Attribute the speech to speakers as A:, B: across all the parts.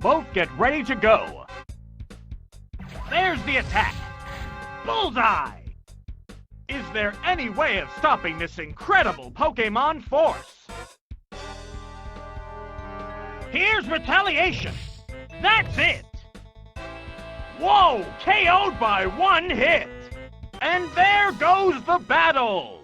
A: Both get ready to go. There's the attack. Bullseye! Is there any way of stopping this incredible Pokémon force? Here's retaliation. That's it. Whoa! KO'd by one hit. And there goes the battle.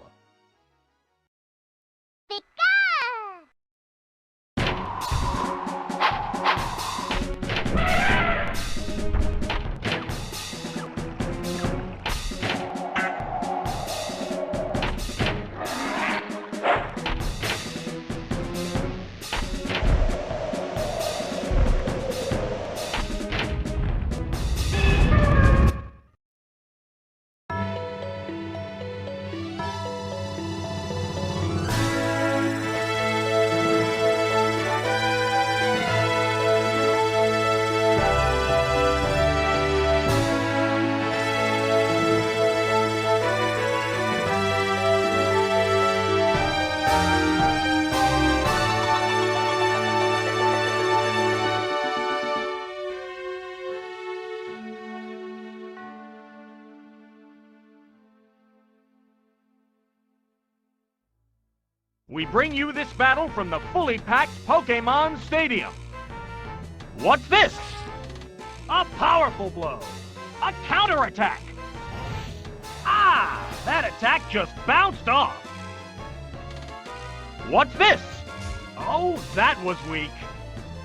A: We bring you this battle from the fully packed Pokémon Stadium. What's this? A powerful blow. A counterattack. Ah, that attack just bounced off. What's this? Oh, that was weak.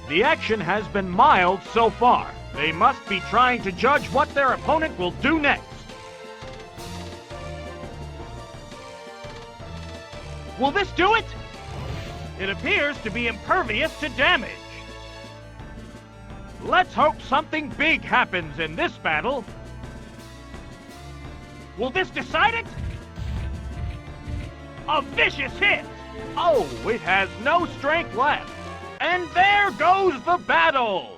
A: The action has been mild so far. They must be trying to judge what their opponent will do next. Will this do it? It appears to be impervious to damage. Let's hope something big happens in this battle. Will this decide it? A vicious hit! Oh, it has no strength left. And there goes the battle!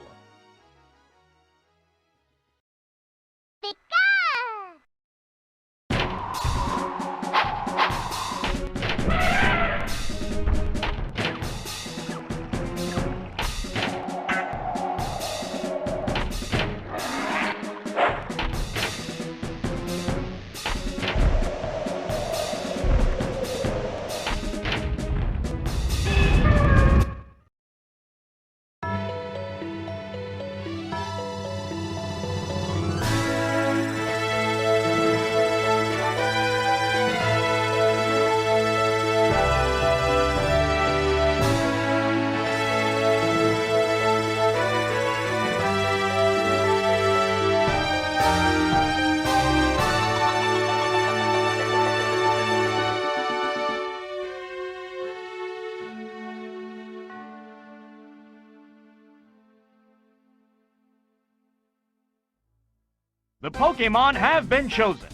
A: The Pokémon have been chosen.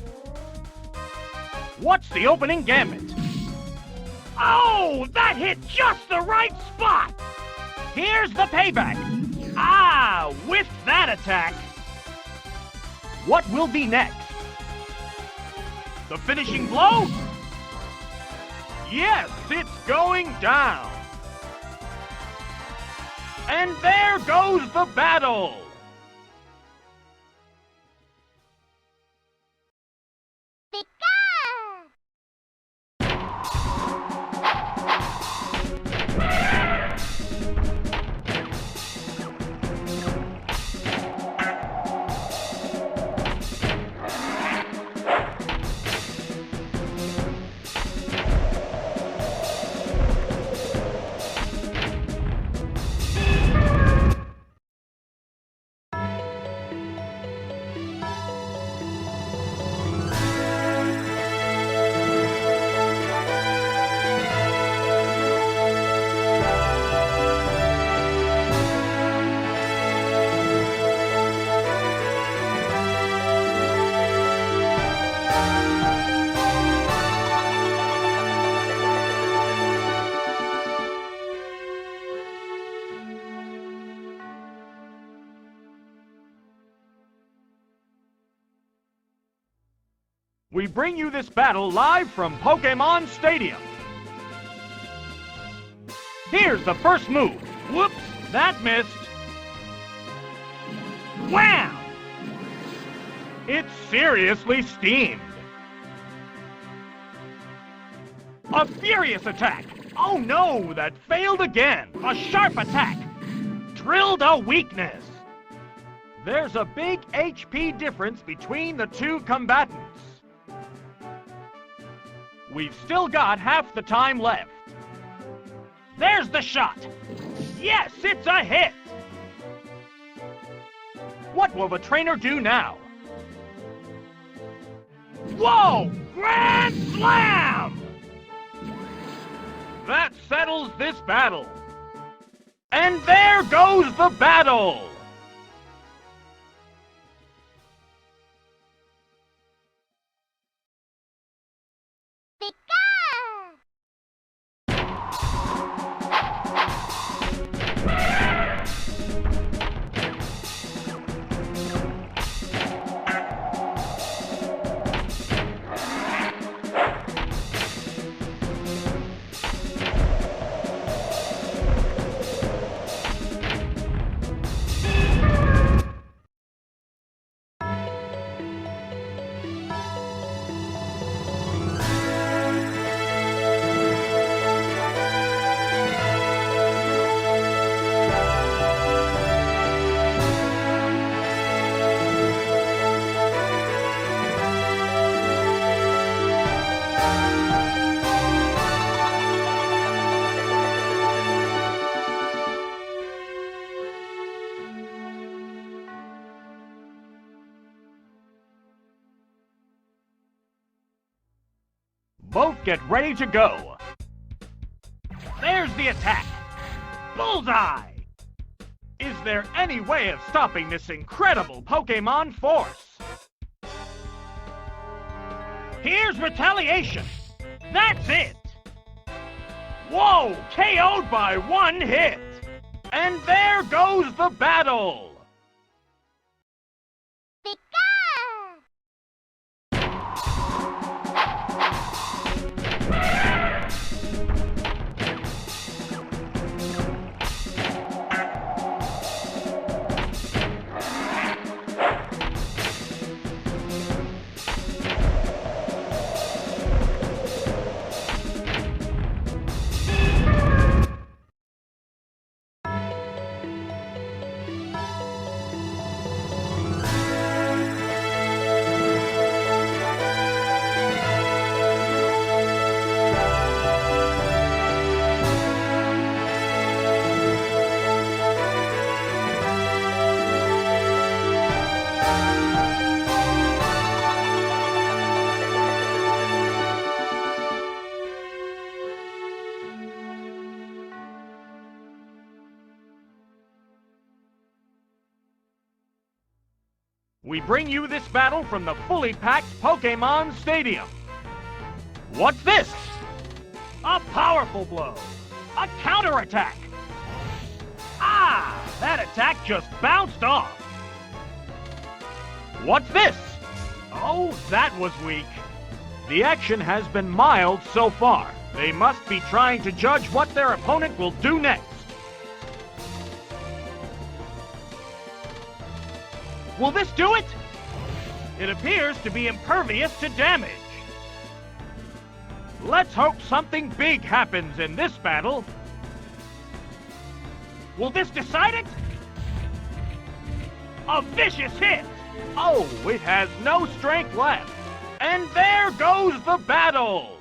A: What's the opening gambit? Oh, that hit just the right spot! Here's the payback. Ah, with that attack. What will be next? The finishing blow? Yes, it's going down. And there goes the battle. We bring you this battle live from Pokemon Stadium. Here's the first move. Whoops, that missed. Wham! It's seriously steamed. A furious attack. Oh no, that failed again. A sharp attack. Drilled a weakness. There's a big HP difference between the two combatants. We've still got half the time left. There's the shot. Yes, it's a hit. What will the trainer do now? Whoa! Grand Slam! That settles this battle. And there goes the battle! Both get ready to go. There's the attack. Bullseye! Is there any way of stopping this incredible Pokemon force? Here's retaliation. That's it. Whoa, KO'd by one hit. And there goes the battle. We bring you this battle from the fully packed Pokemon Stadium. What's this? A powerful blow. A counterattack. Ah, that attack just bounced off. What's this? Oh, that was weak. The action has been mild so far. They must be trying to judge what their opponent will do next. Will this do it? It appears to be impervious to damage. Let's hope something big happens in this battle. Will this decide it? A vicious hit! Oh, it has no strength left. And there goes the battle!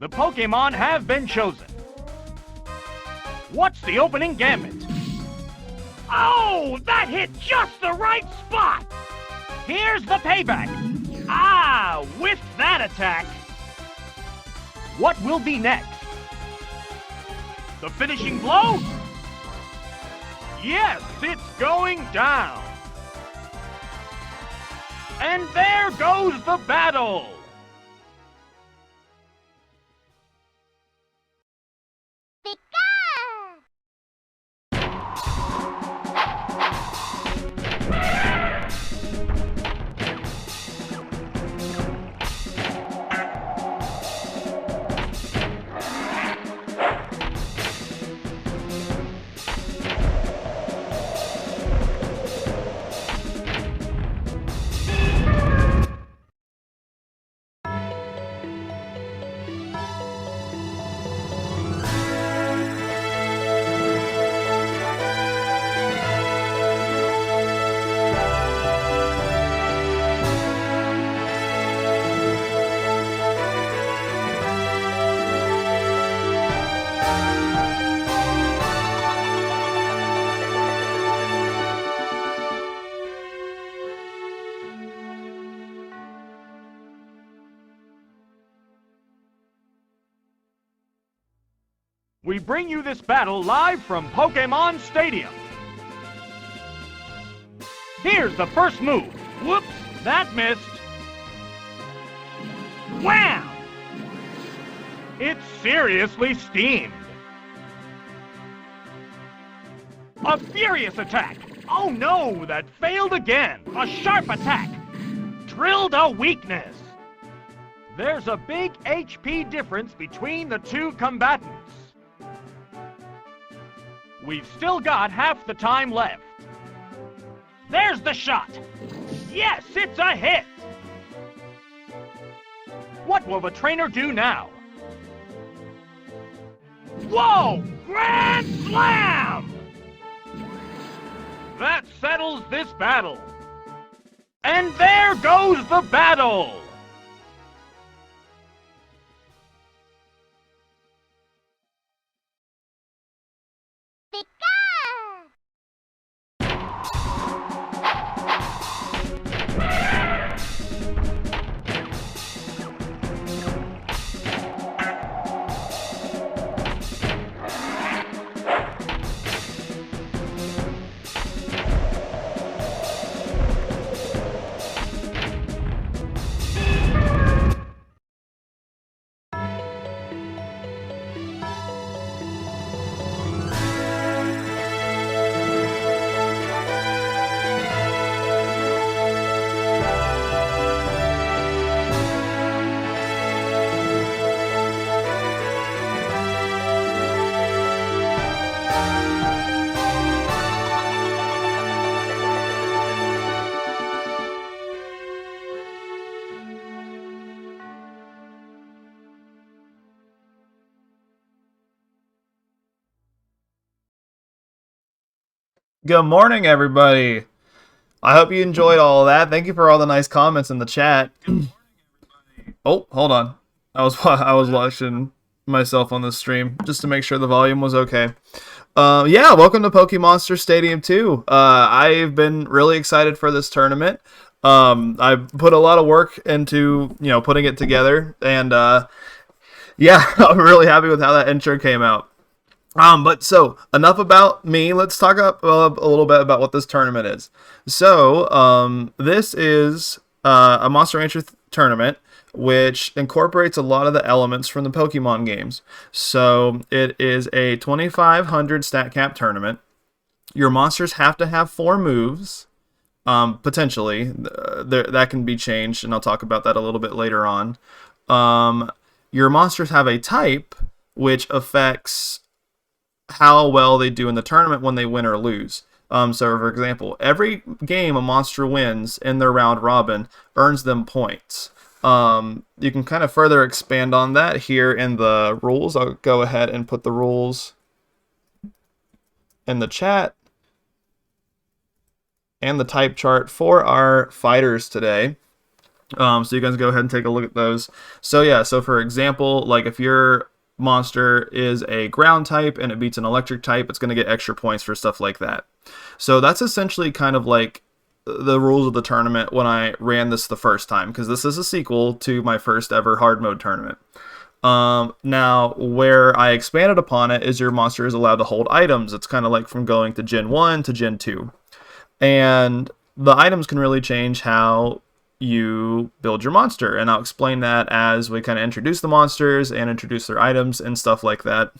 A: The Pokemon have been chosen. What's the opening gambit? Oh, that hit just the right spot! Here's the payback. Ah, with that attack. What will be next? The finishing blow? Yes, it's going down. And there goes the battle. We bring you this battle live from Pokémon Stadium. Here's the first move. Whoops, that missed. Wham! It's seriously steamed. A furious attack. Oh no, that failed again. A sharp attack. Drilled a weakness. There's a big HP difference between the two combatants. We've still got half the time left. There's the shot. Yes, it's a hit. What will the trainer do now? Whoa! Grand Slam! That settles this battle. And there goes the battle!
B: Good morning, everybody. I hope you enjoyed all of that. Thank you for all the nice comments in the chat. Oh, hold on. I was watching myself on the stream just to make sure the volume was okay. Yeah, welcome to PokéMonster Stadium 2. I've been really excited for this tournament. I put a lot of work into, putting it together, and yeah, I'm really happy with how that intro came out. But so enough about me. Let's talk a little bit about what this tournament is. So, this is a Monster Rancher tournament, which incorporates a lot of the elements from the Pokemon games. So it is a 2,500 stat cap tournament. Your monsters have to have 4 moves, potentially. That can be changed, and I'll talk about that a little bit later on. Your monsters have a type, which affects how well they do in the tournament when they win or lose. So, for example, every game a monster wins in their round robin earns them points. You can kind of further expand on that here in the rules. I'll go ahead and put the rules in the chat and the type chart for our fighters today. So you guys go ahead and take a look at those. So yeah, so for example, like if your monster is a ground type and it beats an electric type, it's going to get extra points for stuff like that. So that's essentially kind of like the rules of the tournament when I ran this the first time, because this is a sequel to my first ever hard mode tournament. Now, where I expanded upon it is your monster is allowed to hold items. It's kind of like from going to Gen 1 to Gen 2. And the items can really change how you build your monster. And I'll explain that as we kind of introduce the monsters and introduce their items and stuff like that.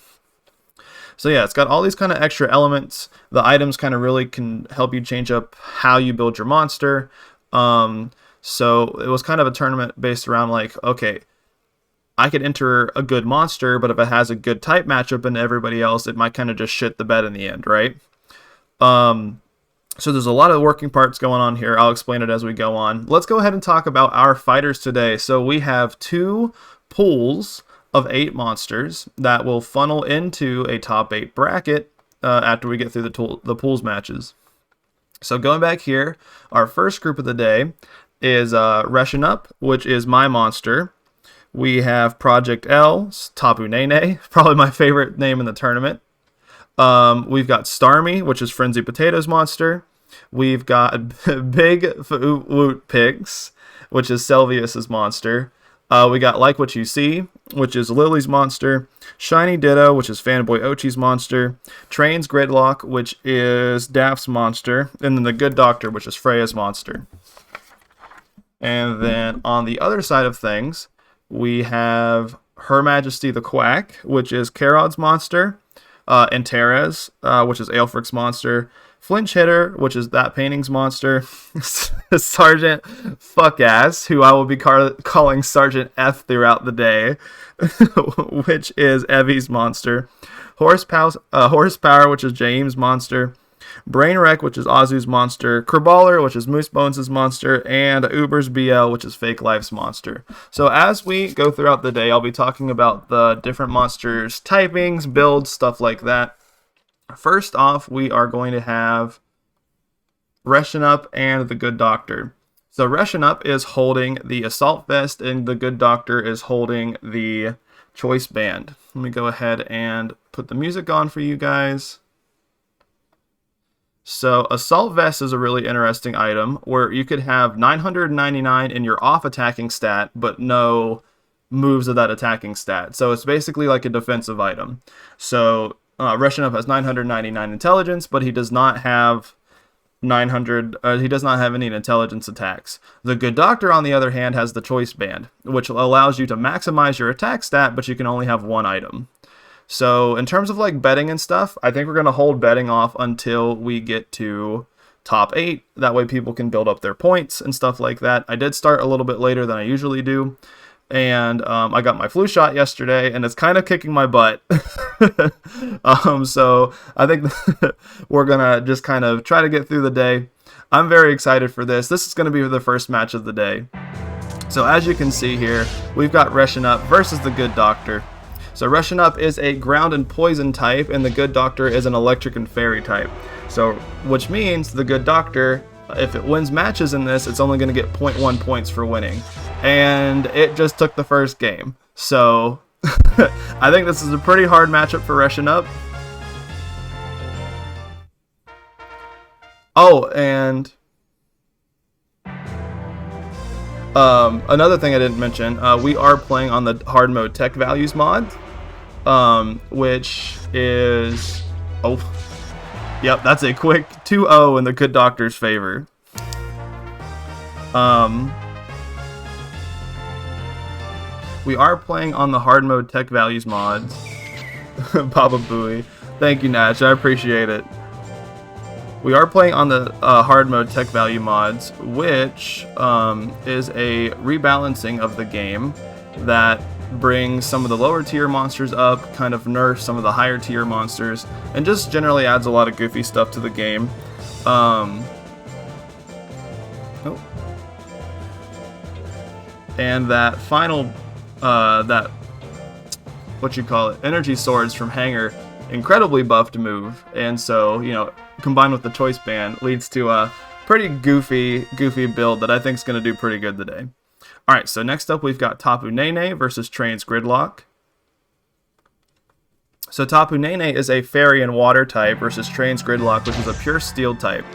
B: So yeah, it's got all these kind of extra elements. The items kind of really can help you change up how you build your monster. So it was kind of a tournament based around like, okay, I could enter a good monster, but if it has a good type matchup and everybody else, it might kind of just shit the bed in the end, right? So there's a lot of working parts going on here. I'll explain it as we go on. Let's go ahead and talk about our fighters today. So we have 2 pools of 8 monsters that will funnel into a top 8 bracket after we get through the pools matches. So going back here, our first group of the day is Reshin Up, which is my monster. We have Project L, Tapu Nene, probably my favorite name in the tournament. We've got Starmie, which is Frenzy Potato's monster. We've got Big Woot Pigs, which is Selvius's monster. We got Like What You See, which is Lily's monster. Shiny Ditto, which is Fanboy Ochi's monster. Train's Gridlock, which is Daph's monster. And then the Good Doctor, which is Freya's monster. And then on the other side of things, we have Her Majesty the Quack, which is Karod's monster. Antares, which is Aelfric's monster. Flinch Hitter, which is That Painting's monster. Sergeant Fuckass, who I will be calling Sergeant F throughout the day, which is Evie's monster. Horsepower, which is James' monster. Brainwreck, which is Azu's monster. Kerballer, which is Moosebones' monster. And Uber's BL, which is Fake Life's monster. So as we go throughout the day, I'll be talking about the different monsters' typings, builds, stuff like that. First off, we are going to have Reshin Up and the Good Doctor. So Reshin Up is holding the Assault Vest, and the Good Doctor is holding the Choice Band. Let me go ahead and put the music on for you guys. So Assault Vest is a really interesting item where you could have 999 in your off attacking stat, but no moves of that attacking stat. So it's basically like a defensive item. So Reshin Up has 999 intelligence, but he does not have 900. He does not have any intelligence attacks. The Good Doctor, on the other hand, has the Choice Band, which allows you to maximize your attack stat, but you can only have 1 item. So in terms of like betting and stuff, I think we're going to hold betting off until we get to top 8. That way people can build up their points and stuff like that. I did start a little bit later than I usually do. And I got my flu shot yesterday, and it's kind of kicking my butt. So I think we're going to just kind of try to get through the day. I'm very excited for this. This is going to be the first match of the day. So as you can see here, we've got Reshin Up versus the Good Doctor. So Reshin Up is a ground and poison type, and the Good Doctor is an electric and fairy type. So, which means the Good Doctor, if it wins matches in this, it's only going to get 0.1 points for winning. And it just took the first game. So, I think this is a pretty hard matchup for Reshin Up. Oh, and another thing I didn't mention, we are playing on the hard mode tech values mod, which is, yep, that's a quick 2-0 in the Good Doctor's favor. We are playing on the hard mode tech values mods. Baba Booey. Thank you, Natch. I appreciate it. We are playing on the hard mode tech value mods, which is a rebalancing of the game that brings some of the lower tier monsters up, kind of nerfs some of the higher tier monsters, and just generally adds a lot of goofy stuff to the game. And that final, energy swords from Hanger, incredibly buffed move, and so, you know, combined with the Choice Band, leads to a pretty goofy build that I think is going to do pretty good today. Alright, so next up we've got Tapu Nene versus Train's Gridlock. So Tapu Nene is a Fairy and Water type versus Train's Gridlock, which is a pure Steel type.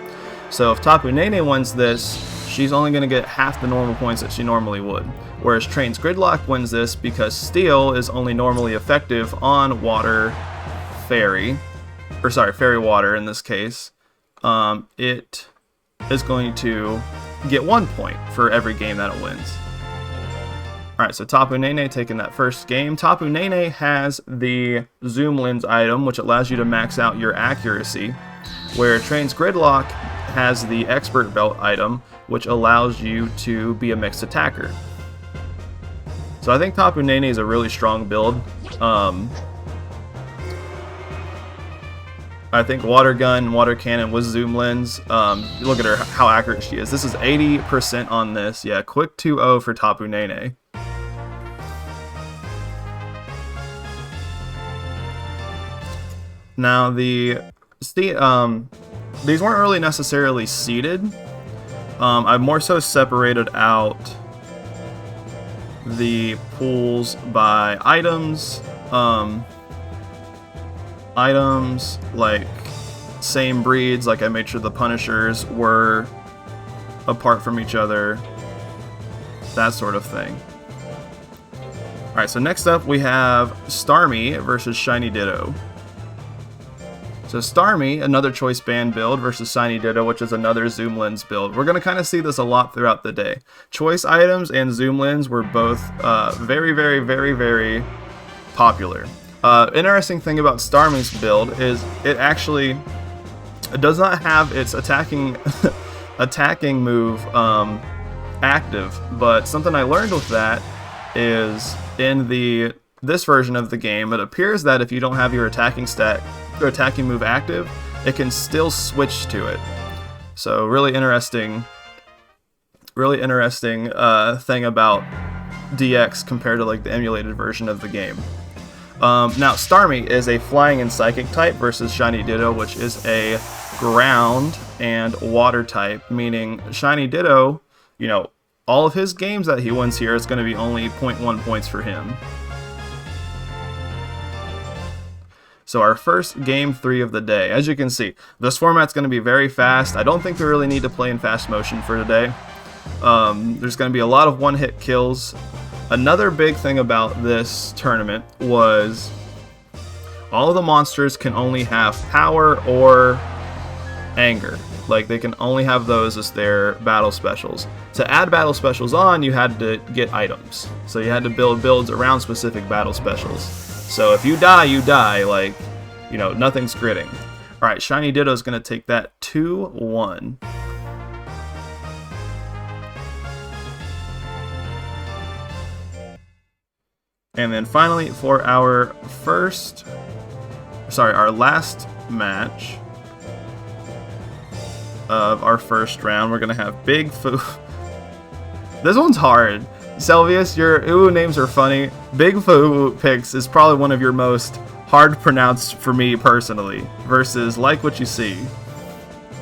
B: So if Tapu Nene wins this, she's only going to get half the normal points that she normally would. Whereas Train's Gridlock wins this because Steel is only normally effective on Water Fairy. Or sorry, Fairy Water in this case. It is going to get 1 point for every game that it wins. Alright, so Tapu Nene taking that first game. Tapu Nene has the Zoom Lens item, which allows you to max out your accuracy, where Train's Gridlock has the Expert Belt item, which allows you to be a mixed attacker. So I think Tapu Nene is a really strong build. I think Water Gun, Water Cannon with Zoom Lens. Look at her, how accurate she is. This is 80% on this. Yeah, quick 2-0 for Tapu Nene. Now these weren't really necessarily seeded. I've more so separated out the pools by items. Items like same breeds, like I made sure the Punishers were apart from each other, that sort of thing. Alright, so next up we have Starmie versus Shiny Ditto. So Starmie, another Choice Band build versus Shiny Ditto, which is another Zoom Lens build. We're going to kind of see this a lot throughout the day. Choice items and Zoom Lens were both very, very, very, very popular. Interesting thing about Starmie's build is it does not have its attacking attacking move active, but something I learned with that is in this version of the game, it appears that if you don't have your attacking stat or attacking move active, it can still switch to it. So really interesting thing about DX compared to like the emulated version of the game. Now Starmie is a Flying and Psychic type versus Shiny Ditto, which is a Ground and Water type, meaning Shiny Ditto, you know, all of his games that he wins here is going to be only 0.1 points for him. So our first game 3 of the day. As you can see, this format's going to be very fast. I don't think we really need to play in fast motion for today. There's going to be a lot of one-hit kills. Another big thing about this tournament was all of the monsters can only have power or anger. Like, they can only have those as their battle specials. To add battle specials on, you had to get items. So you had to build builds around specific battle specials. So if you die, you die. Like, you know, nothing's gritting. Alright, Shiny Ditto's going to take that 2-1. And then finally, for our last match of our first round, we're going to have Big Foo. This one's hard. Selvius, your Uwu names are funny. Big Foo Picks is probably one of your most hard to pronounce for me personally, versus Like What You See.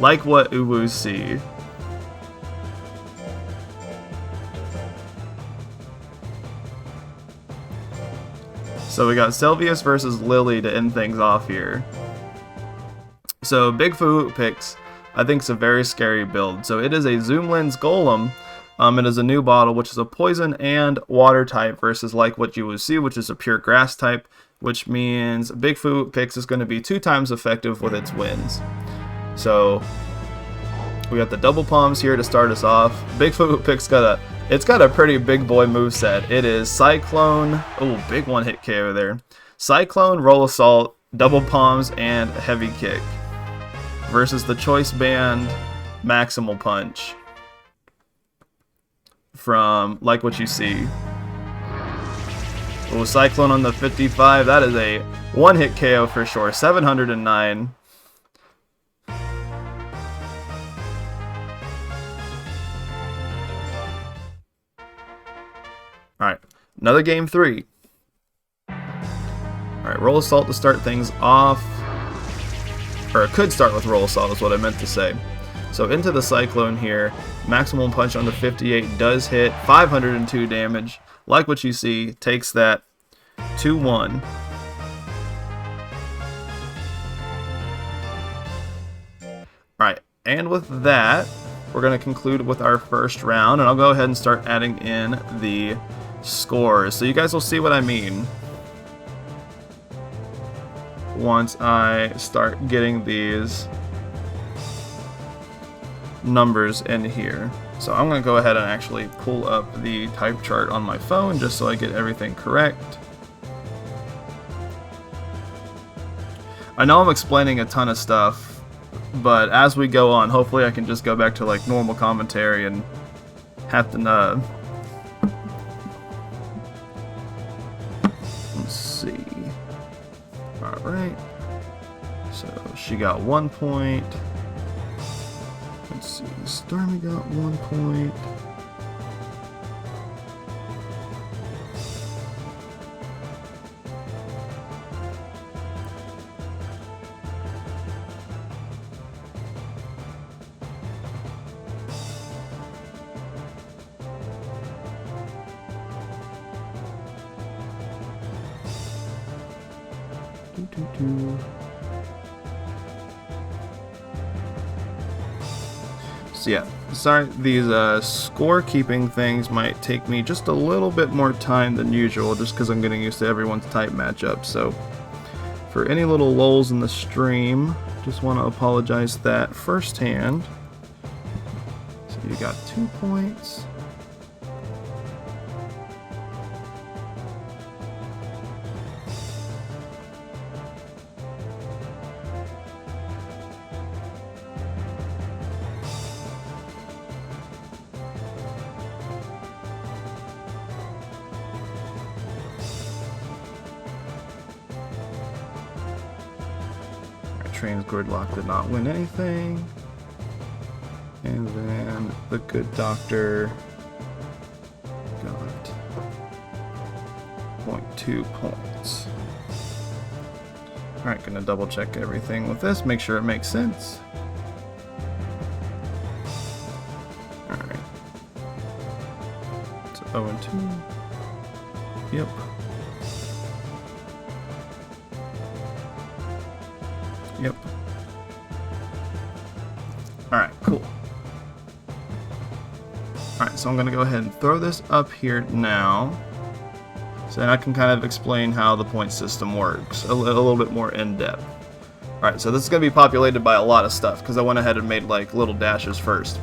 B: Like What Uwu See. So we got Selvius versus Lily to end things off here. So Big Foo Picks, I think, is a very scary build. So it is a Zoom Lens Golem. It is a new bottle, which is a Poison and Water type versus Like What You Would See, which is a pure Grass type, which means Big Foo Picks is going to be 2 times effective with its wins. So we got the double palms here to start us off. Big Foo Picks got a pretty big boy moveset. It is Cyclone, oh, big one-hit KO there. Cyclone, Roll Assault, double palms, and heavy kick versus the Choice Band Maximal Punch from Like What You See. Oh, Cyclone on the 55. That is a one-hit KO for sure. 709. Alright, another game 3. Alright, Roll Assault to start things off. Or it could start with Roll Assault is what I meant to say. So into the Cyclone here. Maximum punch on the 58 does hit. 502 damage. Like what you see, takes that 2-1. Alright, and with that, we're going to conclude with our first round, and I'll go ahead and start adding in the scores. So you guys will see what I mean once I start getting these numbers in here. So I'm going to go ahead and actually pull up the type chart on my phone just so I get everything correct. I know I'm explaining a ton of stuff, but as we go on, hopefully I can just go back to like normal commentary and have to let's see. Alright. So she got 1 point. Let's see, Stormy got 1 point. So yeah, sorry, these score-keeping things might take me just a little bit more time than usual, just because I'm getting used to everyone's type matchup. So for any little lulls in the stream, just want to apologize that firsthand. So you got 2 points. Train's Gridlock did not win anything. And then the Good Doctor got 0.2 points. Alright, gonna double check everything with this, make sure it makes sense. Alright. So 0 and 2. Yep. Yep. Alright, cool. Alright, so I'm going to go ahead and throw this up here now. So then I can kind of explain how the point system works a little bit more in depth. Alright, so this is going to be populated by a lot of stuff because I went ahead and made like little dashes first.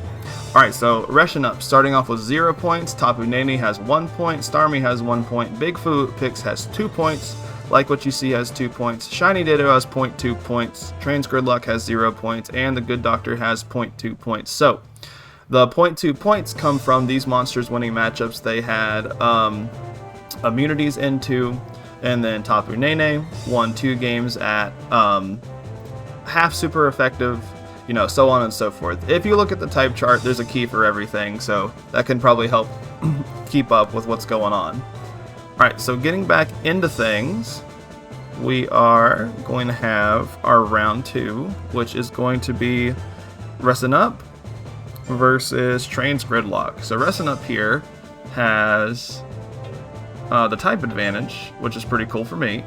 B: Alright, so Reshin Up, starting off with 0 points. Tapu Nene has 1 point. Starmie has 1 point. Big Fu Pix has 2 points. Like What You See has 2 points, Shiny Ditto has 0.2 points, Train's Gridlock has 0 points, and the Good Doctor has 0.2 points. So, the 0.2 points come from these monsters winning matchups. They had immunities into, and then Tapu Nene won 2 games at half super effective, you know, so on and so forth. If you look at the type chart, there's a key for everything, so that can probably help keep up with what's going on. Alright, so getting back into things, we are going to have our round 2, which is going to be Ressin Up versus Train's Gridlock. So Ressin Up here has the type advantage, which is pretty cool for me.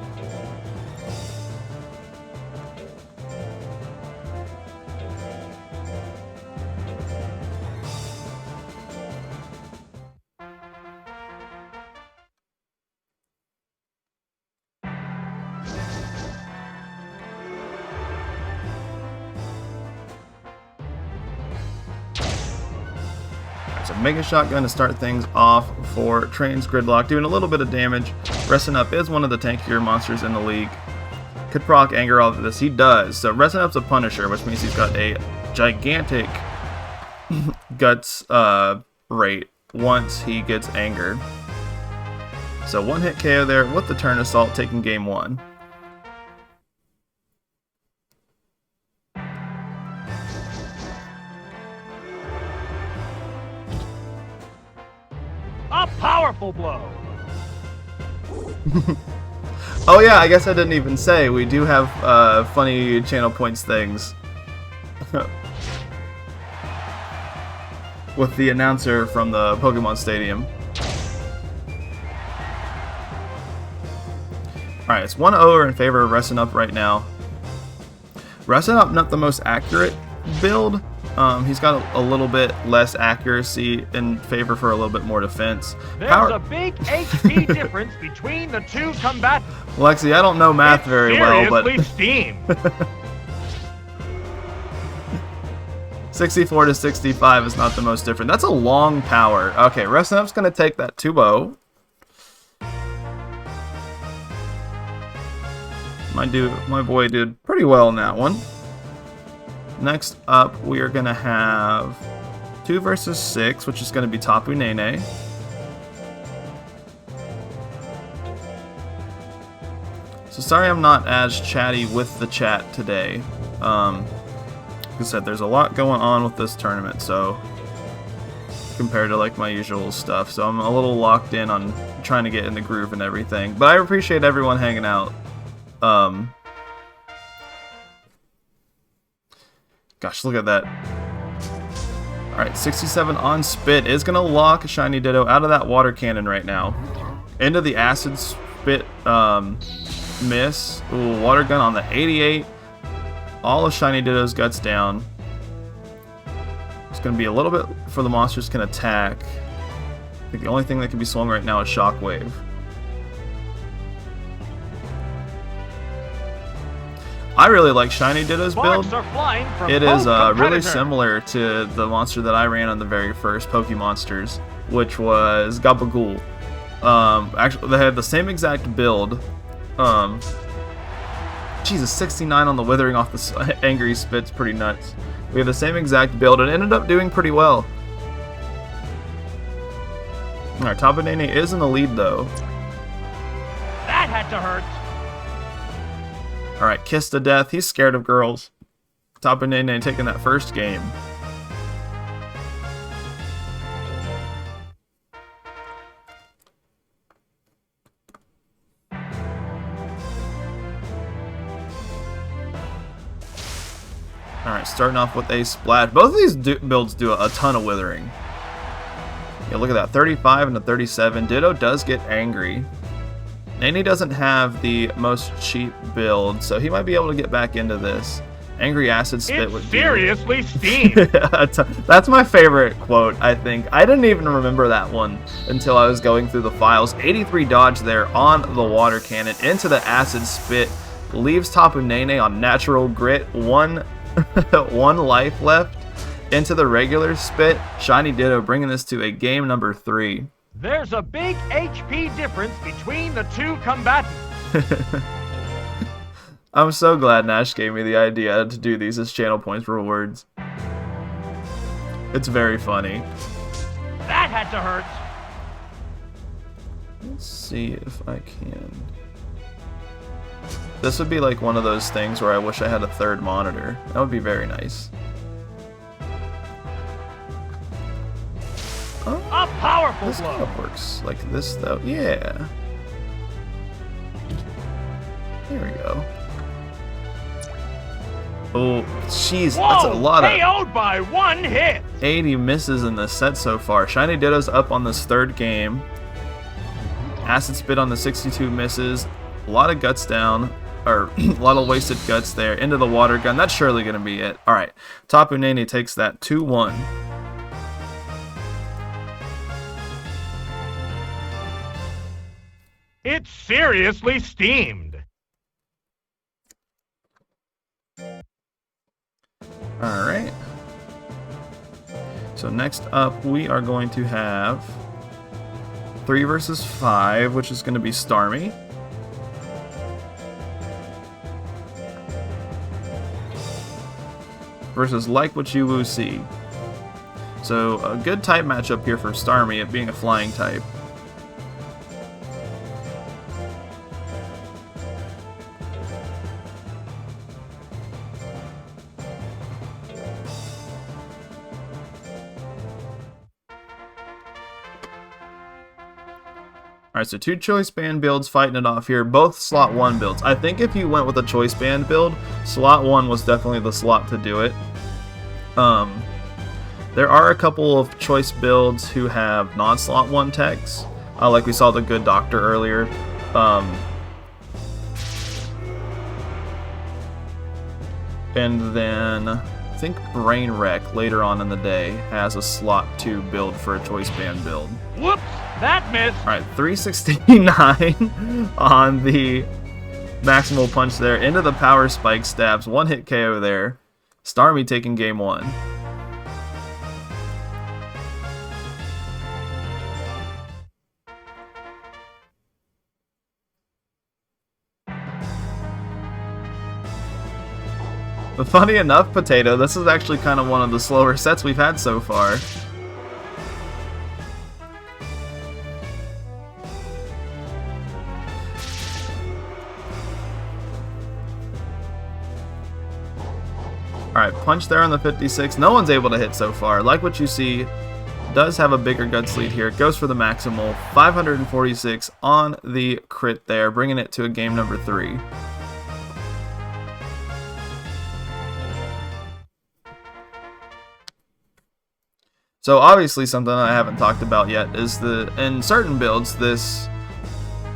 B: So Mega Shotgun to start things off for Train's Gridlock, doing a little bit of damage. Ressin Up is one of the tankier monsters in the league. Could proc anger all of this. He does. So Ressin Up's a Punisher, which means he's got a gigantic guts rate once he gets angered. So 1-hit KO there with the Turn Assault, taking game 1.
A: A powerful blow.
B: Oh yeah, I guess I didn't even say, we do have funny channel points things. with the announcer from the Pokemon Stadium. Alright, it's 1-0 in favor of Resting Up right now. Resting Up, not the most accurate build. He's got a little bit less accuracy in favor for a little bit more defense.
A: There's a big HP difference between the two combatants.
B: Lexi, I don't know math very well, but...
A: steamed.
B: 64 to 65 is not the most different. That's a long power. Okay, Resting Up's going to take that 2-0. My boy did pretty well in that one. Next up, we are going to have 2 versus 6, which is going to be Tapu Nene. So sorry I'm not as chatty with the chat today. Like I said, there's a lot going on with this tournament, so compared to like my usual stuff. So I'm a little locked in on trying to get in the groove and everything. But I appreciate everyone hanging out. Gosh, look at that. Alright, 67 on Spit is going to lock Shiny Ditto out of that water cannon right now. Into the Acid Spit miss. Ooh, Water Gun on the 88. All of Shiny Ditto's guts down. It's going to be a little bit for the monsters can attack. I think the only thing that can be swung right now is Shockwave. I really like Shiny Ditto's build. It is really similar to the monster that I ran on the very first PokéMonsters, which was Gabagool. Actually, they had the same exact build. Jesus, 69 on the Withering off the Angry Spit's pretty nuts. We have the same exact build and ended up doing pretty well. Alright, Tapu Nene is in the lead though.
A: That had to hurt.
B: Alright, Kiss to Death. He's scared of girls. Tapu Nene taking that first game. Alright, starting off with a Splash. Both of these builds do a ton of Withering. Yeah, look at that. 35 and a 37. Ditto does get angry. Nene doesn't have the most cheap build, so he might be able to get back into this. Angry Acid Spit would be...
A: seriously steamed.
B: That's my favorite quote, I think. I didn't even remember that one until I was going through the files. 83 dodge there on the Water Cannon into the Acid Spit. Leaves Tapu Nene on Natural Grit. One life left into the regular Spit. Shiny Ditto bringing this to a game number 3.
A: There's a big HP difference between the two combatants.
B: I'm so glad Nash gave me the idea to do these as channel points rewards. It's very funny.
A: That had to hurt.
B: Let's see if I can. This would be like one of those things where I wish I had a third monitor. That would be very nice. Oh,
A: a powerful
B: this kind of works like this though. Yeah. There we go. Oh, jeez, that's a lot of...
A: KO'd by one hit!
B: 80 misses in the set so far. Shiny Ditto's up on this third game. Acid Spit on the 62 misses. A lot of guts down. Or, a lot of wasted guts there. Into the Water Gun. That's surely going to be it. Alright, Tapu Nene takes that 2-1.
A: It's seriously steamed.
B: Alright. So next up, we are going to have 3 versus 5, which is going to be Starmie. Versus Like What You Woo See. So a good type matchup here for Starmie, it being a flying type. Alright, so 2 Choice Band builds fighting it off here. Both slot 1 builds. I think if you went with a Choice Band build, slot 1 was definitely the slot to do it. There are a couple of choice builds who have non-slot 1 techs, like we saw the Good Doctor earlier. And then I think Brain Wreck later on in the day has a slot 2 build for a choice band build.
A: Whoops, that missed.
B: Alright, 369 on the maximal punch there. Into the power spike stabs. 1-hit KO there. Starmie taking game 1. But funny enough, Potato, this is actually kind of one of the slower sets we've had so far. Alright, punch there on the 56. No one's able to hit so far. Like what you see, does have a bigger guts lead here. Goes for the maximal. 546 on the crit there, bringing it to a game number 3. So obviously something I haven't talked about yet is in certain builds,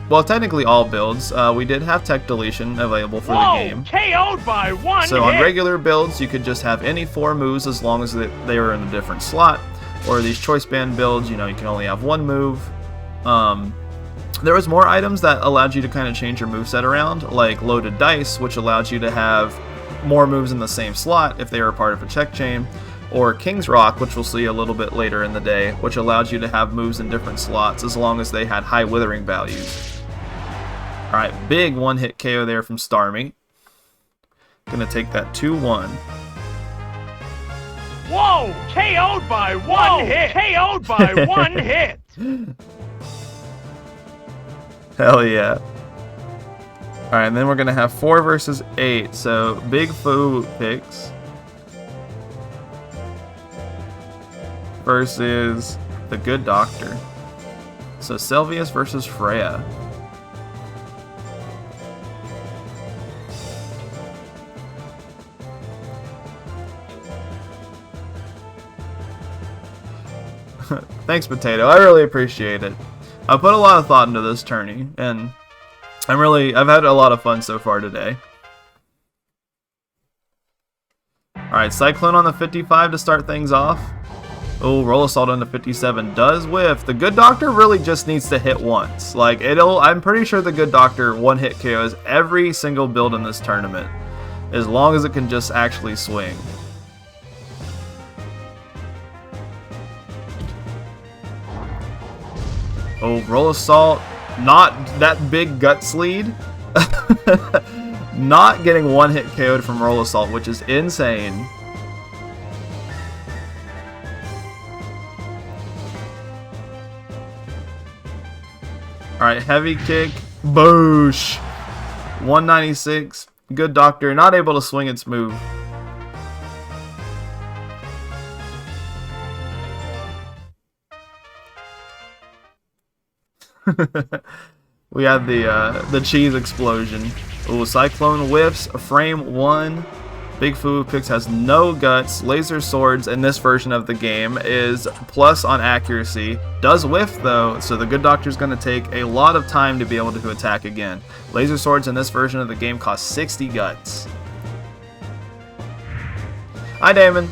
B: well, technically all builds, we did have tech deletion available for the game.
A: KO'd by 1
B: So
A: hit.
B: on regular builds, you could just have any 4 moves as long as they were in a different slot. Or these choice band builds, you know, you can only have 1 move. There was more items that allowed you to kind of change your moveset around, like loaded dice, which allowed you to have more moves in the same slot if they were part of a check chain. Or King's Rock, which we'll see a little bit later in the day, which allowed you to have moves in different slots as long as they had high withering values. Alright, big 1-hit KO there from Starmie. Gonna take that 2-1.
A: Whoa! KO'd by 1 hit! KO'd by 1 hit!
B: Hell yeah. Alright, and then we're gonna have 4 versus 8, so Big Foo picks versus the Good Doctor. So Sylvius versus Freya. Thanks, Potato. I really appreciate it. I put a lot of thought into this tourney, and I've had a lot of fun so far today. Alright, Cyclone on the 55 to start things off. Oh, Roll Assault on the 57 does whiff. The Good Doctor really just needs to hit once. Like, I'm pretty sure the Good Doctor 1-hit KOs every single build in this tournament, as long as it can just actually swing. Oh, Roll Assault, not that big guts lead. Not getting 1-hit KO'd from Roll Assault, which is insane. Alright, Heavy Kick, boosh. 196, Good Doctor, not able to swing its move. We had the cheese explosion. Ooh, Cyclone whiffs, frame 1. Big Foo Pix has no guts. Laser Swords in this version of the game is plus on accuracy. Does whiff though, so the Good Doctor's going to take a lot of time to be able to attack again. Laser Swords in this version of the game cost 60 guts. Hi, Damon.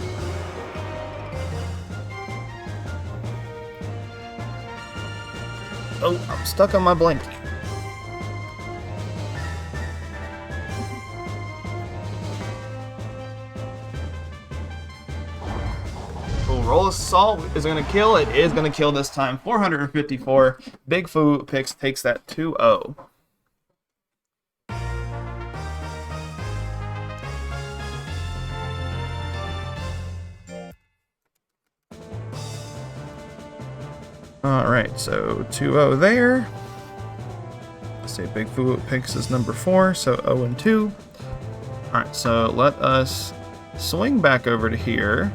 B: Oh, I'm stuck on my blanket. Oh, Roll Assault is going to kill. It is going to kill this time. 454. Big Foo Pix takes that 2-0. Alright, so 2-0 there. Let's say Big Foo Pix is number 4, so 0-2. Alright, so let us swing back over to here.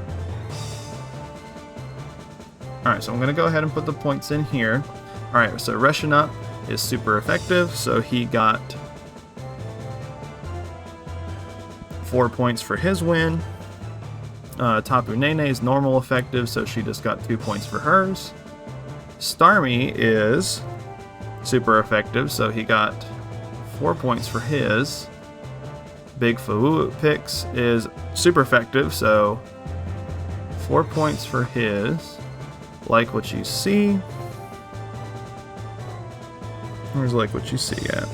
B: Alright, so I'm going to go ahead and put the points in here. Alright, so Rushing Up is super effective, so he got 4 points for his win. Tapu Nene is normal effective, so she just got 2 points for hers. Starmie is super effective, so he got 4 points for his. Big Pix is super effective, so 4 points for his. Like What You See. Where's Like What You See at?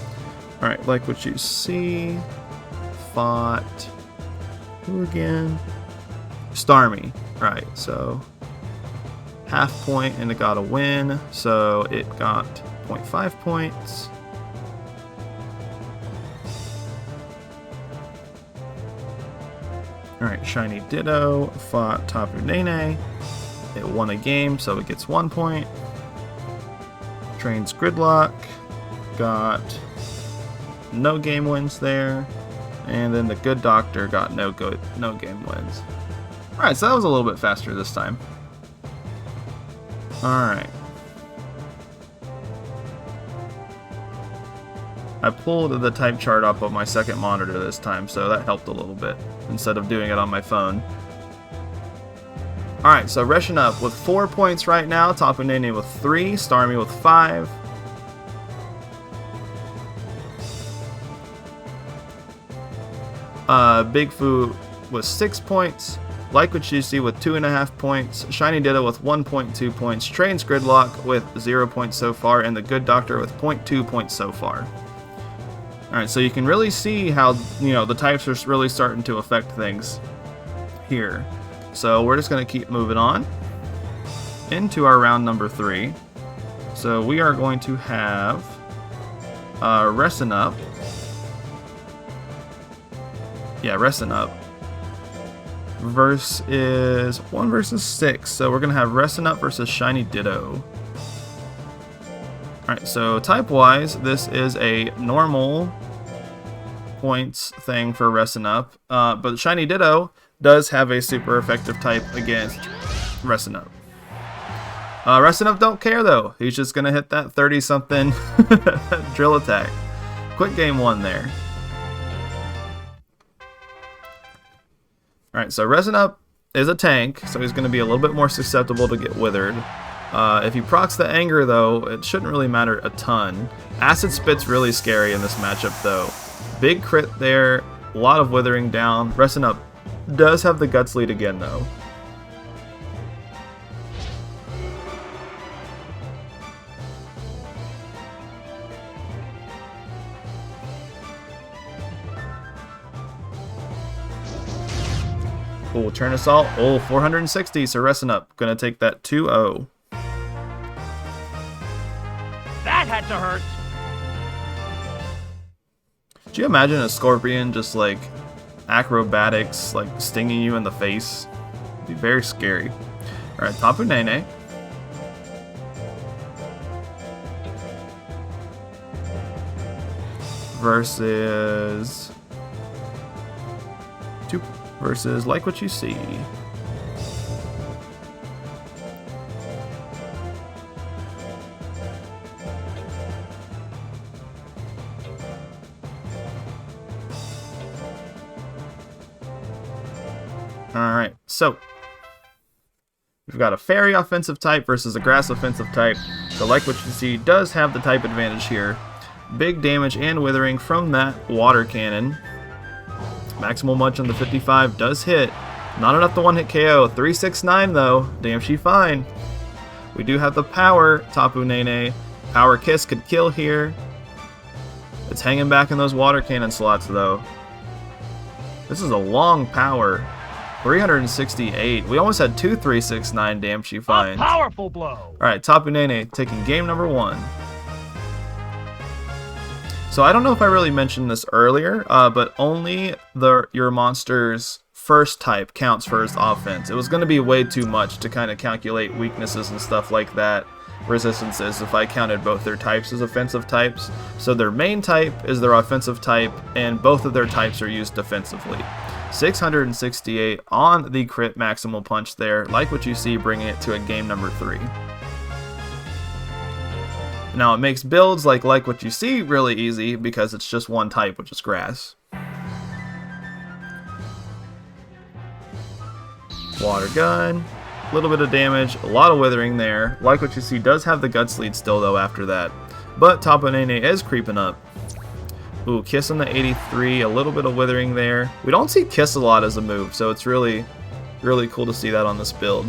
B: Alright, Like What You See. Fought. Who again? Starmie. Right, so half point and it got a win, so it got 0.5 points. Alright, Shiny Ditto fought Tapu Nene. It won a game, so it gets 1 point. Trains Gridlock got no game wins there. And then the Good Doctor got no game wins. Alright, so that was a little bit faster this time. Alright. I pulled the type chart up of my second monitor this time, so that helped a little bit, instead of doing it on my phone. Alright, so Reshin up with 4 points right now, Tapu Nene with 3, Starmie with 5. Big Fu with 6 points, Like What You See with 2.5 points, Shiny Ditto with 1.2 points, Trains Gridlock with 0 points so far, and the Good Doctor with 0.2 points so far. Alright, so you can really see how, the types are really starting to affect things here. So we're just going to keep moving on into our round number 3. So we are going to have Ressin Up. Yeah, Ressin Up versus 1 versus 6. So we're going to have Ressin Up versus Shiny Ditto. Alright, so type-wise, this is a normal points thing for Ressin Up, but Shiny Ditto does have a super effective type against Ressin Up. Ressin Up don't care though, he's just going to hit that 30-something drill attack. Quick game 1 there. Alright, so Ressin Up is a tank, so he's going to be a little bit more susceptible to get withered. If he procs the anger though, it shouldn't really matter a ton. Acid Spit's really scary in this matchup though. Big crit there, a lot of withering down. Ressin Up does have the Guts lead again though. Cool, Turn Assault. Oh, 460, so Ressin Up gonna take that 2-0.
A: That had to hurt.
B: Do you imagine a Scorpion just like acrobatics, like stinging you in the face? It'd be very scary. Alright, Tapu Nene. Versus Like What You See. Alright, so we've got a Fairy offensive type versus a Grass offensive type. So Like What You See does have the type advantage here. Big damage and withering from that water cannon. Maximal Munch on the 55 does hit. Not enough to one-hit KO. 369 though. Damn, she fine. We do have the power. Tapu Nene. Power Kiss could kill here. It's hanging back in those water cannon slots though. This is a long power. 368. We almost had 2 369. Damn, she fine.
A: A powerful blow.
B: Alright, Tapu Nene taking game number 1. So I don't know if I really mentioned this earlier, but only your monster's first type counts for his offense. It was going to be way too much to kind of calculate weaknesses and stuff like that, resistances, if I counted both their types as offensive types. So their main type is their offensive type, and both of their types are used defensively. 668 on the crit maximal punch there, Like What You See, bringing it to a game number 3. Now it makes builds like What You See really easy because it's just one type, which is Grass. Water gun. A little bit of damage. A lot of withering there. Like what you see, does have the guts lead still, though, after that. But Tapu Nene is creeping up. Ooh, Kiss on the 83. A little bit of withering there. We don't see Kiss a lot as a move, so it's really, really cool to see that on this build.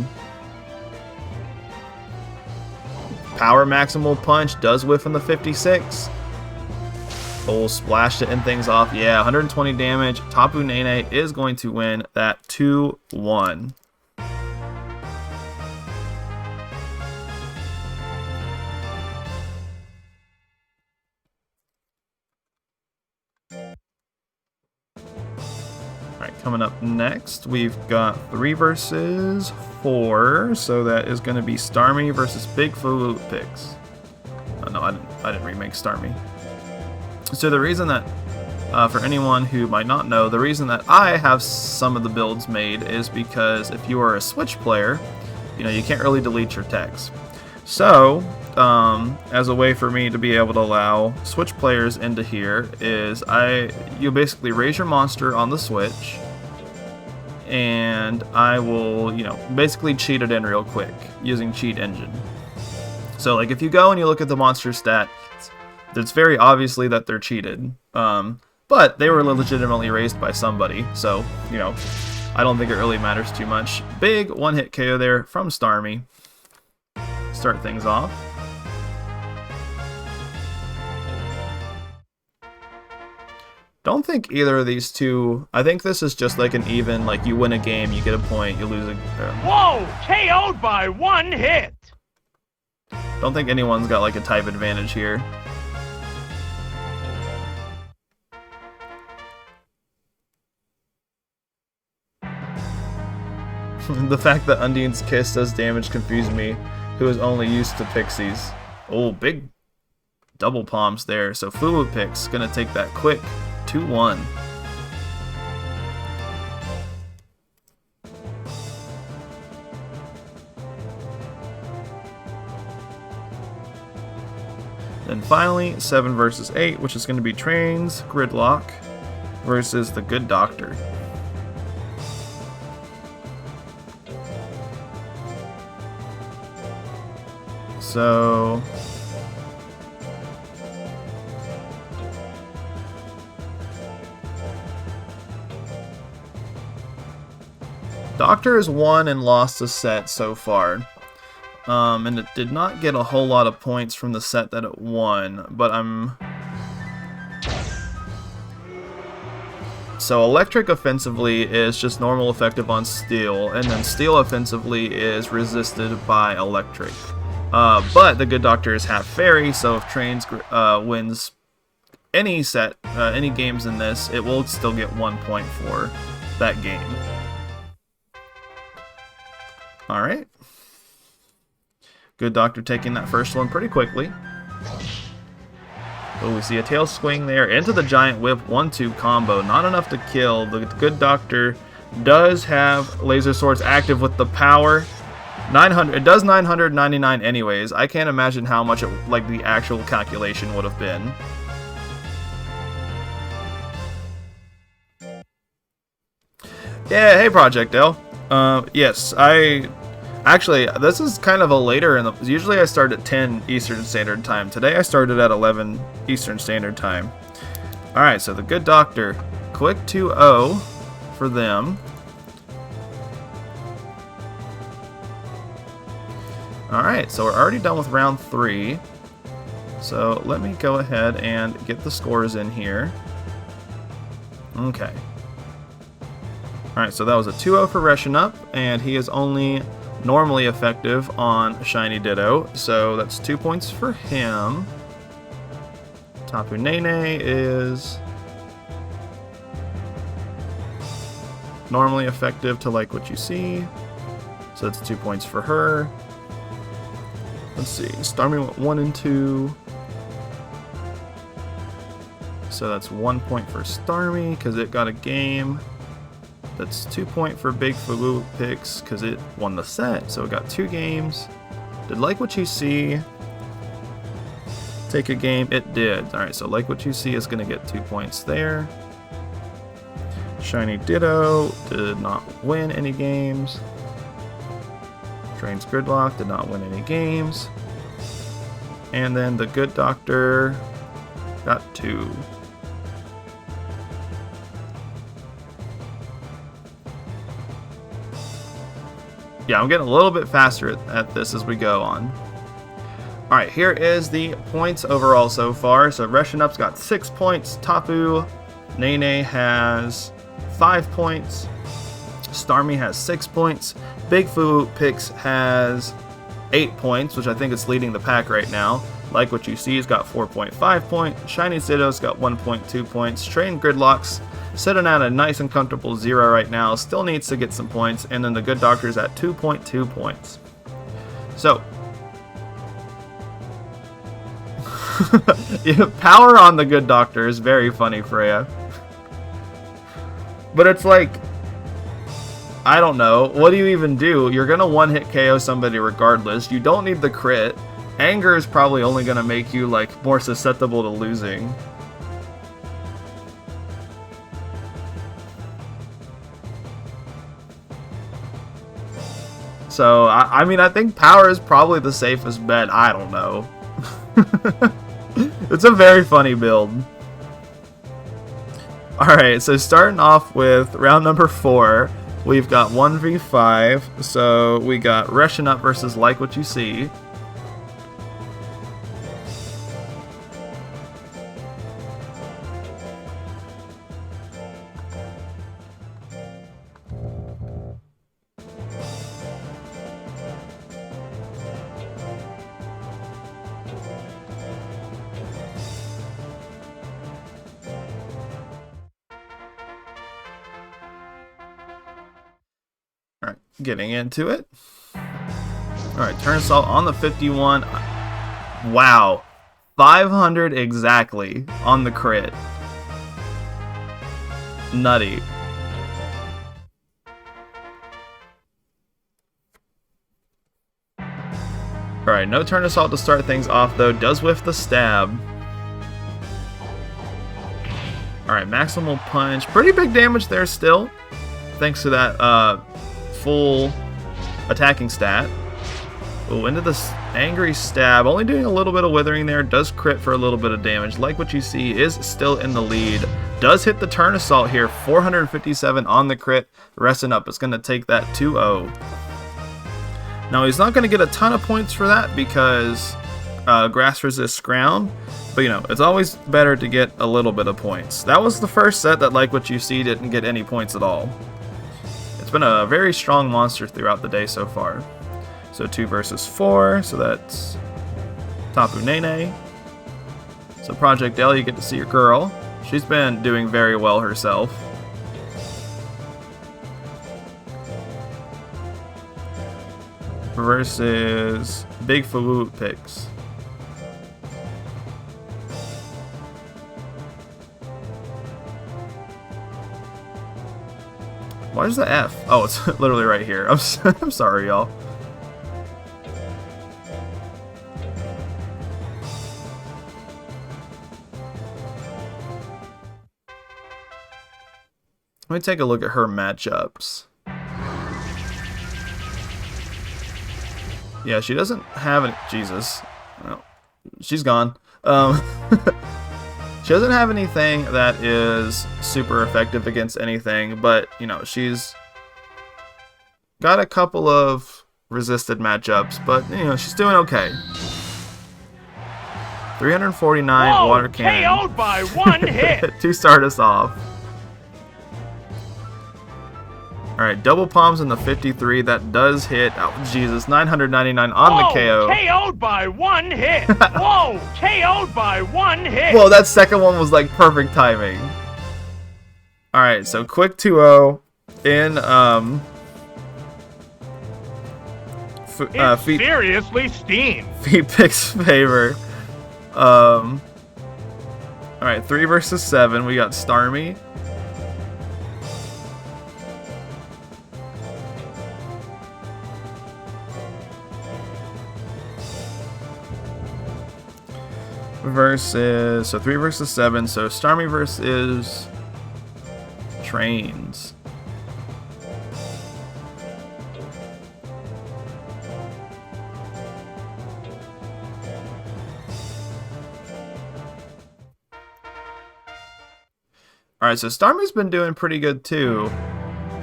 B: Power Maximal Punch does whiff on the 56. Oh, splash to end things off. Yeah, 120 damage. Tapu Nene is going to win that 2-1. Alright, coming up next, we've got 3 versus 4. So that is going to be Starmie versus Big Pix. Oh, no, I didn't remake Starmie. So the reason that, for anyone who might not know, the reason that I have some of the builds made is because if you are a Switch player, you know, you can't really delete your text. So, as a way for me to be able to allow Switch players into here is you basically raise your monster on the Switch, and I will, you know, basically cheat it in real quick using Cheat Engine. So, like, if you go and you look at the monster stat, it's very obviously that they're cheated, but they were legitimately raised by somebody, so, you know, I don't think it really matters too much. Big one-hit KO there from Starmie. Start things off. Don't think either of these two, I think this is just like an even, like you win a game, you get a point, you lose a...
A: Whoa! KO'd by 1 hit!
B: Don't think anyone's got like a type advantage here. The fact that Undine's Kiss does damage confused me, who is only used to Pixies. Oh, big double palms there. So Pix gonna take that quick 2-1. Then finally, 7 versus 8, which is going to be Trains, Gridlock versus the Good Doctor. So Doctor has won and lost a set so far. And it did not get a whole lot of points from the set that it won, but So Electric offensively is just normal effective on Steel, and then Steel offensively is resisted by Electric. But the Good Doctor is half Fairy, so if Trains wins any set, any games in this, it will still get 1 point for that game. Alright. Good Doctor taking that first one pretty quickly. Oh, we see a tail swing there into the Giant Whip 1-2 combo. Not enough to kill. The Good Doctor does have Laser Swords active with the power. 900. It does 999 anyways. I can't imagine how much it, like the actual calculation would have been. Yeah, hey Project L. Yes, actually, this is kind of a later in the... Usually I start at 10 Eastern Standard Time. Today I started at 11 Eastern Standard Time. Alright, so the Good Doctor. Quick 2-0 for them. Alright, so we're already done with round 3. So let me go ahead and get the scores in here. Okay. Alright, so that was a 2-0 for Reshin Up, and he is only normally effective on Shiny Ditto, so that's 2 points for him. Tapu Nene is normally effective to Like What You See, so that's 2 points for her. Let's see, Starmie went 1 and 2, so that's 1 point for Starmie because it got a game. That's 2 points for Big Pix because it won the set, so it got 2 games. Did Like What You See take a game? It did. Alright, so Like What You See is going to get 2 points there. Shiny Ditto did not win any games. Trains Gridlock did not win any games. And then the Good Doctor got 2. Yeah, I'm getting a little bit faster at this as we go on. Alright, here is the points overall so far. So Reshin Up's got 6 points. Tapu Nene has 5 points. Starmie has 6 points. Big Fu Pix has 8 points, which I think is leading the pack right now. Like What You See has got 4.5 points. Shiny Zito's got 1.2 points. Train Gridlock's sitting at a nice and comfortable 0 right now. Still needs to get some points. And then the Good Doctor's at 2.2 points. So, yeah, power on the Good Doctor is very funny, Freya. But it's like, I don't know. What do you even do? You're gonna one-hit KO somebody regardless. You don't need the crit. Anger is probably only gonna make you like more susceptible to losing. So, I mean, I think power is probably the safest bet. I don't know. It's a very funny build. Alright, so starting off with round number 4, we've got 1v5. So we got Reshin Up versus Like What You See. Alright, getting into it. Alright, Turn Assault on the 51. Wow. 500 exactly on the crit. Nutty. Alright, no Turn Assault to start things off though. Does whiff the stab. Alright, Maximal Punch. Pretty big damage there still. Thanks to that full attacking stat. Oh, into the Angry Stab. Only doing a little bit of withering there. Does crit for a little bit of damage. Like What You See is still in the lead. Does hit the Turn Assault here. 457 on the crit. Resting Up is going to take that 2-0. Now, he's not going to get a ton of points for that because Grass Resist Ground. But, you know, it's always better to get a little bit of points. That was the first set that Like What You See didn't get any points at all. It's been a very strong monster throughout the day so far. So 2 versus 4, so that's Tapu Nene. So Project L, you get to see your girl. She's been doing very well herself. Versus Big Fu Pix. Why is the F? Oh, it's literally right here. I'm sorry, y'all. Let me take a look at her matchups. Yeah, she doesn't have any... Jesus. Well, she's gone. She doesn't have anything that is super effective against anything, but, you know, she's got a couple of resisted matchups, but, you know, she's doing okay. 349
A: Whoa,
B: water cannon.
A: KO'd by 1 hit!
B: To start us off. Alright, double palms in the 53. That does hit. Oh, Jesus. 999 on the KO.
A: KO'd by 1 hit! Whoa! KO'd by 1 hit!
B: Whoa, that second one was like perfect timing. Alright, so quick 2-0 in,
A: it's seriously steam.
B: Feet Pic's favor. Alright, 3 versus 7. We got Starmie. Versus, so 3 versus 7, so Starmie versus Trains. Alright, so Starmie's been doing pretty good too.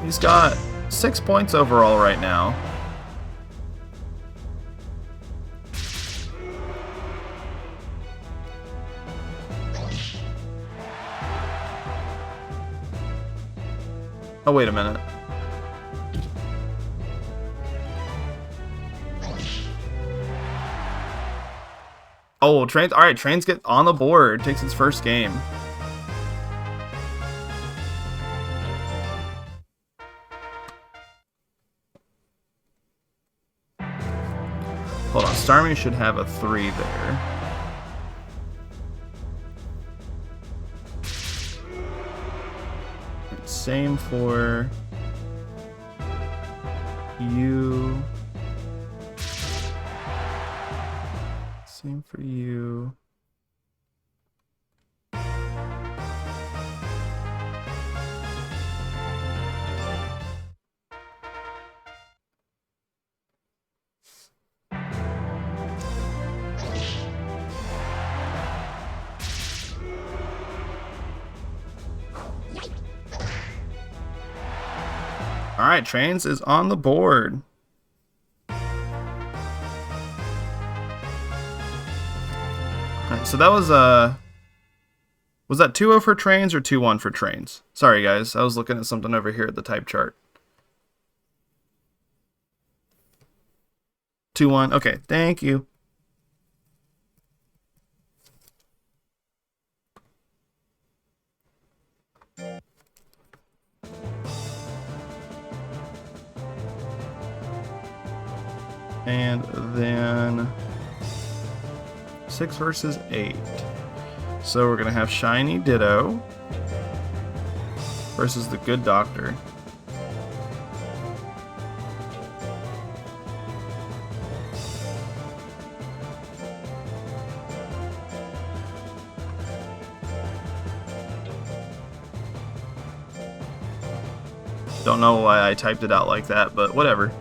B: He's got 6 points overall right now. Oh, wait a minute. Oh, Trains. Alright, Trains get on the board. Takes its first game. Hold on. Starmie should have a 3 there. Same for you. Same for you. Alright, Trains is on the board. Alright, so that was that 2-0 for Trains or 2-1 for Trains? Sorry guys, I was looking at something over here at the type chart. 2-1, okay, thank you. And then 6 versus 8. So we're going to have Shiny Ditto versus the Good Doctor. Don't know why I typed it out like that, but whatever.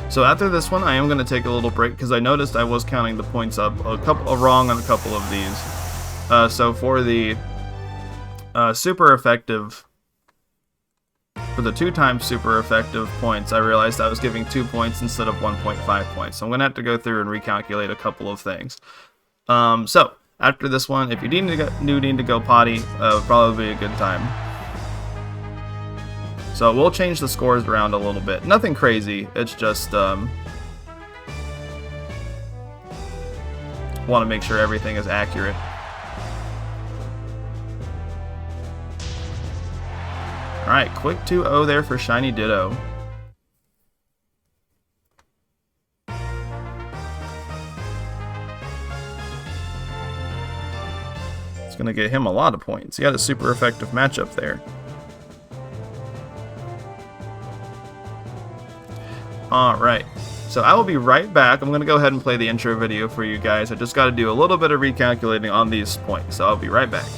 B: So after this one, I am going to take a little break because I noticed I was counting the points up wrong on a couple of these. So for the super effective, for the 2x super effective points, I realized I was giving 2 points instead of 1.5 points. So I'm going to have to go through and recalculate a couple of things. So after this one, if you need to go potty, probably be a good time. So we'll change the scores around a little bit. Nothing crazy. It's just want to make sure everything is accurate. Alright, quick 2-0 there for Shiny Ditto. It's going to get him a lot of points. He had a super effective matchup there. Alright, so I will be right back. I'm going to go ahead and play the intro video for you guys. I just got to do a little bit of recalculating on these points, so I'll be right back.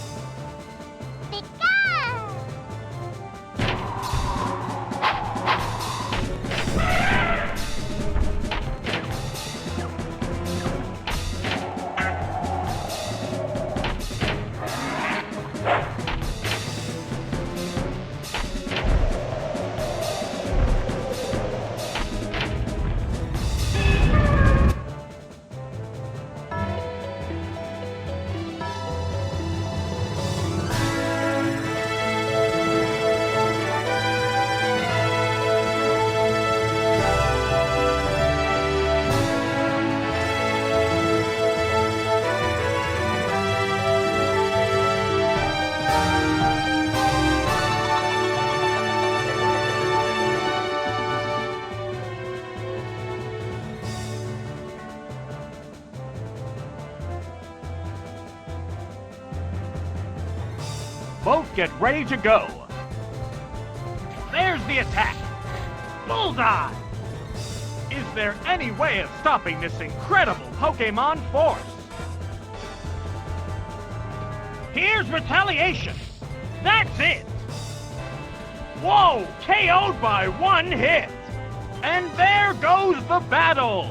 A: Both get ready to go. There's the attack. Bullseye! Is there any way of stopping this incredible Pokemon force? Here's retaliation. That's it. Whoa, KO'd by one hit. And there goes the battle.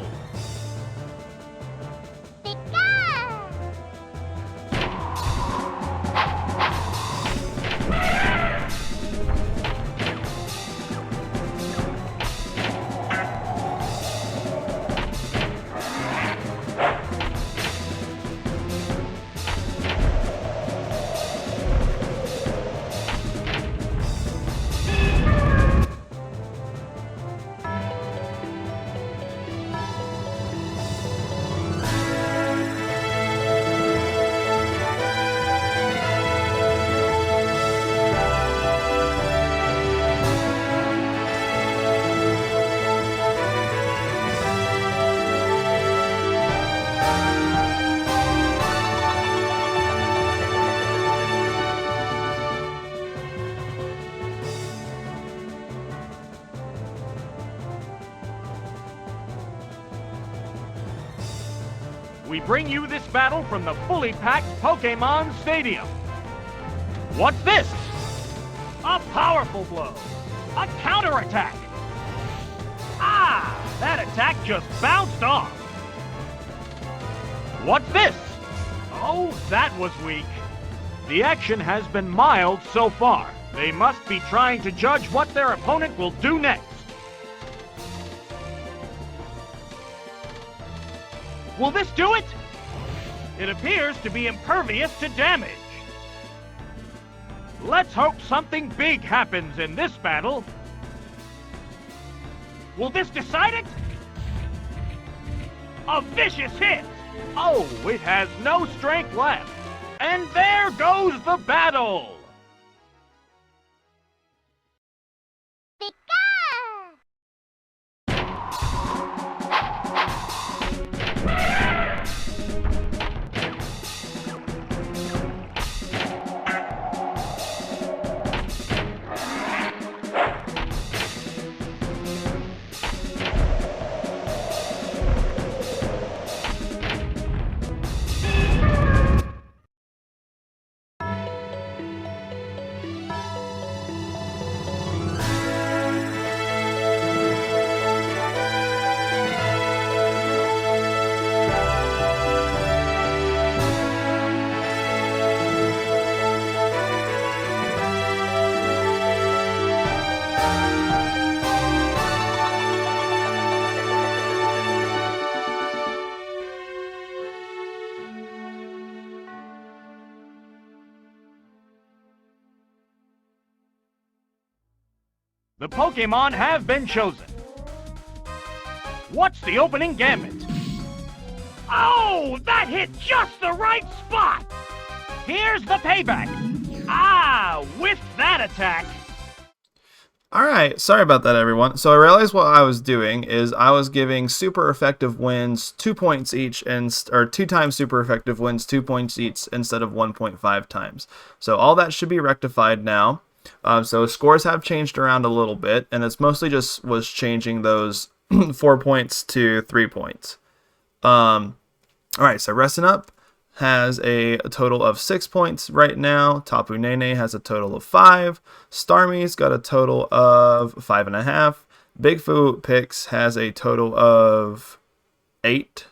A: We bring you this battle from the fully packed Pokemon Stadium. What's this? A powerful blow. A counterattack. Ah, that attack just bounced off. What's this? Oh, that was weak. The action has been mild so far. They must be trying to judge what their opponent will do next. Will this do it? It appears to be impervious to damage. Let's hope something big happens in this battle. Will this decide it? A vicious hit! Oh, it has no strength left. And there goes the battle! The Pokemon have been chosen. What's the opening gambit? Oh, that hit just the right spot! Here's the payback. Ah, with that attack.
B: Alright, sorry about that everyone. So I realized what I was doing is I was giving super effective wins 2 points each, or 2 times super effective wins 2 points each instead of 1.5 times. So all that should be rectified now. So scores have changed around a little bit, and it's mostly just was changing those 4 points to 3 points. Alright, so Resting Up has a total of 6 points right now. Tapu Nene has a total of 5. Starmie's got a total of 5.5. Bigfoot Pix has a total of 8.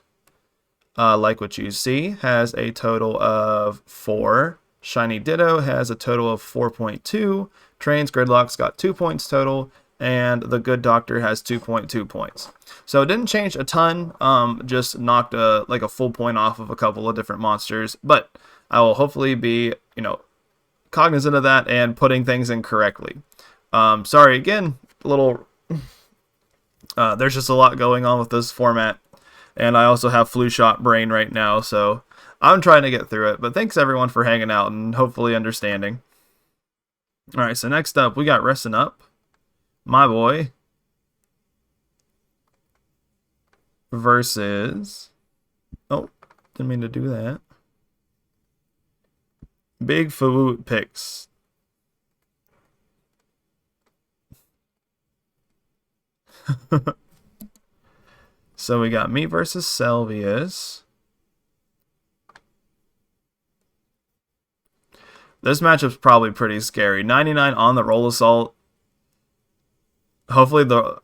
B: Like What You See has a total of 4. Shiny Ditto has a total of 4.2. Trains Gridlock's got 2 points total, and the Good Doctor has 2.2 points. So it didn't change a ton, just knocked like a full point off of a couple of different monsters, but I will hopefully be, cognizant of that and putting things in correctly. Sorry again, there's just a lot going on with this format, and I also have flu shot brain right now, so I'm trying to get through it, but thanks everyone for hanging out and hopefully understanding. Alright, so next up, we got Resting Up, my boy, versus, oh, didn't mean to do that, Bigfoot Pix. So we got me versus Selvius. This matchup's probably pretty scary. 99 on the roll assault. Hopefully the...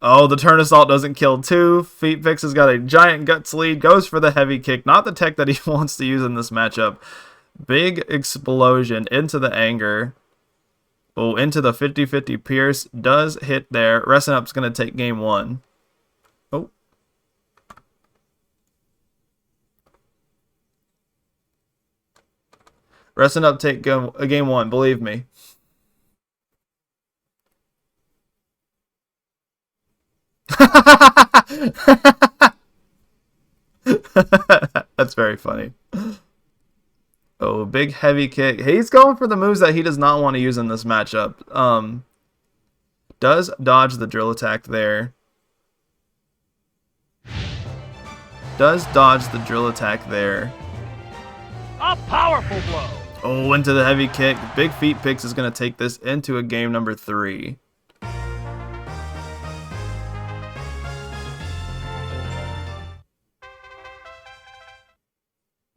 B: Oh, the turn assault doesn't kill too. Feet Pix has got a giant guts lead. Goes for the heavy kick. Not the tech that he wants to use in this matchup. Big explosion into the anger. Oh, into the 50-50 Pierce. Does hit there. Resting Up's going to take game 1. Oh. Resting Up take game 1, believe me. That's very funny. Oh, big heavy kick. He's going for the moves that he does not want to use in this matchup. Does dodge the drill attack there. Does dodge the drill attack there.
A: A powerful blow.
B: Oh, into the heavy kick. Big Feet Pix is going to take this into a game number 3.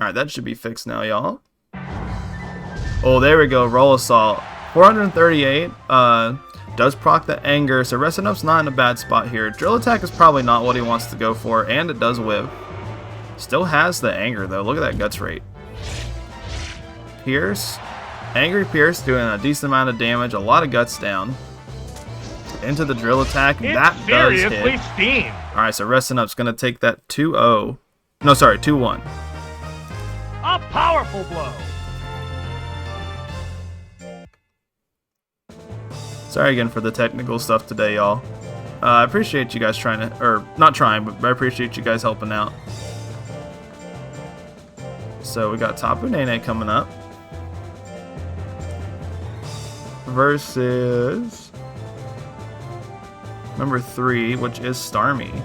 B: Alright, that should be fixed now, y'all. Oh, there we go. Roll assault. 438. Does proc the anger. So Resting Up's not in a bad spot here. Drill attack is probably not what he wants to go for. And it does whip. Still has the anger, though. Look at that guts rate. Pierce. Angry Pierce doing a decent amount of damage. A lot of guts down. Into the drill attack. That does hit.
A: Steam.
B: Alright, so Resting Up's going to take that 2-0. No, sorry, 2-1.
A: A powerful blow.
B: Sorry again for the technical stuff today, y'all. I appreciate you guys trying to, or not trying, but I appreciate you guys helping out. So we got Tapu Nene coming up versus number 3, which is Starmie.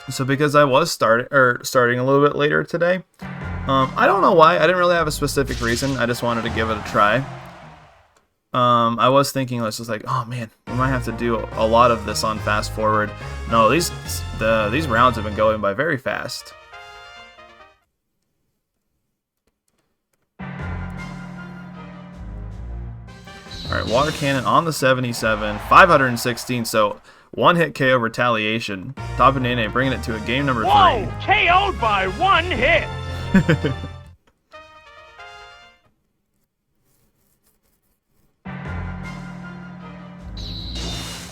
B: So because I was starting a little bit later today, I don't know why. I didn't really have a specific reason. I just wanted to give it a try. I was thinking, let's just like, oh man, we might have to do a lot of this on fast forward. No, these rounds have been going by very fast. All right, Water Cannon on the 77, 516. So. 1-hit KO retaliation. Tapu Nene bringing it to a game number 3.
A: Whoa! KO'd by 1 hit!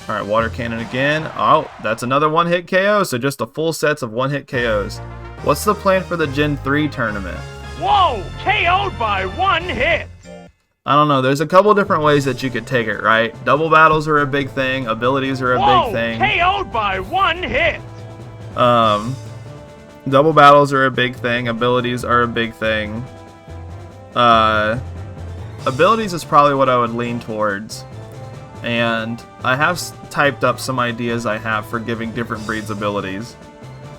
B: Alright, Water Cannon again. Oh, that's another 1-hit KO, so just a full sets of 1-hit KOs. What's the plan for the Gen 3 tournament?
A: Whoa! KO'd by 1 hit!
B: I don't know, there's a couple different ways that you could take it, right? Double battles are a big thing, abilities are a big thing.
A: KO'd by 1 hit!
B: Double battles are a big thing, abilities are a big thing. Abilities is probably what I would lean towards. And I have typed up some ideas I have for giving different breeds abilities.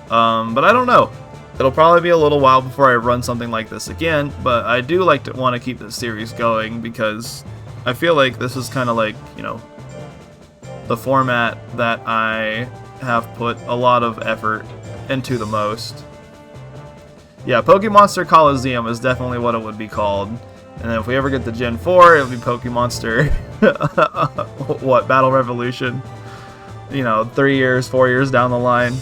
B: But I don't know. It'll probably be a little while before I run something like this again, but I do like to want to keep this series going because I feel like this is kind of like, you know, the format that I have put a lot of effort into the most. Yeah, PokéMonster Coliseum is definitely what it would be called. And then if we ever get to Gen 4, it'll be PokéMonster, what, Battle Revolution? You know, 3 years, 4 years down the line.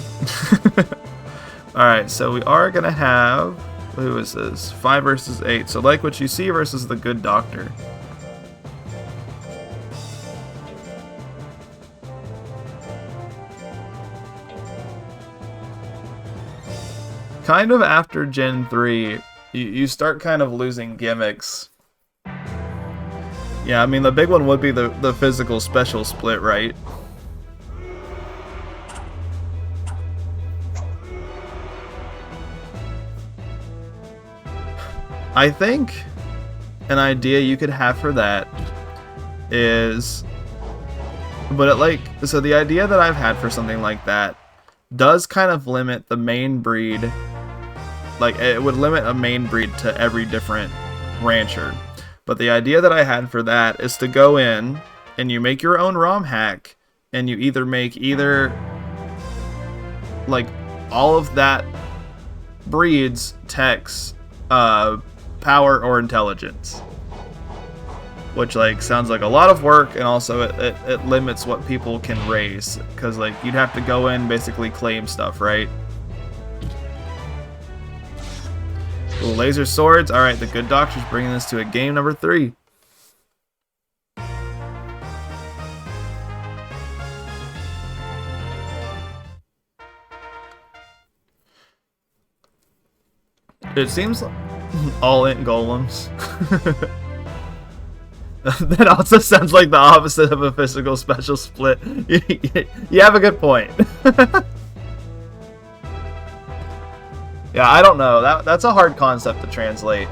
B: Alright, so we are going to have, who is this? 5 versus 8. So Like What You See versus the Good Doctor. Kind of after Gen 3, you start kind of losing gimmicks. Yeah, I mean, the big one would be the physical special split, right? I think an idea you could have for that is, but it like, so the idea that I've had for something like that does kind of limit the main breed, like it would limit a main breed to every different rancher. But the idea that I had for that is to go in and you make your own ROM hack, and you either make like all of that breed's tech's power or intelligence, which like sounds like a lot of work, and also it limits what people can raise, because like you'd have to go in basically claim stuff, right? Ooh, laser swords. All right, the good doctor's bringing this to a game number 3. It seems like all-in golems. That also sounds like the opposite of a physical special split. You have a good point. Yeah, I don't know. That's a hard concept to translate.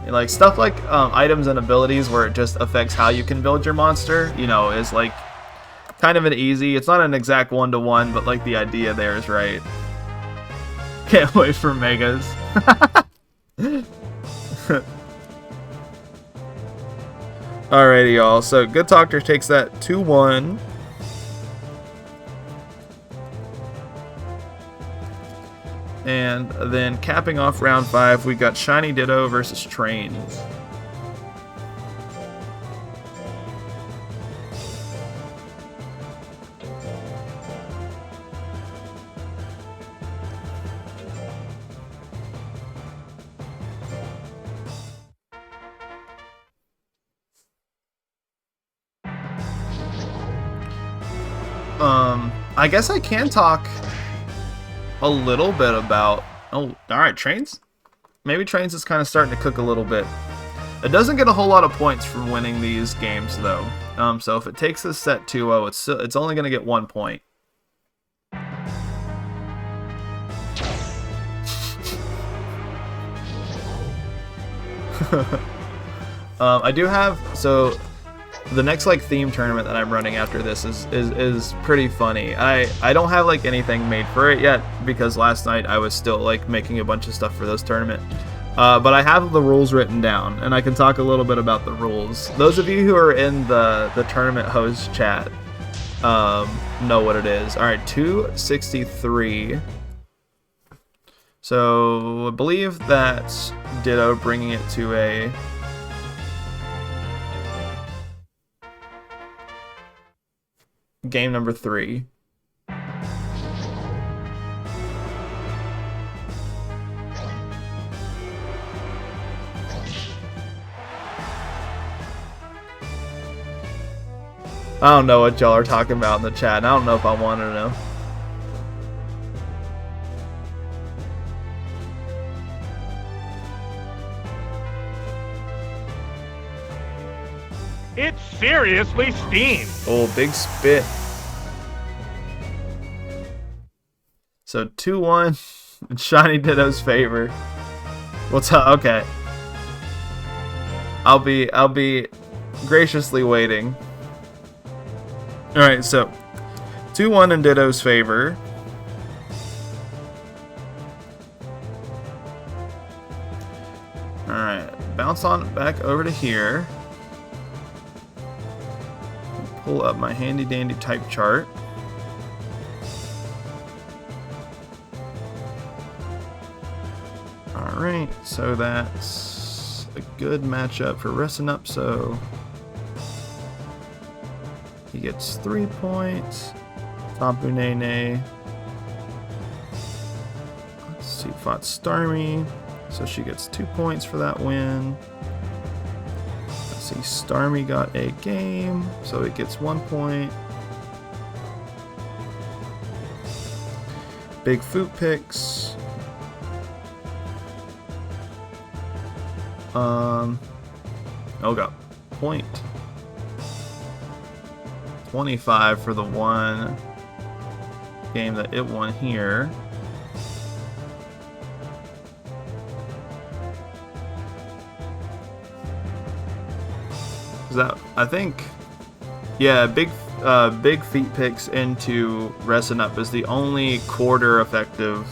B: Like stuff like items and abilities where it just affects how you can build your monster, you know, is like kind of an easy. It's not an exact one-to-one, but like the idea there is right. Can't wait for megas. Alrighty, y'all. So Good Doctor takes that 2-1. And then capping off round 5, we got Shiny Ditto versus Trains. I guess I can talk a little bit about... Oh, alright, Trains? Maybe Trains is kind of starting to cook a little bit. It doesn't get a whole lot of points from winning these games, though. So if it takes this set 2-0, it's only going to get 1 point. I do have... So... The next like theme tournament that I'm running after this is pretty funny. I don't have like anything made for it yet because last night I was still like making a bunch of stuff for this tournament. But I have the rules written down, and I can talk a little bit about the rules. Those of you who are in the tournament host chat know what it is. All right, 263. So I believe that's Ditto bringing it to a... game number 3. I don't know what y'all are talking about in the chat, and I don't know if I want to know.
A: It's seriously steamed.
B: Oh, big spit. So 2-1 in Shiny Ditto's favor. What's up? Okay. I'll be graciously waiting. All right, so 2-1 in Ditto's favor. All right, bounce on back over to here. Pull up my handy dandy type chart. Alright, so that's a good matchup for Resting Up, so he gets 3 points. Tapu Nene. Let's see, fought Starmie, so she gets 2 points for that win. See, Starmie got a game, so it gets 1 point. Big Food Picks. Oh, got point. 25 for the one game that it won here. That I think, yeah, big feet picks into Resting Up is the only quarter effective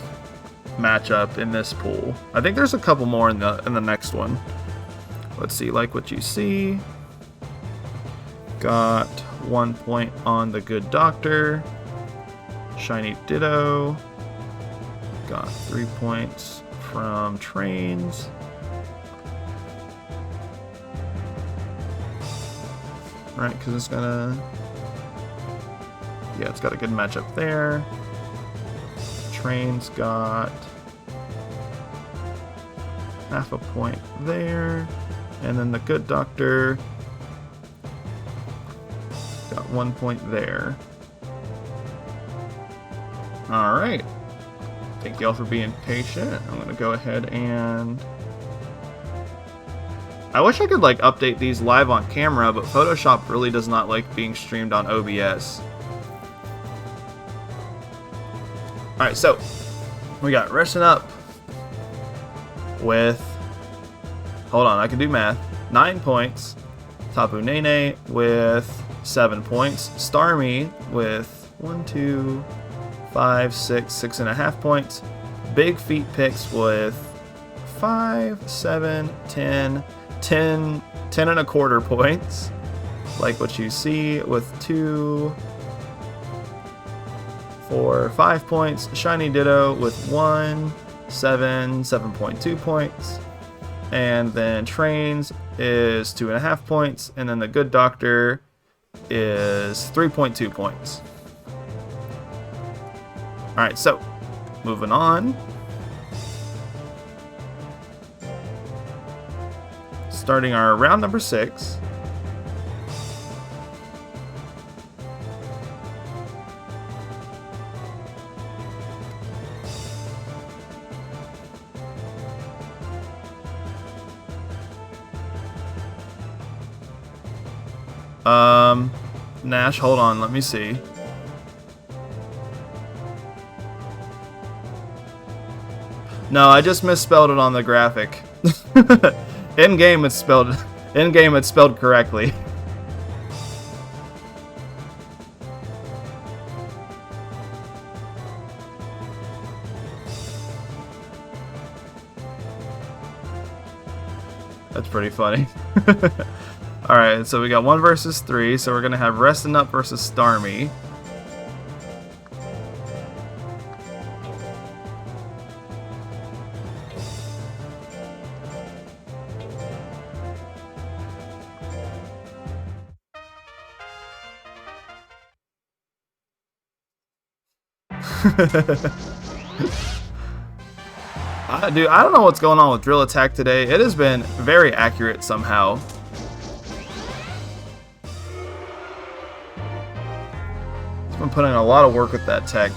B: matchup in this pool. I think there's a couple more in the next one. Let's see, like what you see. got 1 point on the Good Doctor. Shiny Ditto. Got 3 points from Trains. Right, because it's gonna... Yeah, it's got a good matchup there. Trains got half a point there. And then the Good Doctor got 1 point there. Alright. Thank y'all for being patient. I'm gonna go ahead and... I wish I could like update these live on camera, but Photoshop really does not like being streamed on OBS. Alright, so we got Resting Up with, hold on, I can do math, 9 points. Tapu Nene with 7 points. Starmie with 1, 2, 5, 6, 6.5 points. Big Feet Picks with 5, 7, 10, 10 and a quarter points. Like what you see with 2, 4, 5 points. Shiny Ditto with 1, 7, 7.2 points. And then Trains is 2.5 points. And then the Good Doctor is 3.2 points. Alright, so moving on. Starting our round number 6. Nash, hold on, let me see. No, I just misspelled it on the graphic. In game it's spelled correctly. That's pretty funny. Alright, so we got 1 versus 3, so we're gonna have Resting Up versus Starmie. Dude, I don't know what's going on with Drill Attack today. It has been very accurate somehow. It's been putting in a lot of work with that tech.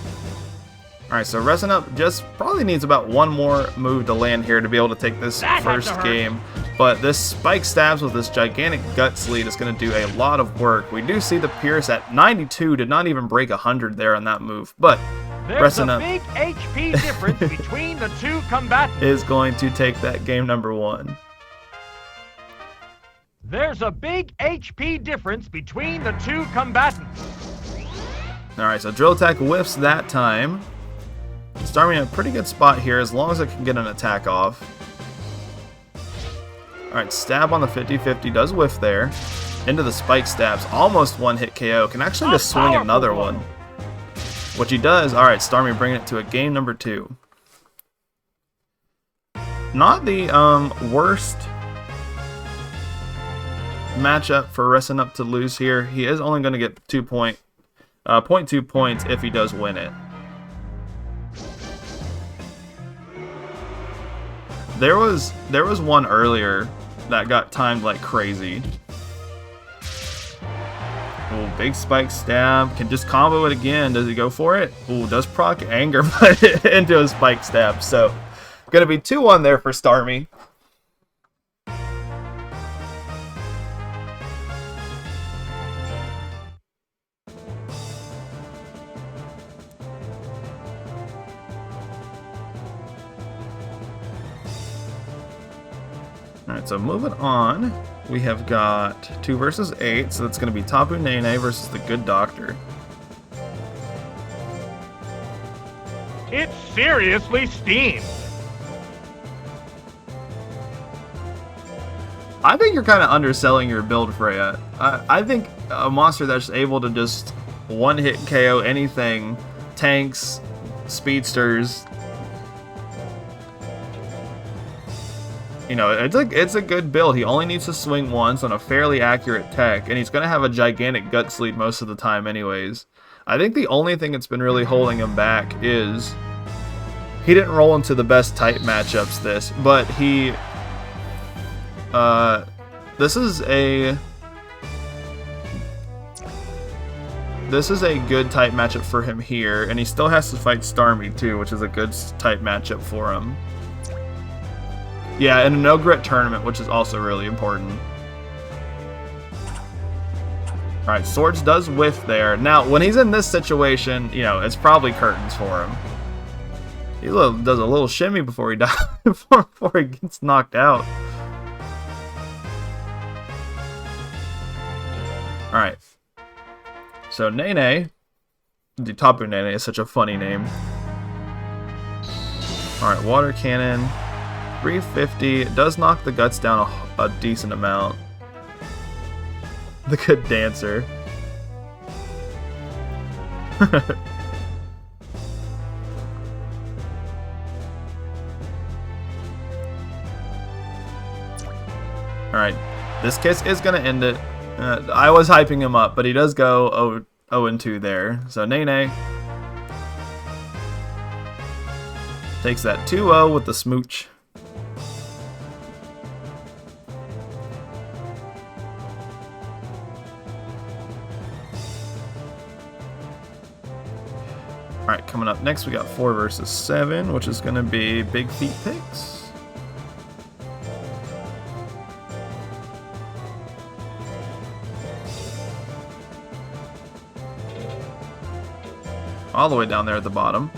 B: Alright, so Resting Up just probably needs about 1 more move to land here to be able to take this first game. But this Spike Stabs with this gigantic Guts lead is going to do a lot of work. We do see the Pierce at 92, did not even break 100 there on that move. But Resting Up,
A: big HP difference between the two combatants.
B: Is going to take that game number 1.
A: There's a big HP difference between the two combatants.
B: Alright, so Drill Attack whiffs that time. Starmie in a pretty good spot here as long as it can get an attack off. Alright, Stab on the 50-50 does whiff there. Into the Spike Stabs. Almost 1-hit KO. Can actually just swing another one. Which he does. Alright, Starmie bringing it to a game number 2. Not the worst matchup for Resting Up to lose here. He is only going to get 0.2 points if he does win it. There was one earlier that got timed like crazy. Oh, big Spike Stab. Can just combo it again. Does he go for it? Oh, does proc Anger but into a Spike Stab. So, gonna be 2-1 there for Starmie. Alright, so moving on, we have got 2 versus 8, so that's going to be Tapu Nene versus the Good Doctor.
A: It's seriously steamed.
B: I think you're kind of underselling your build, Freya. I think a monster that's able to just one-hit KO anything, tanks, speedsters. You know, it's a good build. He only needs to swing once on a fairly accurate tech, and he's going to have a gigantic guts lead most of the time anyways. I think the only thing that's been really holding him back is he didn't roll into the best type matchups but he... This is a good type matchup for him here, and he still has to fight Starmie too, which is a good type matchup for him. Yeah, in a no-grit tournament, which is also really important. Alright, Swords does whiff there. Now, when he's in this situation, you know, it's probably curtains for him. He does a little shimmy before he dies, before he gets knocked out. Alright. So, Nene, the Tapu Nene is such a funny name. Alright, Water Cannon. 350. It does knock the guts down a decent amount. The good dancer. Alright, this kiss is going to end it. I was hyping him up, but he does go 0-2 there. So Nene takes that 2-0 with the smooch. Alright, coming up next we got 4 versus 7, which is going to be Big Feet Picks. All the way down there at the bottom.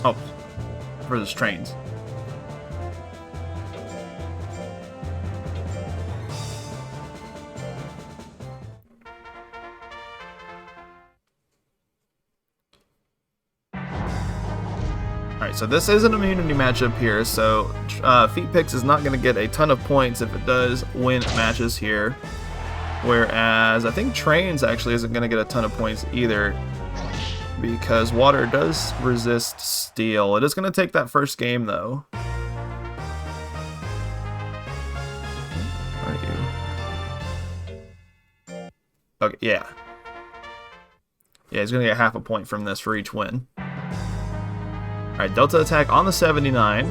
B: Oh, for the trains. Alright, so this is an immunity matchup here, so Feet Picks is not going to get a ton of points if it does win matches here. Whereas I think Trains actually isn't going to get a ton of points either, because Water does resist Steel. It is going to take that first game though. Where are you? Okay, yeah. Yeah, he's going to get half a point from this for each win. Alright, Delta attack on the 79.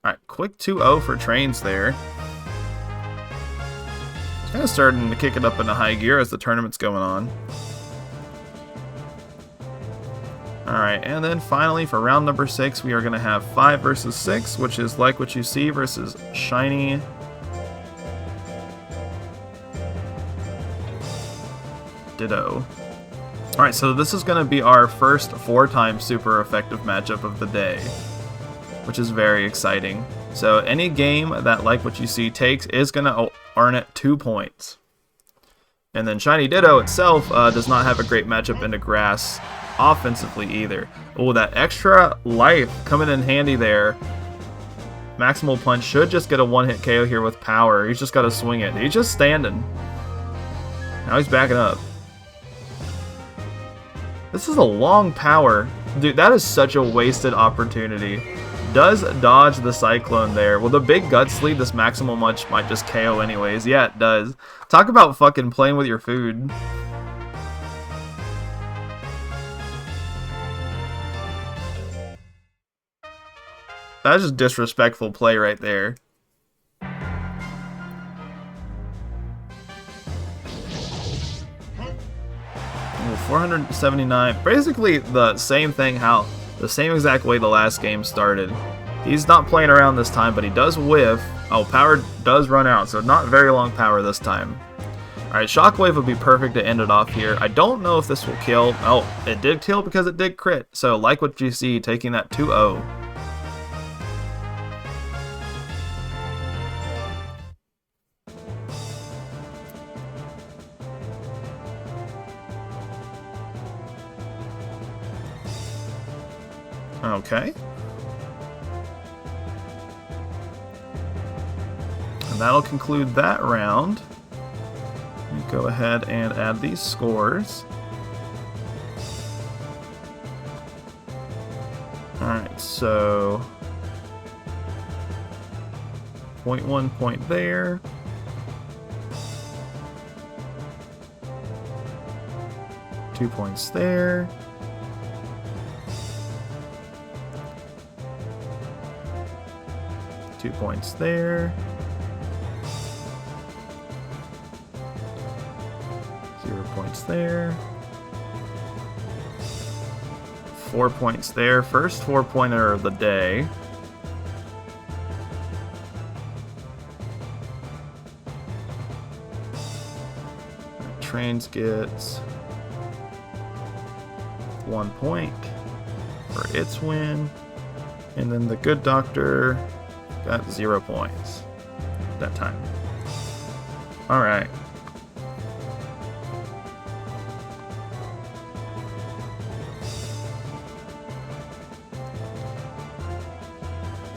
B: Alright, quick 2-0 for Trains there. It's kind of starting to kick it up into high gear as the tournament's going on. Alright, and then finally for round number 6, we are going to have 5 versus 6, which is Like What You See versus Shiny Ditto. Alright, so this is going to be our first 4-time super effective matchup of the day, which is very exciting. So any game that Like What You See takes is going to earn it 2 points. And then Shiny Ditto itself does not have a great matchup into grass offensively either. Oh, that extra life coming in handy there. Maximal Punch should just get a one-hit KO here with power. He's just got to swing it. He's just standing. Now he's backing up. This is a long power. Dude, that is such a wasted opportunity. Does dodge the Cyclone there. Well, the big Guts lead, this Maximal Punch might just KO anyways. Yeah, it does. Talk about fucking playing with your food. That's just disrespectful play right there. 479. Basically the same thing, the same exact way the last game started. He's not playing around this time, but he does whiff. Oh, power does run out, so not very long power this time. Alright, Shockwave would be perfect to end it off here. I don't know if this will kill. Oh, it did kill because it did crit. So, Like What You See, taking that 2-0. Okay. And that'll conclude that round. Go ahead and add these scores. Alright, so 0.1 point there. Two points there. Two points there. 0 points there. 4 points there. First 4-pointer of the day. Trains gets 1 point for its win. And then the Good Doctor got 0 points that time. Alright.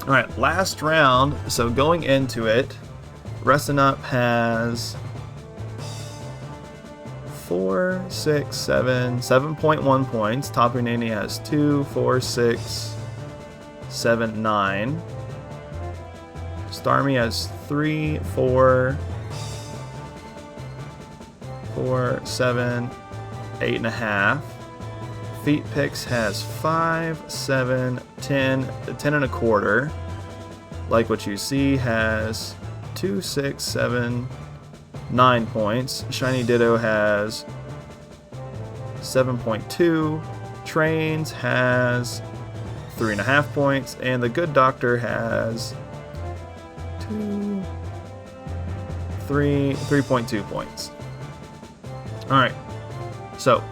B: Alright, last round. So going into it, Resting Up has 4, 6, 7, 7.1 points. Tapu Nene has 2, 4, 6, 7, 9. Starmie has 3, 4, 7, 8.5. Feet Picks has 5, 7, 10, 10.25. Like What You See has 2, 6, 7, 9 points. Shiny Ditto has 7.2. Trains has 3.5 points. And the Good Doctor has 3.2 points. Alright, so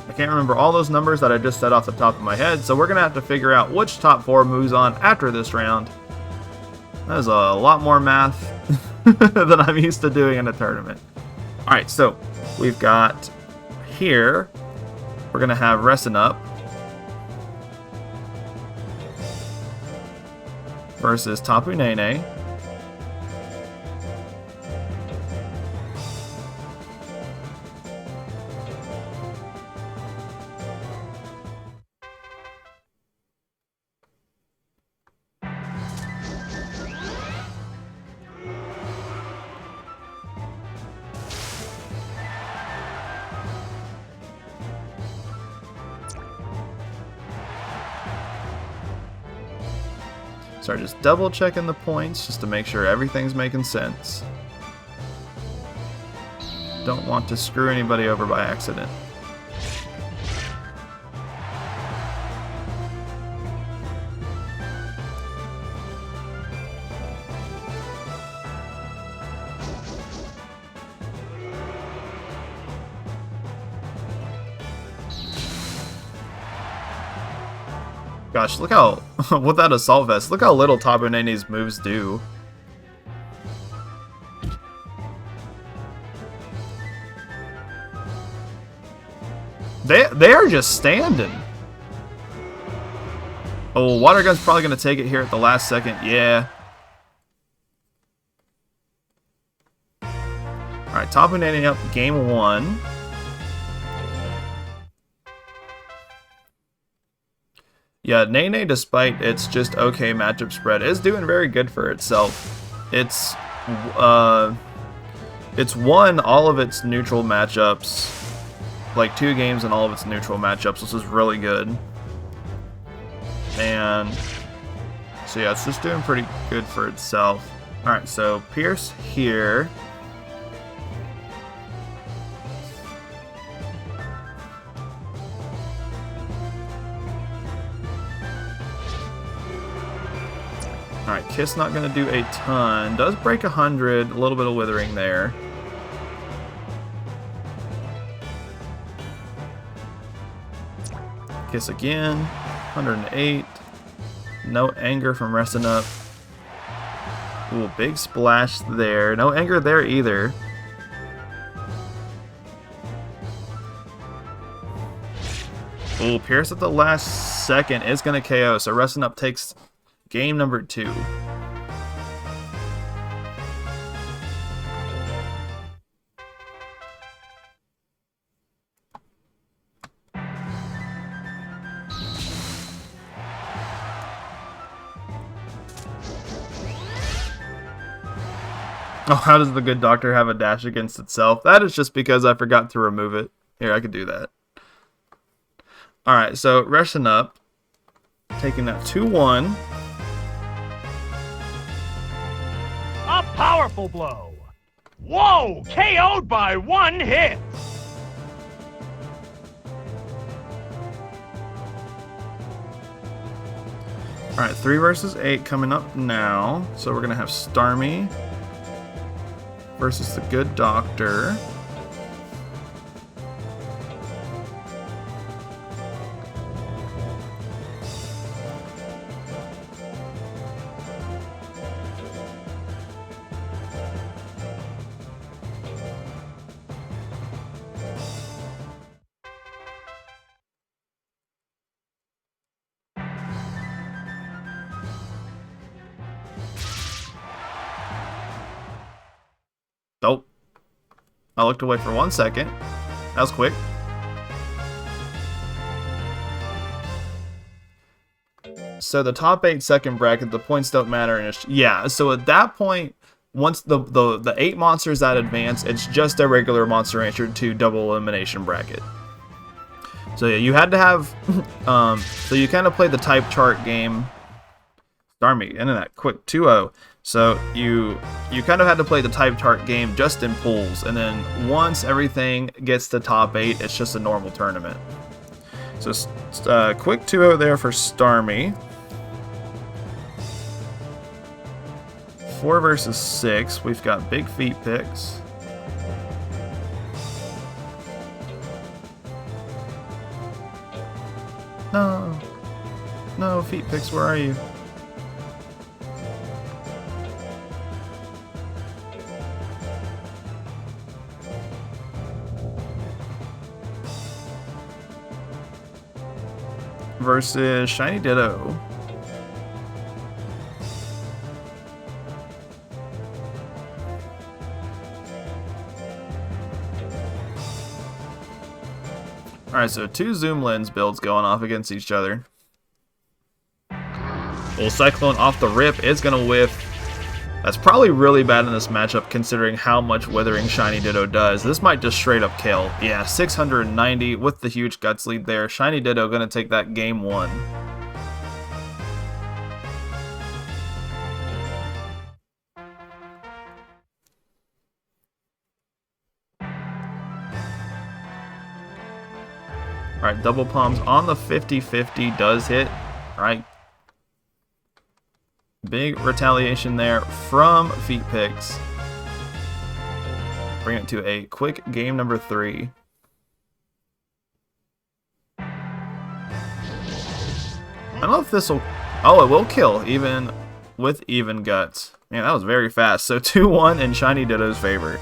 B: I can't remember all those numbers that I just said off the top of my head, so we're going to have to figure out which top 4 moves on after this round. That is a lot more math than I'm used to doing in a tournament. Alright, so we've got here, we're going to have Resting Up versus Tapu Nene. So just double checking the points just to make sure everything's making sense. Don't want to screw anybody over by accident. Gosh, look how, with that Assault Vest, look how little Tapu Nene's moves do. They are just standing. Oh, Water Gun's probably going to take it here at the last second. Yeah. Alright, Tapu Nene up game 1. Yeah, Nene, despite its just okay matchup spread, is doing very good for itself. It's won all of its neutral matchups, like 2 games in all of its neutral matchups, which is really good. And so yeah, it's just doing pretty good for itself. Alright, so Pierce here. Alright, Kiss not going to do a ton. Does break 100, a little bit of withering there. Kiss again, 108. No anger from Resting Up. Ooh, big splash there. No anger there either. Ooh, Pierce at the last second is going to KO, so Resting Up takes game number 2. Oh, how does the good doctor have a dash against itself? That is just because I forgot to remove it. Here, I could do that. Alright, so Resting Up, taking that 2-1.
A: A powerful blow. Whoa! KO'd by 1 hit.
B: Alright, 3 versus 8 coming up now. So we're going to have Starmie versus the good doctor. Oh, I looked away for 1 second. That was quick. So the top 8 second bracket, the points don't matter. And yeah, so at that point, once the 8 monsters that advance, it's just a regular Monster Rancher 2 double elimination bracket. So yeah, you had to have, so you kind of played the type chart game. Starmie, into that quick 2-0. So you kind of had to play the type chart game just in pools, and then once everything gets to top 8, it's just a normal tournament. So quick 2-0 there for Starmie. 4 versus 6. We've got big feet picks. No, feet picks, where are you? Versus Shiny Ditto. Alright, so 2 zoom lens builds going off against each other. Well, Cyclone off the rip is going to whiff. That's probably really bad in this matchup considering how much Withering Shiny Ditto does. This might just straight up kill. Yeah, 690 with the huge Guts lead there. Shiny Ditto going to take that game 1. Alright, double palms on the 50-50 does hit. Alright. Big retaliation there from Feet Picks. Bring it to a quick game number 3. I don't know if this will... Oh, it will kill, even with even Guts. Man, that was very fast. So 2-1 in Shiny Ditto's favor.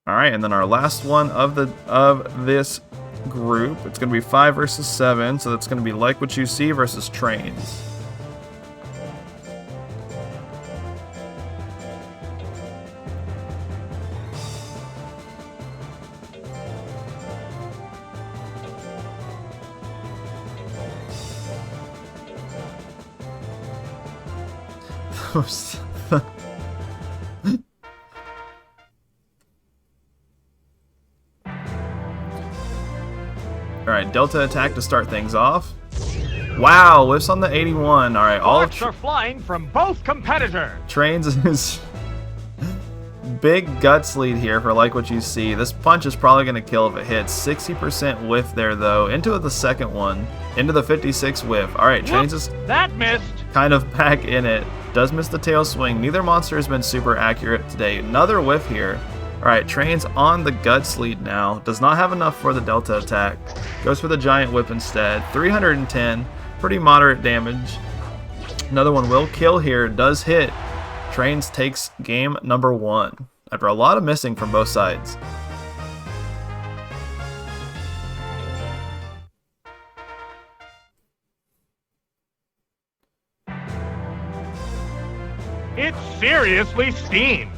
B: Alright, and then our last one of this group, it's going to be 5 versus 7, so that's going to be Like What You See versus Trains. Alright, Delta attack to start things off. Wow, whiffs on the 81. Alright, all
A: are flying from both competitors.
B: Trains is big Guts lead here for Like What You See. This punch is probably going to kill if it hits. 60% whiff there, though. Into the second one. Into the 56 whiff. Alright, Trains is
A: that missed.
B: Kind of back in it. Does miss the tail swing. Neither monster has been super accurate today. Another whiff here. Alright, Trains on the Guts lead now. Does not have enough for the Delta attack. Goes for the Giant Whip instead. 310. Pretty moderate damage. Another one will kill here. Does hit. Trains takes game number 1 after a lot of missing from both sides.
A: It's seriously steamed.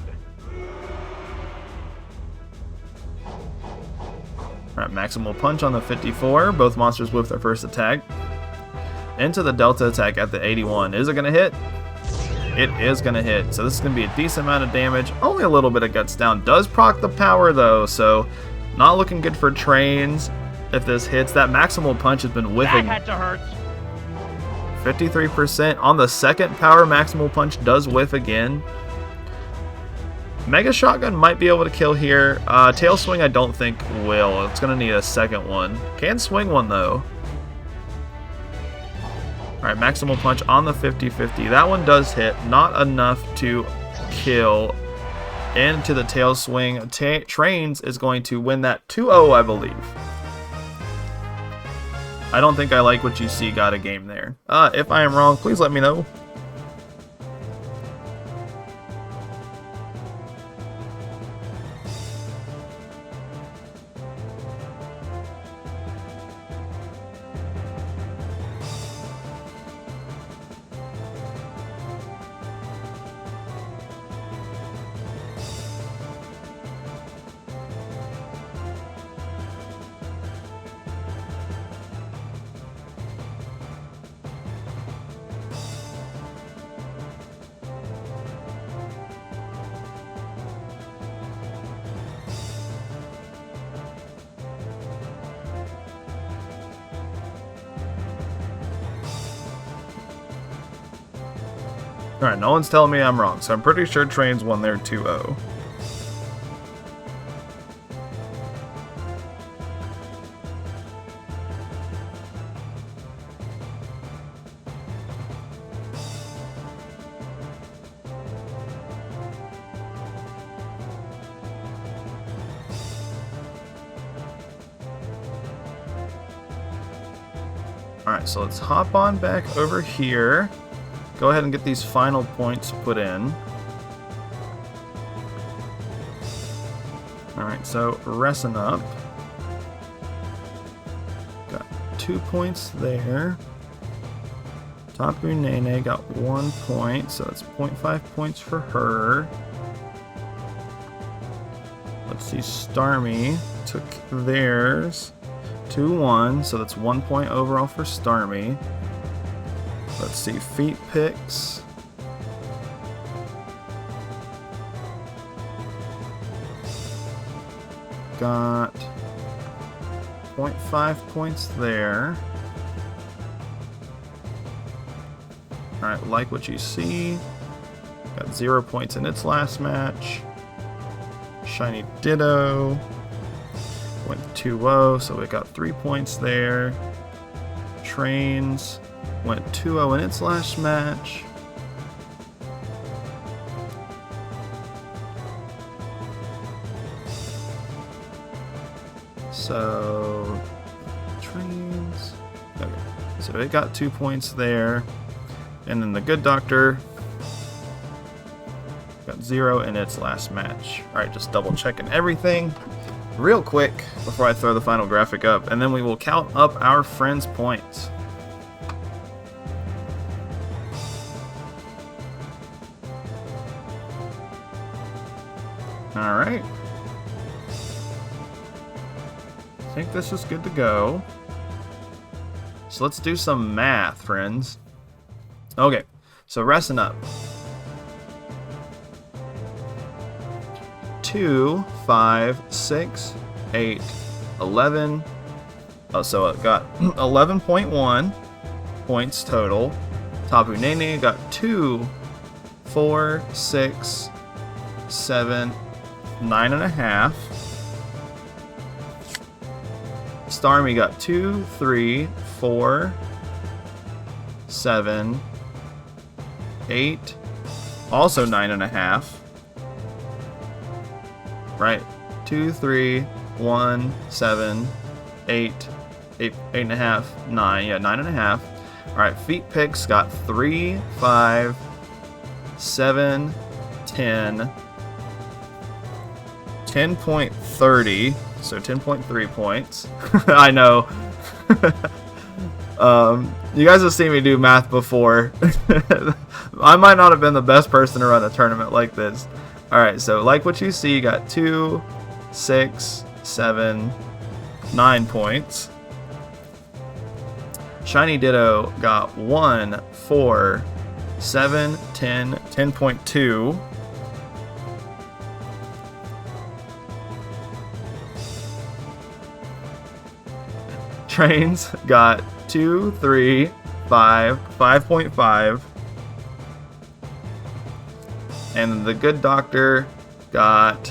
B: Alright, maximal punch on the 54. Both monsters whip their first attack. Into the delta attack at the 81. Is it going to hit? It is going to hit. So this is going to be a decent amount of damage. Only a little bit of guts down. Does proc the power though, so not looking good for Trains if this hits. That maximal punch has been whiffing.
A: That had to hurt.
B: 53% on the second power. Maximal punch does whiff again. Mega Shotgun might be able to kill here. Tail Swing I don't think will. It's going to need a second one. Can swing one though. Alright, maximal punch on the 50-50. That one does hit. Not enough to kill. Into the tail swing. Trains is going to win that 2-0, I believe. I don't think I like what you see got a game there. If I am wrong, please let me know. Alright, no one's telling me I'm wrong, so I'm pretty sure Trains won their 2-0. Alright, so let's hop on back over here. Go ahead and get these final points put in. Alright, so Resin up. Got 2 points there. Tapu Nene got 1 point, so that's 0.5 points for her. Let's see, Starmie took theirs. 2-1, so that's 1 point overall for Starmie. Let's see, Feet Picks. Got 0.5 points there. Alright, like what you see. Got 0 points in its last match. Shiny Ditto. Went 2-0, so we got 3 points there. Trains went 2-0 in its last match. So, Trains. Okay, so it got 2 points there. And then the Good Doctor got 0 in its last match. Alright, just double checking everything real quick before I throw the final graphic up, and then we will count up our friends' points. Alright. I think this is good to go. So let's do some math, friends. Okay, so Resin up. 2, 5, 6, 8, 11. Oh, so it got 11.1 points total. Tapu Nene got 2, 4, 6, 7, 9.5. Starmie got 2, 3, 4, 7, 8, also 9.5. Right, 2, 3, 1, 7, 8, 8.5, 9. Yeah, 9.5. All right, Feet Picks got 3, 5, 7, 10, 10.30, so 10.3 points. I know. You guys have seen me do math before. I might not have been the best person to run a tournament like this. Alright, so like what you see, you got 2, 6, 7, 9 points. Shiny Ditto got 1, 4, 7, 10, 10.2. Trains got 2, 3, 5, 5.5. And the Good Doctor got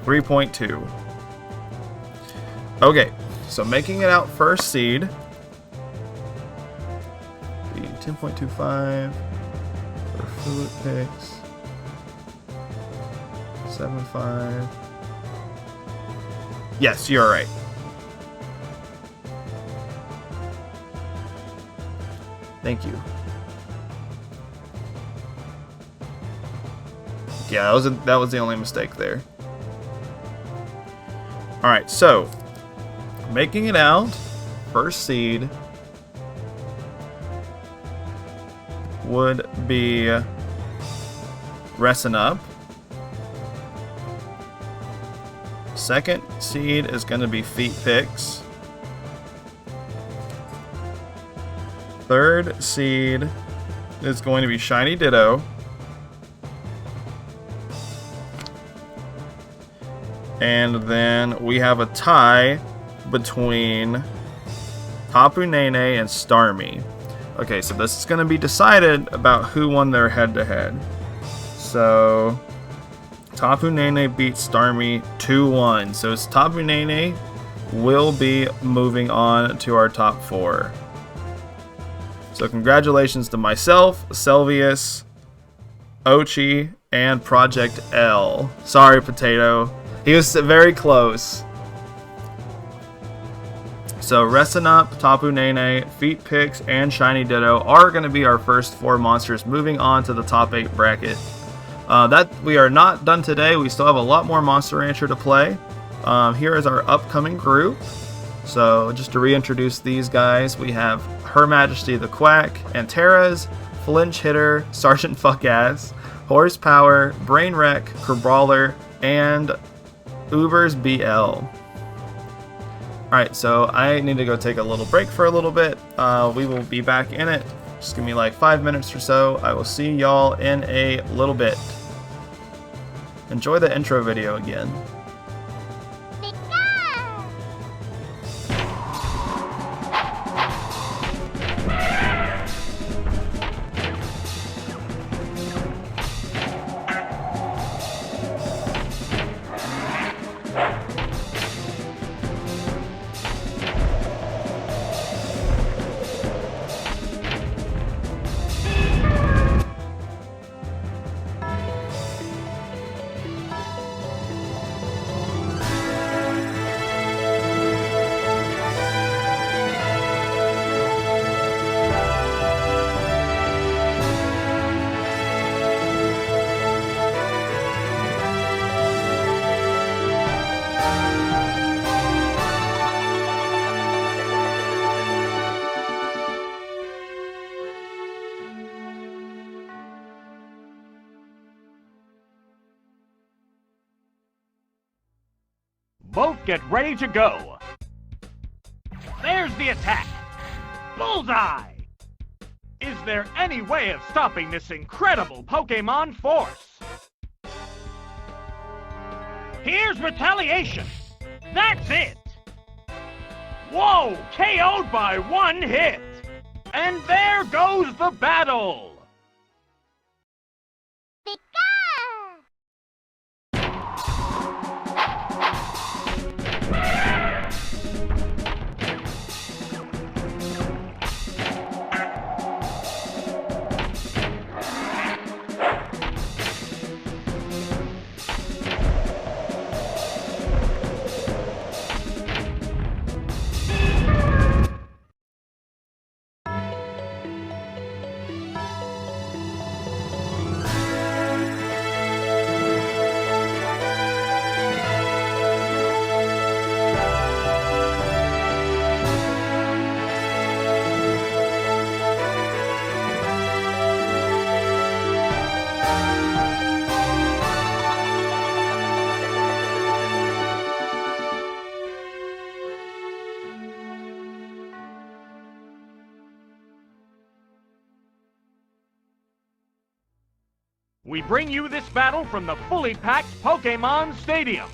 B: 3.2. Okay, so making it out first seed. 10.25 for Fluid Picks. 7.5. Yes, you're right. Thank you. Yeah, that was the only mistake there. Alright, so making it out, first seed would be Ressin' Up. Second seed is going to be Feet Picks. Third seed is going to be Shiny Ditto. And then we have a tie between Tapu Nene and Starmie. Okay, so this is going to be decided about who won their head-to-head. So, Tapu Nene beat Starmie 2-1. So, Tapu Nene will be moving on to our top 4. So, congratulations to myself, Selvius, Ochi, and Project L. Sorry, Potato. He was very close. So Ressin' Up, Tapu Nene, Feet Picks, and Shiny Ditto are going to be our first 4 monsters moving on to the top 8 bracket. That we are not done today. We still have a lot more Monster Rancher to play. Here is our upcoming group. So just to reintroduce these guys, we have Her Majesty the Quack, Antares, Flinch Hitter, Sergeant Fuckass, Horsepower, Brain Wreck, Kerbrawler, and Uber's BL. Alright, so I need to go take a little break for a little bit. We will be back in it. Just give me like 5 minutes or so. I will see y'all in a little bit. Enjoy the intro video again.
A: Both get ready to go. There's the attack. Bullseye! Is there any way of stopping this incredible Pokemon force? Here's retaliation. That's it. Whoa, KO'd by 1 hit. And there goes the battle. We bring you this battle from the fully packed Pokemon Stadium.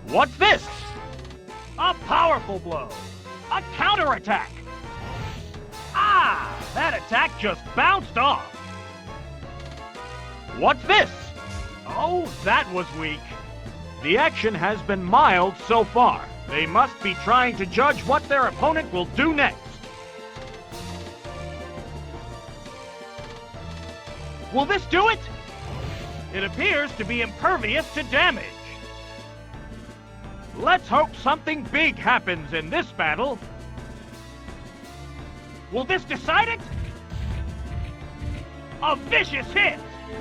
A: What's this? A powerful blow. A counterattack. Ah, that attack just bounced off. What's this? Oh, that was weak. The action has been mild so far. They must be trying to judge what their opponent will do next. Will this do it? It appears to be impervious to damage. Let's hope something big happens in this battle. Will this decide it? A vicious hit!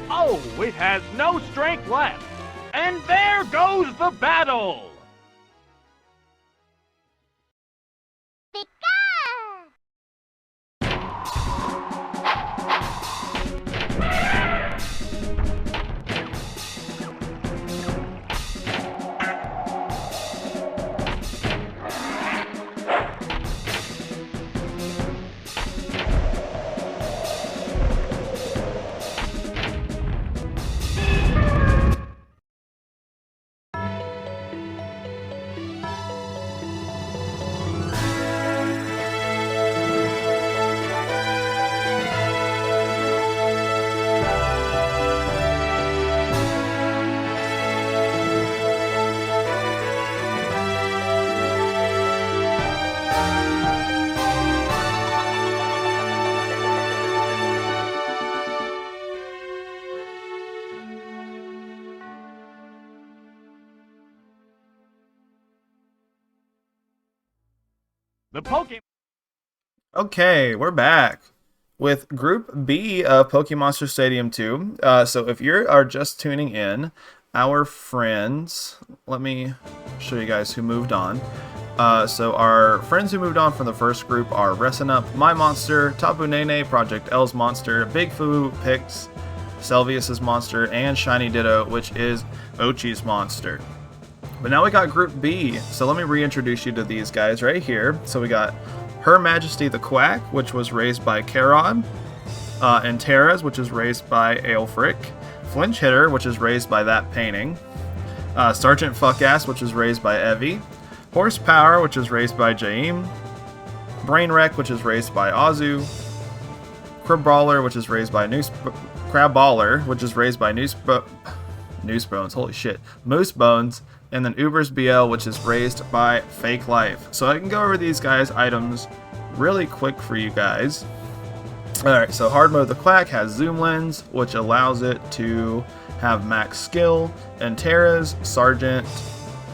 A: Oh, it has no strength left. And there goes the battle! The Pokemon.
B: Okay, we're back with Group B of PokéMonster Stadium 2. So if you are just tuning in, our friends, let me show you guys who moved on. So our friends who moved on from the first group are Ressup, My Monster, Tapu Nene, Project L's Monster, Big Fu, Pix, Selvius's Monster, and Shiny Ditto, which is Ochi's Monster. But now we got Group B, so let me reintroduce you to these guys right here. So we got Her Majesty the Quack, which was raised by Charon, and Terra's, which is raised by Aelfric, Flinch Hitter, which is raised by That Painting, Sergeant Fuckass, which is raised by Evie, Horsepower, which is raised by Jaime, Brainwreck, which is raised by Azu, Crabballer, which is raised by Crabballer, which is raised by Noosebones, holy shit, Moosebones, and then Uber's BL, which is raised by Fake Life. So I can go over these guys' items really quick for you guys. Alright, so Hard Mode the Quack has Zoom Lens, which allows it to have max skill, and Terra's, Sergeant,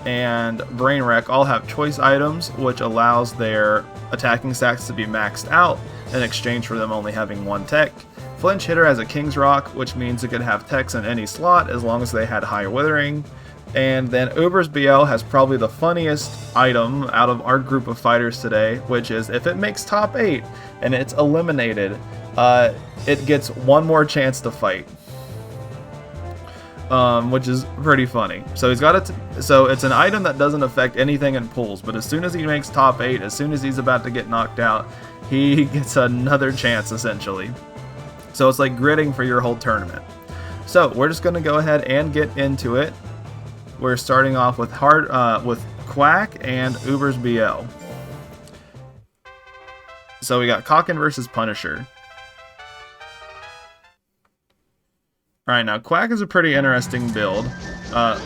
B: and Brainwreck all have choice items, which allows their attacking stats to be maxed out in exchange for them only having one tech. Flinch Hitter has a King's Rock, which means it could have techs in any slot as long as they had high withering. And then Uber's BL has probably the funniest item out of our group of fighters today, which is if it makes top 8 and it's eliminated, it gets one more chance to fight. Which is pretty funny. So he's got it. So it's an item that doesn't affect anything in pools, but as soon as he makes top 8, as soon as he's about to get knocked out, he gets another chance essentially. So it's like gridding for your whole tournament. So we're just going to go ahead and get into it. We're starting off with Quack and Uber's BL. So we got Kokken versus Punisher. Alright, now Quack is a pretty interesting build.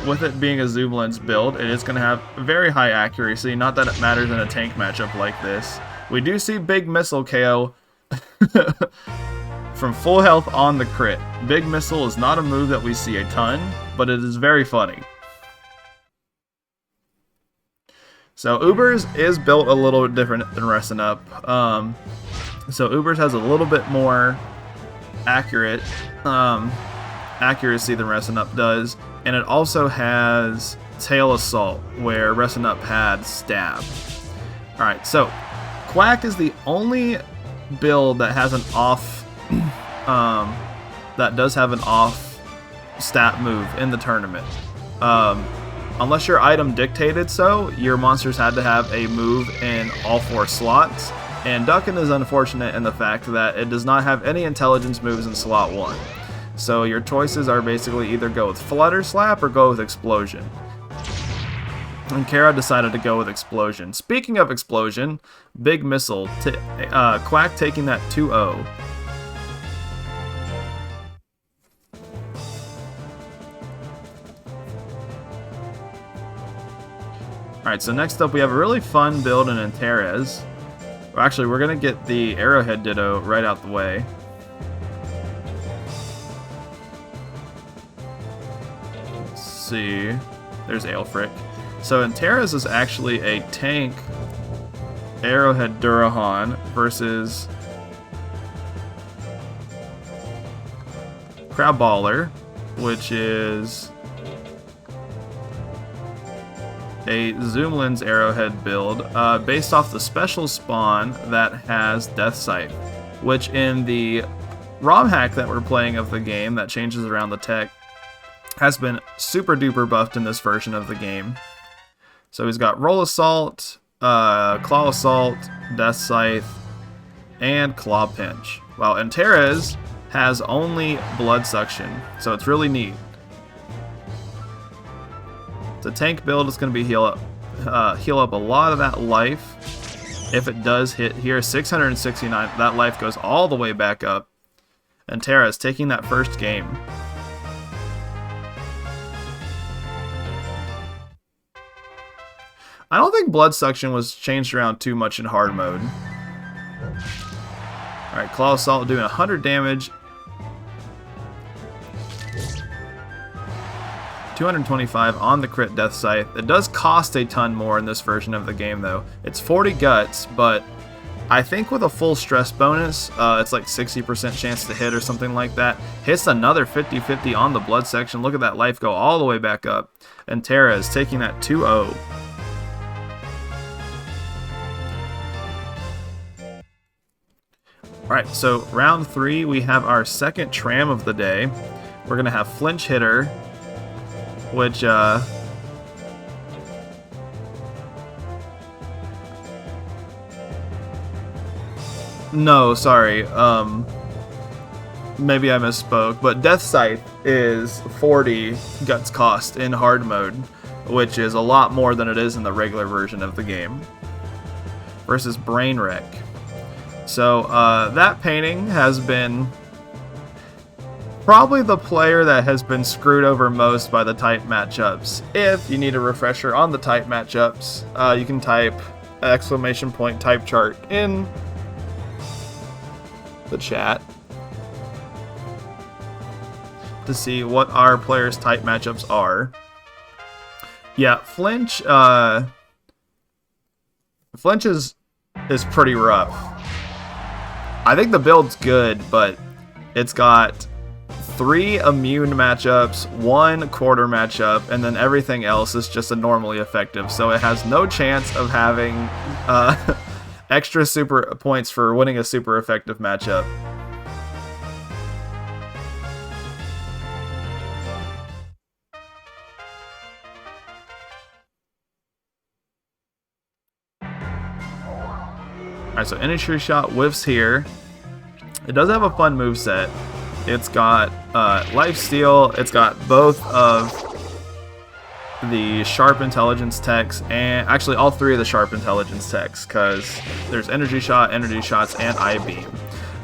B: With it being a Zoom Lens build, it is going to have very high accuracy, not that it matters in a tank matchup like this. We do see Big Missile KO from full health on the crit. Big Missile is not a move that we see a ton, but it is very funny. So Uber's is built a little bit different than Ressup. So Uber's has a little bit more accuracy than Ressup does, and it also has Tail Assault, where Ressup had Stab. Alright, so Quack is the only build that has an off, that does have an off stat move in the tournament. Unless your item dictated so, your monsters had to have a move in all 4 slots, and Duckin is unfortunate in the fact that it does not have any intelligence moves in slot 1. So your choices are basically either go with Flutter Slap or go with Explosion. And Kara decided to go with Explosion. Speaking of Explosion, Big Missile, Quack taking that 2-0. Alright, so next up we have a really fun build in Antares. Actually, we're going to get the Arrowhead Ditto right out the way. Let's see. There's Aelfric. So Antares is actually a tank Arrowhead Durahan versus Crabballer, which is a Zoom Lens Arrowhead build based off the special spawn that has Death Sight, which in the ROM hack that we're playing of the game that changes around the tech has been super duper buffed in this version of the game. So he's got Roll Assault, Claw Assault, Death Scythe, and Claw Pinch. While Antares has only Blood Suction, so it's really neat. The tank build is going to be heal up a lot of that life. If it does hit here, 669, that life goes all the way back up. Antares taking that first game. I don't think Blood Suction was changed around too much in hard mode. Alright, Claw Assault doing 100 damage. 225 on the crit Death Scythe. It does cost a ton more in this version of the game though. It's 40 guts, but I think with a full stress bonus, it's like 60% chance to hit or something like that. Hits another 50-50 on the blood section. Look at that life go all the way back up. And Terra is taking that 2-0. Alright, so round 3, we have our second tram of the day. We're going to have Flinch Hitter, which, no, sorry, maybe I misspoke, but Death Scythe is 40 guts cost in hard mode, which is a lot more than it is in the regular version of the game, versus Brain Wreck. So, that painting has been probably the player that has been screwed over most by the type matchups. If you need a refresher on the type matchups, you can type ! type chart in the chat to see what our players' type matchups are. Yeah, Flinch is pretty rough. I think the build's good, but it's got 3 immune matchups, 1 quarter matchup, and then everything else is just a normally effective. So it has no chance of having extra super points for winning a super effective matchup. Alright, so Energy Shot whiffs here. It does have a fun moveset. It's got Lifesteal, it's got both of the Sharp Intelligence techs, and actually all 3 of the Sharp Intelligence techs, because there's Energy Shot, Energy Shots, and I-Beam.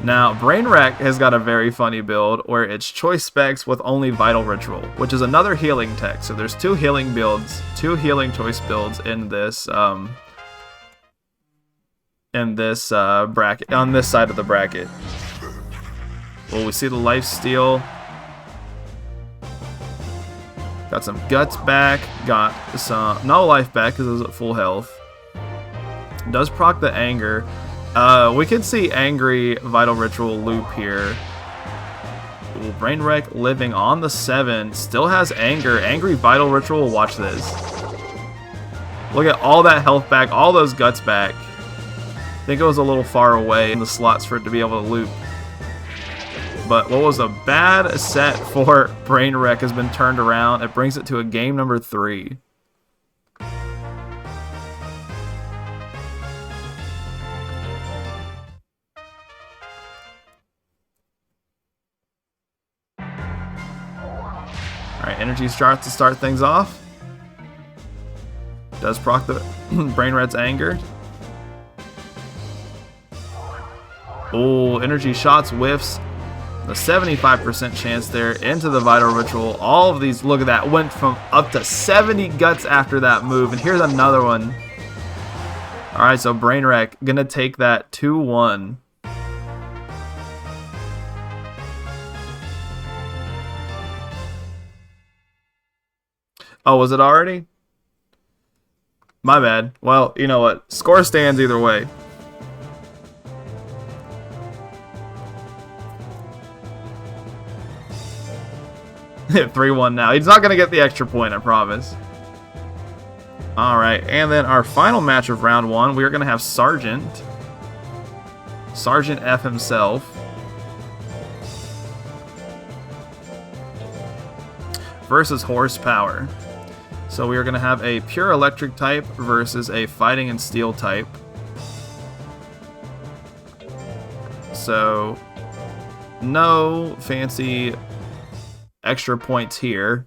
B: Now, Brain Wreck has got a very funny build where it's Choice Specs with only Vital Ritual, which is another healing tech. So there's 2 healing builds, 2 healing choice builds in this bracket, on this side of the bracket. Well, we see the life steal. Got some guts back. Got some no life back because it was at full health. Does proc the anger. We can see angry Vital Ritual loop here. Ooh, Brain Wreck living on the 7. Still has anger. Angry Vital Ritual. Watch this. Look at all that health back. All those guts back. I think it was a little far away in the slots for it to be able to loop. But what was a bad set for Brain Wreck has been turned around. It brings it to a game number 3. Alright, energy shot to start things off. Does proc the Brain Rat's anger. Oh, energy shots, whiffs. The 75% chance there into the Vital Ritual. All of these, look at that, went from up to 70 guts after that move. And here's another one. Alright, so Brain Wreck gonna take that 2-1. Oh, was it already? My bad. Well, you know what? Score stands either way. Hit 3-1 now. He's not going to get the extra point, I promise. Alright, and then our final match of round 1, we are going to have Sergeant F himself versus Horsepower. So we are going to have a pure electric type versus a fighting and steel type. So no fancy extra points here.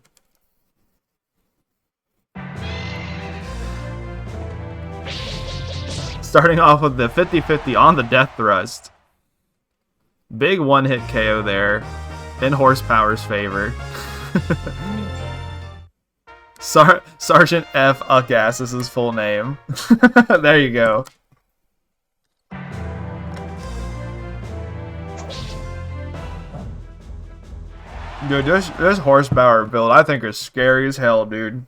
B: Starting off with the 50-50 on the Death Thrust. Big one-hit KO there in Horsepower's favor. Sergeant F. Uckass is his full name. There you go. Dude, this Horsepower build I think is scary as hell, dude.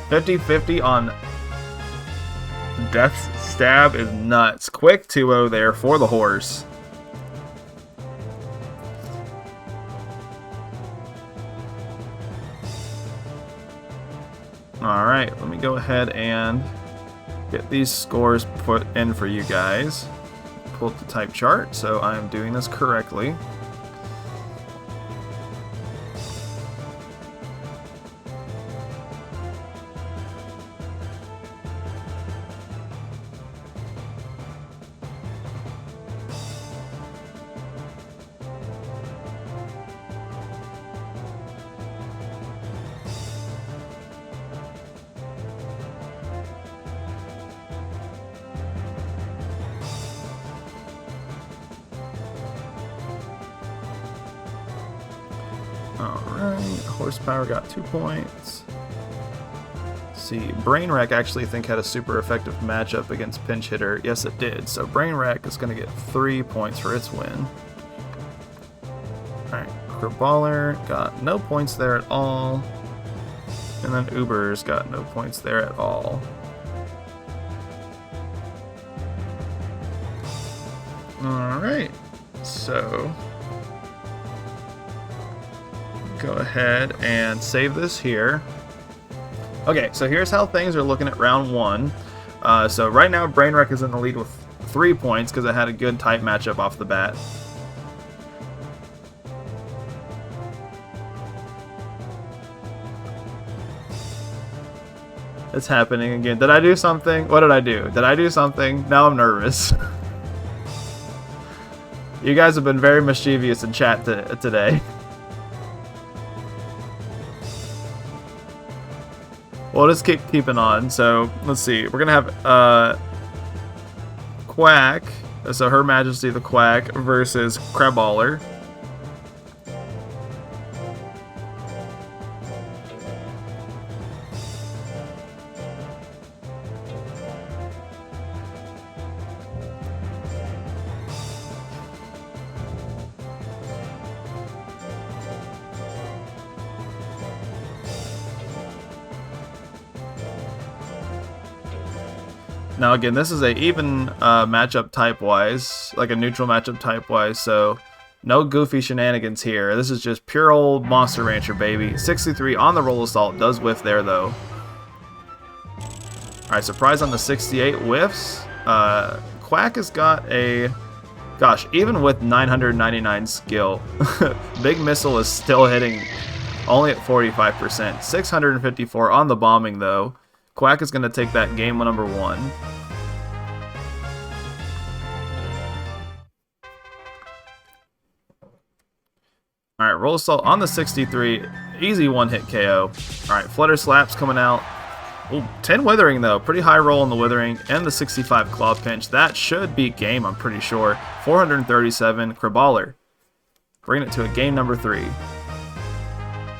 B: 50-50 on Death's Stab is nuts. Quick 2-0 there for the horse. Alright, let me go ahead and get these scores put in for you guys. Pull up the type chart, so I am doing this correctly. Alright, Horsepower got 2 points. Let's see, Brain Wreck actually think had a super effective matchup against Pinch Hitter. Yes, it did. So Brain Wreck is going to get 3 points for its win. Alright, Crabballer got no points there at all. And then Uber's got no points there at all. Alright, so go ahead and save this here. Okay, so here's how things are looking at round 1. So right now Brain Wreck is in the lead with 3 points because it had a good tight matchup off the bat. It's happening again. Did I do something? What did I do? Did I do something? Now I'm nervous. You guys have been very mischievous in chat today. We'll just keep keeping on. So let's see. We're gonna have Quack. So Her Majesty the Quack versus Crabballer. Now again, this is a even matchup type-wise, like a neutral matchup type-wise, so no goofy shenanigans here. This is just pure old Monster Rancher, baby. 63 on the Roll Assault, does whiff there, though. Alright, surprise on the 68 whiffs. Quack has got a... Gosh, even with 999 skill, Big Missile is still hitting only at 45%. 654 on the bombing, though. Quack is going to take that game number 1. Alright, Roll Assault on the 63. Easy one-hit KO. Alright, Flutter Slaps coming out. Ooh, 10 Withering, though. Pretty high roll on the Withering. And the 65 Claw Pinch. That should beat game, I'm pretty sure. 437 Crabballer. Bringing it to a game number 3.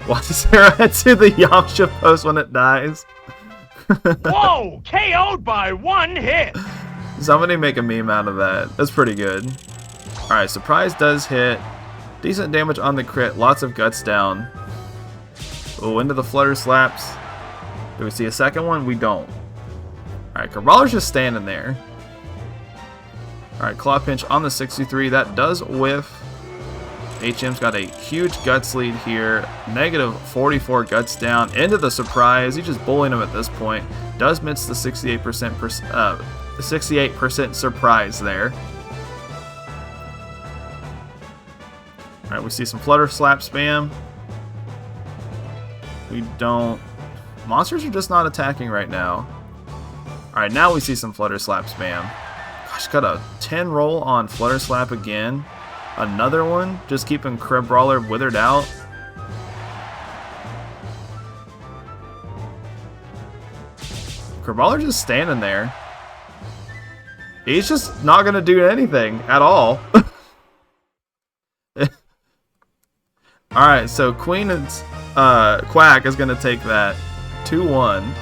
B: Why does Sarah head to the Yamcha post when it dies?
A: Whoa! KO'd by one hit!
B: Somebody make a meme out of that. That's pretty good. Alright, Surprise does hit. Decent damage on the crit. Lots of guts down. Oh, into the Flutter Slaps. Do we see a second one? We don't. Alright, Crabballer's just standing there. Alright, Claw Pinch on the 63. That does whiff. HM's got a huge guts lead here. Negative 44 guts down. Into the Surprise. He's just bullying him at this point. Does miss the 68% surprise there. Alright, we see some Flutter Slap spam. We don't... Monsters are just not attacking right now. Alright, now we see some Flutter Slap spam. Gosh, got a 10 roll on Flutter Slap again. Another one, just keeping Crabballer withered out. Crabballer just standing there. He's just not going to do anything at all. Alright, so Queen and Quack is going to take that 2-1.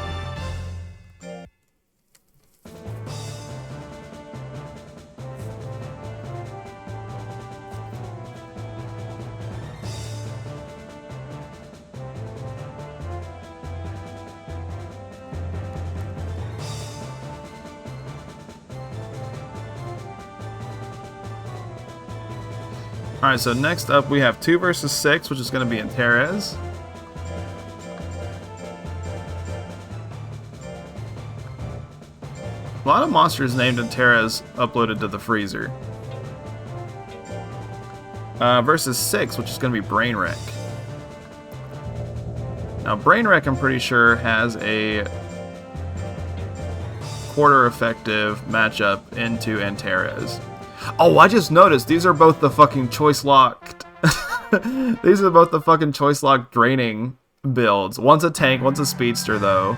B: Alright, so next up we have 2 versus 6, which is going to be in Terez. A lot of monsters named in Terez uploaded to the freezer. Versus 6, which is going to be Brain Wreck. Now, Brain Wreck, I'm pretty sure, has a quarter effective matchup into Antares. Oh, I just noticed these are both the fucking choice locked. These are both the fucking choice locked draining builds. One's a tank, one's a speedster, though.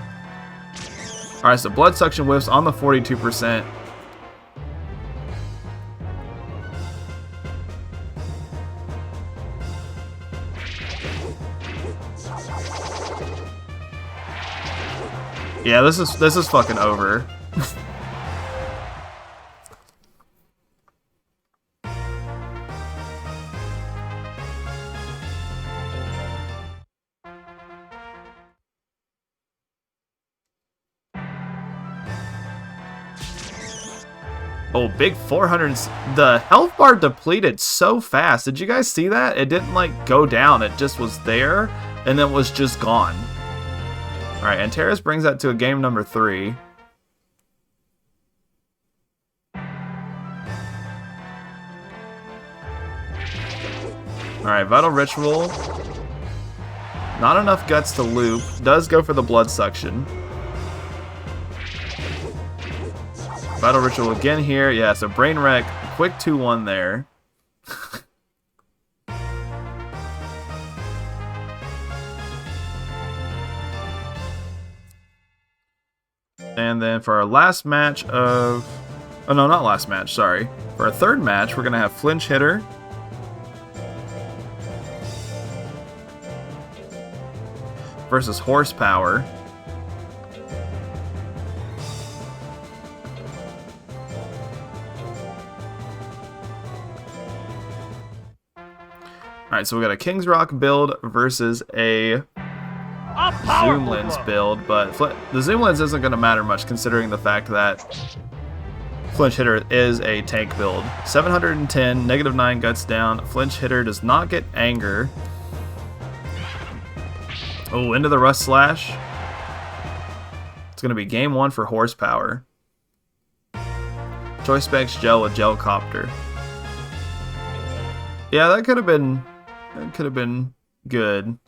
B: Alright, so Blood Suction whiffs on the 42%. Yeah, this is fucking over. Oh, big 400. The health bar depleted so fast. Did you guys see that? It didn't, like, go down. It just was there, and then was just gone. Alright, Antares brings that to a game number 3. Alright, Vital Ritual. Not enough guts to loop. Does go for the Blood Suction. Vital Ritual again here. Yeah, so Brain Wreck. Quick 2-1 there. And then for our last match of... Oh, no, not last match, sorry. For our third match, we're going to have Flinch Hitter versus Horsepower. Alright, so we got a King's Rock build versus a Zoom Lens build, but the Zoom Lens isn't going to matter much considering the fact that Flinch Hitter is a tank build. 710, negative 9 guts down. Flinch Hitter does not get anger. Oh, into the Rust Slash. It's going to be game 1 for Horsepower. Choice Specs Gel with Gel Copter. Yeah, that could have been good.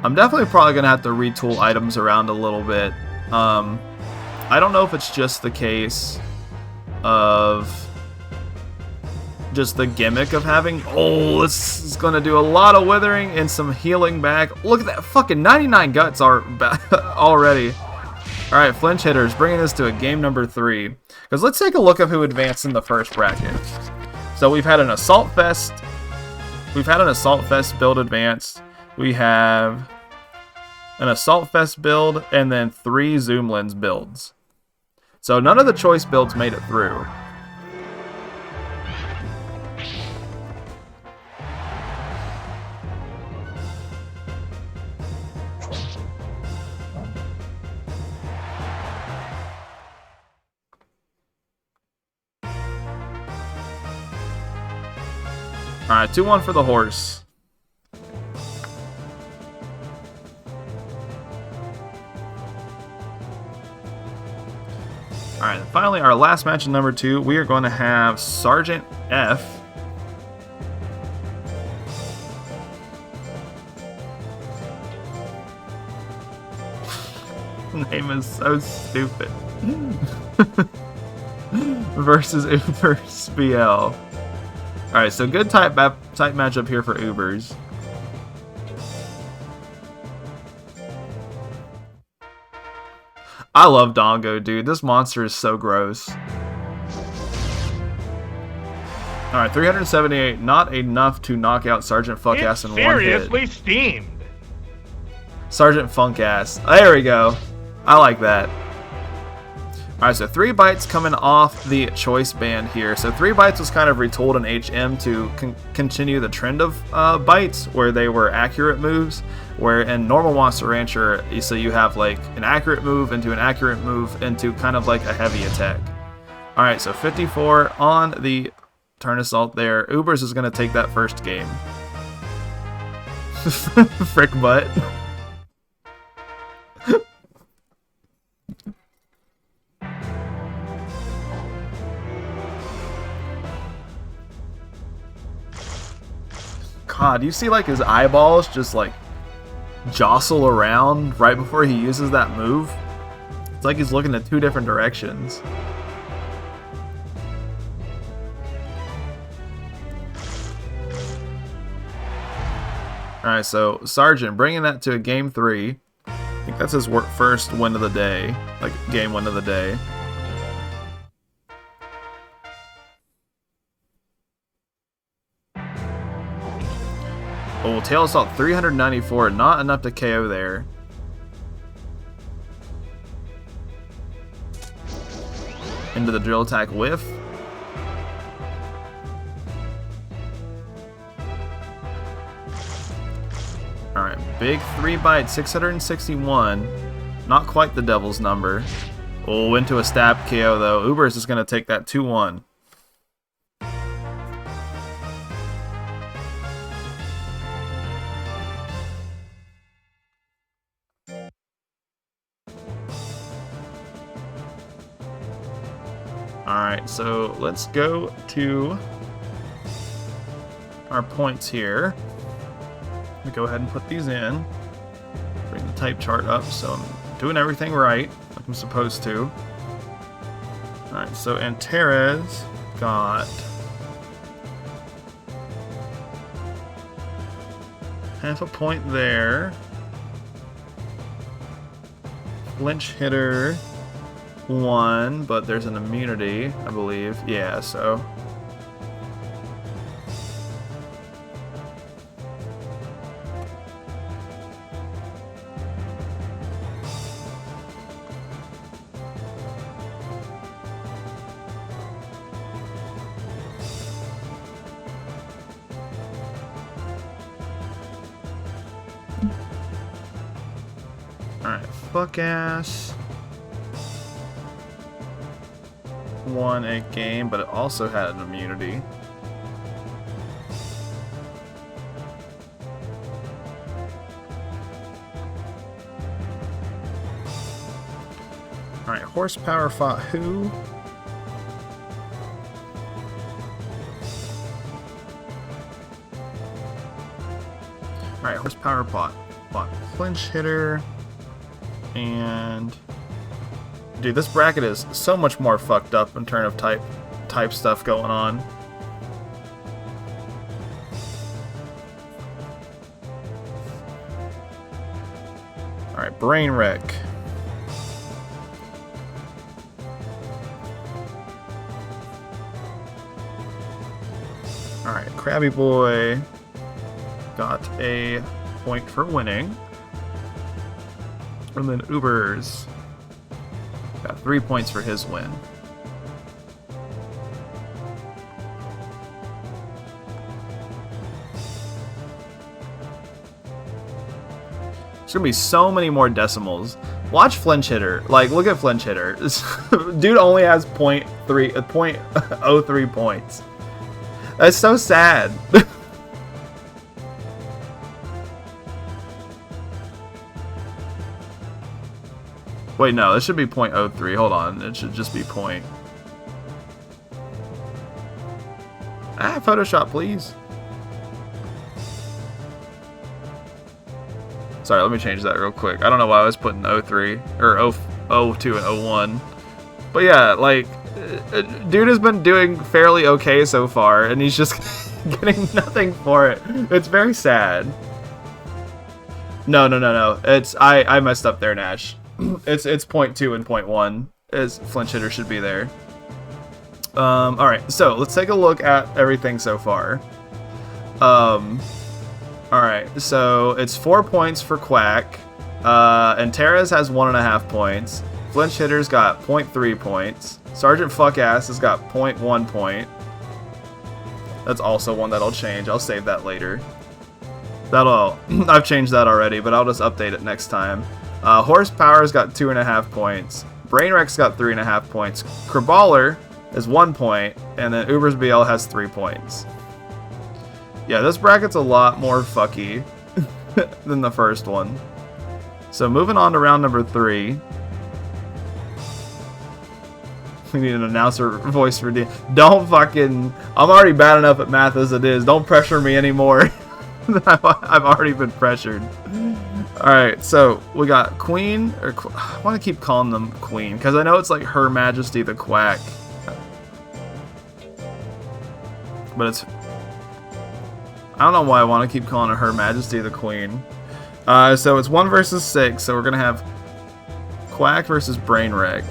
B: I'm definitely probably going to have to retool items around a little bit. I don't know if it's just the case of just the gimmick of having... Oh, this is going to do a lot of withering and some healing back. Look at that. Fucking 99 guts are already. Alright, flinch hitters, bringing us to a game number 3. Because let's take a look at who advanced in the first bracket. So we've had an Assault Fest. We've had an Assault Fest build advanced. We have an Assault Fest build and then 3 Zoom Lens builds. So none of the choice builds made it through. Alright, 2-1 for the horse. Alright, finally our last match in number 2, we are going to have Sergeant F. Name is so stupid. Versus Ubers BL. Alright, so good type matchup here for Ubers. I love Dongo, dude. This monster is so gross. Alright, 378. Not enough to knock out Sergeant Funkass in one hit.
A: Seriously steamed.
B: Sergeant Funkass. There we go. I like that. Alright, so 3 bites coming off the choice band here. So 3 bites was kind of retooled in HM to continue the trend of bites where they were accurate moves. Where in normal Monster Rancher, so you have like an accurate move into an accurate move into kind of like a heavy attack. Alright, so 54 on the turn assault there. Ubers is going to take that first game. Frick butt. God, you see like his eyeballs just like jostle around right before he uses that move? It's like he's looking at 2 different directions. Alright, so Sergeant bringing that to a game 3. I think that's his first win of the day. Like, game win of the day. Oh, Tail Assault 394, not enough to KO there. Into the drill attack whiff. Alright, big 3 bite, 661. Not quite the devil's number. Oh, into a stab KO though. Ubers is going to take that 2-1. Alright, so let's go to our points here. Let me go ahead and put these in. Bring the type chart up so I'm doing everything right, like I'm supposed to. Alright, so Antares got half a point there. Flinch hitter 1, but there's an immunity, I believe. Yeah, so. Alright, fuck ass. Won a game, but it also had an immunity. Alright, horsepower fought who? Alright, horsepower fought clinch hitter. And dude, this bracket is so much more fucked up in terms of type stuff going on. Alright, Brain Wreck. Alright, Krabby Boy got a point for winning. And then Ubers got 3 points for his win. There's gonna be so many more decimals. Watch Flinch Hitter. Like, look at Flinch Hitter. Dude only has 0.03 points. That's so sad. Wait, no, it should be 0.03. Hold on, it should just be point. Photoshop, please. Sorry, let me change that real quick. I don't know why I was putting 03 or 02 and 01. But yeah, like, dude has been doing fairly okay so far, and he's just getting nothing for it. It's very sad. No. It's I messed up there, Nash. It's 0.2 and 0.1. As Flinch Hitter should be there. Alright, so let's take a look at everything so far. Alright, so it's 4 points for Quack. And Terra's has 1.5 points. Flinch Hitter's got 0.3 points. Sergeant Fuckass has got 0.1 point. That's also one that'll change. I'll save that later. I've changed that already, but I'll just update it next time. Horsepower's got 2.5 points. Brainwreck's got 3.5 points. Kraballer is 1 point, and then Uber's BL has 3 points. Yeah, this bracket's a lot more fucky than the first one. So moving on to round number 3. We need an announcer voice for D. Don't fucking... I'm already bad enough at math as it is. Don't pressure me anymore. I've already been pressured. Alright, so we got Queen, or I want to keep calling them Queen, because I know it's like Her Majesty the Quack. But it's... I don't know why I want to keep calling her Her Majesty the Queen. So it's 1 versus 6, so we're going to have Quack versus Brainwreck.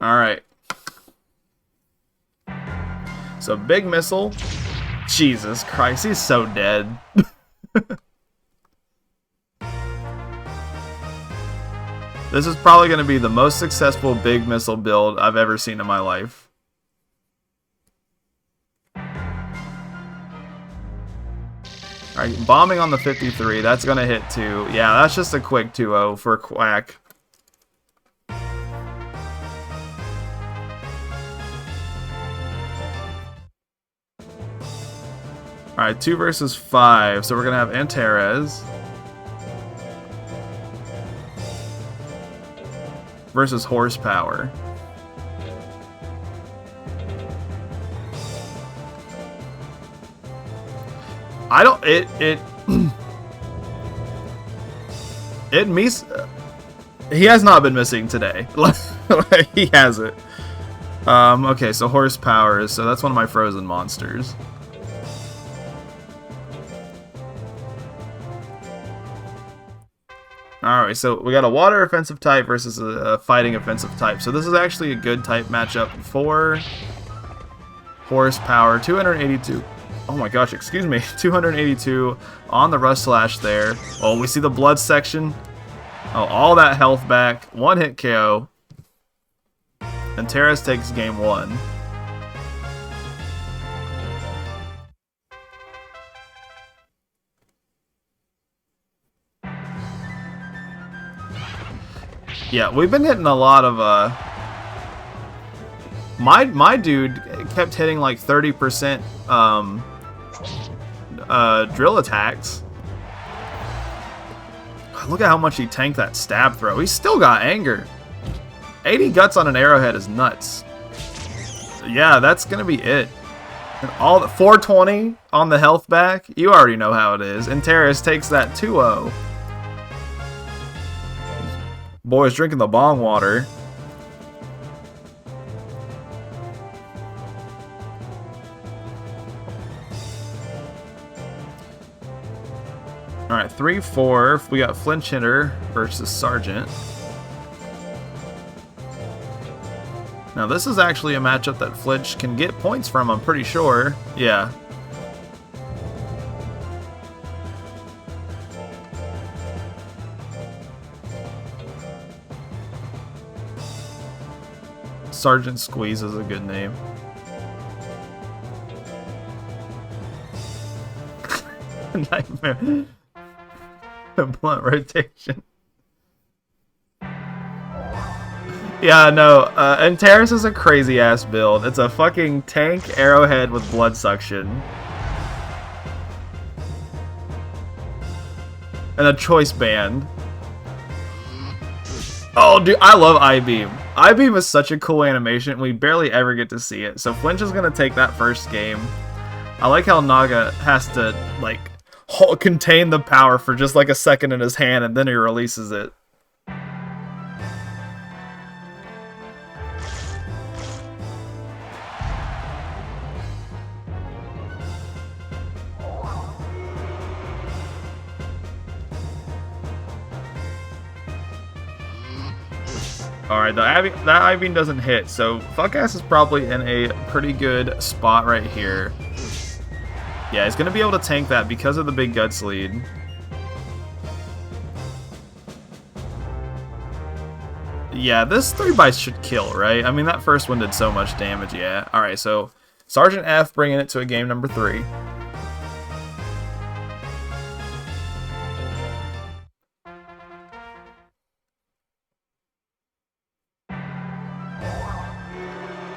B: Alright. So Big Missile. Jesus Christ, he's so dead. This is probably going to be the most successful Big Missile build I've ever seen in my life. Alright, bombing on the 53. That's going to hit 2. Yeah, that's just a quick 2-0 for Quack. Alright, 2 versus 5. So we're going to have Antares versus Horsepower. I don't... He has not been missing today. He hasn't. Okay, so Horsepower. So that's one of my frozen monsters. Alright, so we got a water offensive type versus a fighting offensive type. So this is actually a good type matchup for Horsepower. 282. Oh my gosh, excuse me. 282 on the Rust Slash there. Oh, we see the blood section. Oh, all that health back. 1 hit KO. And Terrace takes game 1. Yeah, we've been hitting a lot of, my dude kept hitting like 30%, drill attacks. Look at how much he tanked that stab throw. He's still got anger. 80 guts on an arrowhead is nuts. Yeah, that's gonna be it. And all the 420 on the health back, you already know how it is. And Terrace takes that 2-0. Boy's drinking the bong water. Alright, 3-4. We got Flinch Hitter versus Sergeant. Now this is actually a matchup that Flinch can get points from, I'm pretty sure. Yeah. Sergeant Squeeze is a good name. Nightmare. Blunt rotation. Yeah, no, and Terrace is a crazy ass build. It's a fucking tank arrowhead with blood suction. And a choice band. Oh, dude, I love I-Beam. I-Beam is such a cool animation, we barely ever get to see it. So Flinch is gonna take that first game. I like how Naga has to, like, contain the power for just like a second in his hand and then he releases it. Alright, that I-Beam doesn't hit, so Fuckass is probably in a pretty good spot right here. Yeah, he's going to be able to tank that because of the big guts lead. Yeah, this 3-bites should kill, right? I mean, that first one did so much damage, yeah. Alright, so Sergeant F bringing it to a game number 3.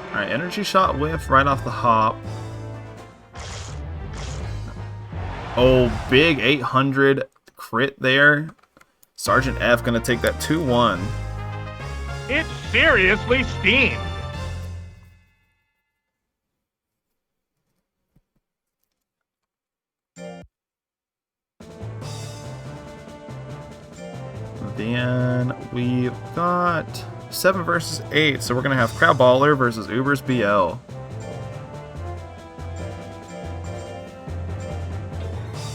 B: Alright, energy shot whiff right off the hop. Oh, big 800 crit there. Sergeant F gonna take that 2-1.
A: It's seriously steamed.
B: Then we've got 7 versus 8, so we're gonna have Crabballer versus Uber's BL.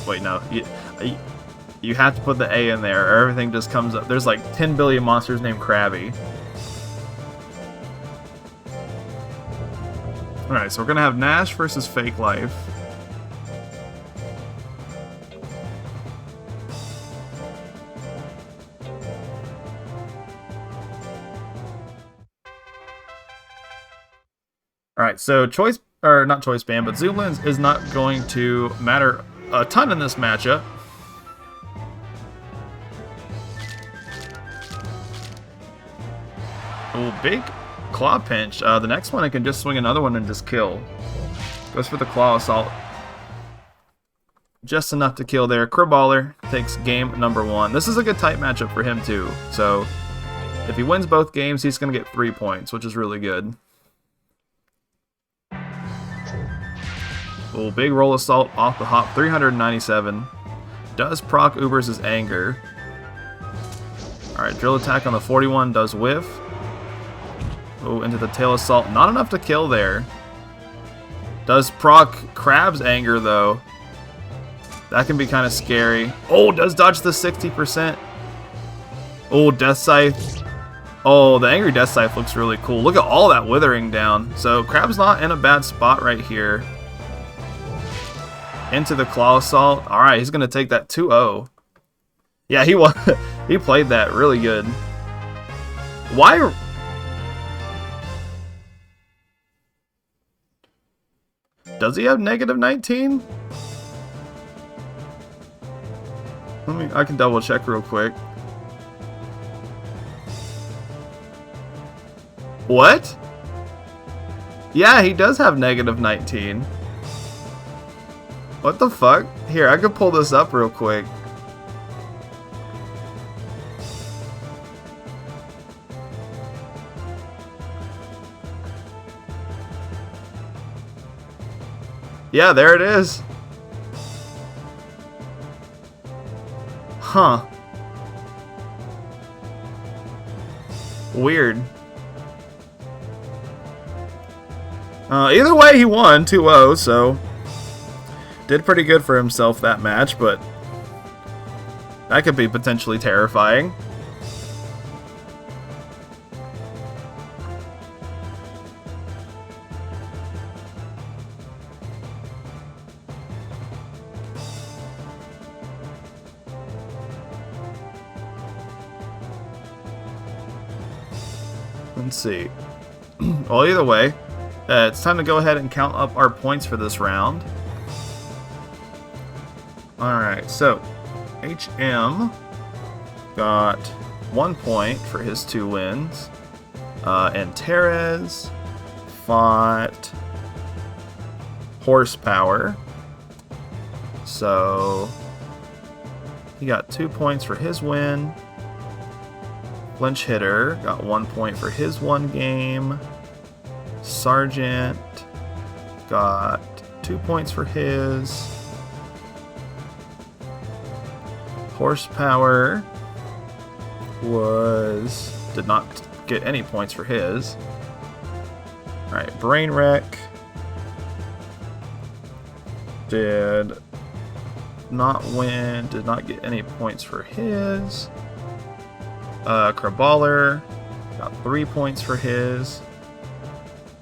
B: Wait, no, you have to put the A in there, or everything just comes up. There's like 10 billion monsters named Krabby. Alright, so we're gonna have Nash versus Fake Life. Alright, so choice, or not choice band, but Zoomlins is not going to matter a ton in this matchup. Oh, big claw pinch. The next one I can just swing another one and just kill. Goes for the claw assault. Just enough to kill there. Crabballer takes game number 1. This is a good tight matchup for him too. So if he wins both games, he's going to get 3 points, which is really good. Oh, big roll assault off the hop, 397. Does proc Uber's anger. Alright, drill attack on the 41 does whiff. Oh, into the tail assault. Not enough to kill there. Does proc Crab's anger though. That can be kind of scary. Oh, does dodge the 60%. Oh, Death Scythe. Oh, the Angry Death Scythe looks really cool. Look at all that withering down. So Crab's not in a bad spot right here. Into the Claw Assault. Alright, he's going to take that 2-0. Yeah, he played that really good. Why? Does he have negative 19? I can double check real quick. What? Yeah, he does have negative 19. What the fuck? Here, I could pull this up real quick. Yeah, there it is. Huh. Weird. Either way, he won 2-0, so did pretty good for himself that match, but That could be potentially terrifying. Let's see. Well, either way, it's time to go ahead and count up our points for this round. Alright, so HM got 1 point for his 2 wins. And Terez fought Horsepower. So he got 2 points for his win. Flinch Hitter got 1 point for his 1 game. Sergeant got 2 points for his. Horsepower did not get any points for his. Alright, Brain Wreck did not win, did not get any points for his. Kraballer got 3 points for his.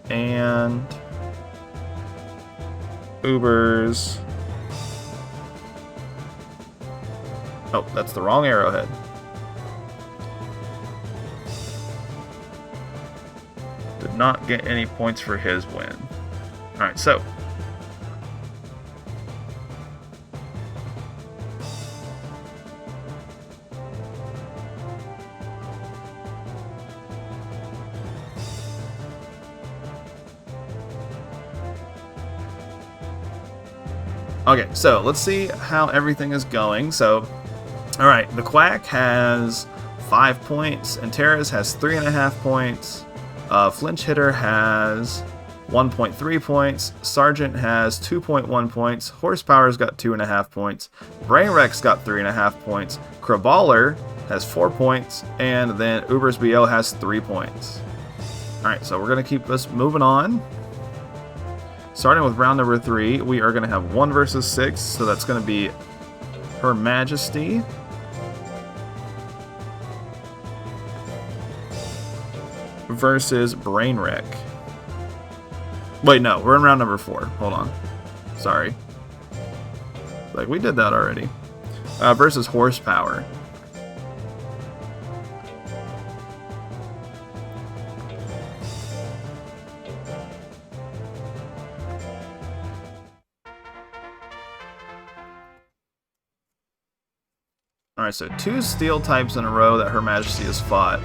B: And Ubers. Oh, that's the wrong arrowhead. Did not get any points for his win. Alright, so okay, so let's see how everything is going. So, alright, the Quack has 5 points, and Terez has 3.5 points. Flinch Hitter has 1.3 points. Sergeant has 2.1 points. Horsepower's got 2.5 points. Brainwreck's got 3.5 points. Kraballer has 4 points, and then Uber's BO has 3 points. Alright, so we're going to keep this moving on. Starting with round number 3, we are going to have 1 versus 6, so that's going to be Her Majesty versus Brainwreck. Wait, no, we're in round number 4. Hold on. Sorry. Like, we did that already. Versus Horsepower. Alright, so 2 steel types in a row that Her Majesty has fought.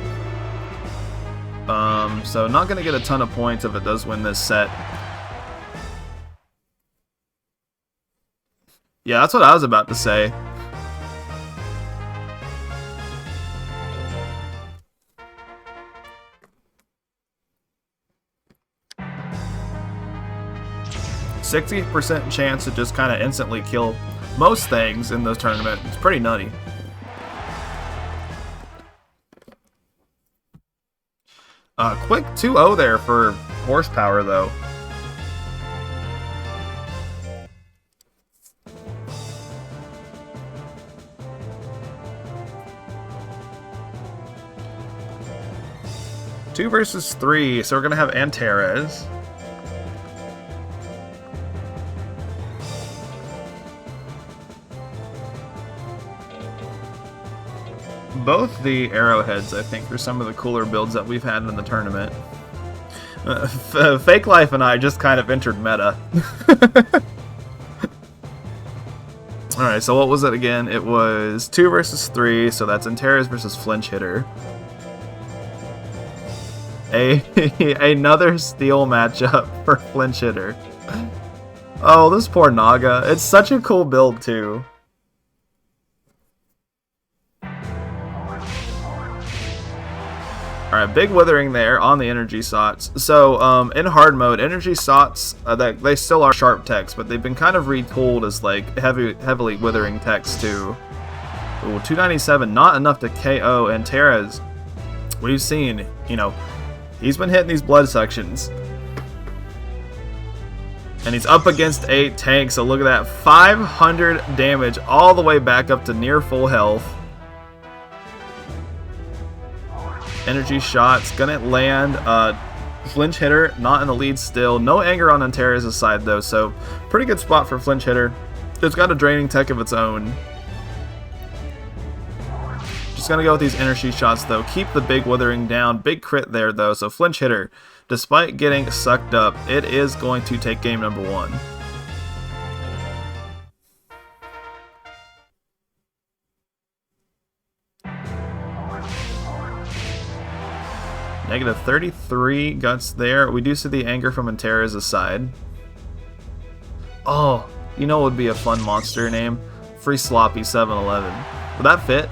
B: So not going to get a ton of points if it does win this set. Yeah, that's what I was about to say. %60 chance to just kind of instantly kill most things in this tournament. It's pretty nutty. Quick 2-0 there for Horsepower, though. Two versus 3, so we're gonna have Antares. Both the arrowheads, I think, are some of the cooler builds that we've had in the tournament. Fake Life and I just kind of entered meta. Alright, so what was it again? It was 2 versus 3, so that's Antares versus Flinch Hitter. Another steel matchup for Flinch Hitter. Oh, this poor Naga. It's such a cool build, too. Alright, big withering there on the energy sots. So, in hard mode, energy sots, they still are sharp techs, but they've been kind of retooled as, like, heavily withering techs, too. Ooh, 297, not enough to KO, and Terez, we've seen, you know, he's been hitting these blood sections. And he's up against a tank, so look at that. 500 damage all the way back up to near full health. Energy shots, gonna land. Flinch hitter, not in the lead still. No anger on Antares' side though, so pretty good spot for Flinch hitter. It's got a draining tech of its own. Just gonna go with these energy shots though. Keep the big withering down. Big crit there though, so Flinch hitter, despite getting sucked up, it is going to take game number 1. Negative 33 guts there. We do see the anger from Antares' side. Oh, you know what would be a fun monster name? Free Sloppy 711. Would that fit?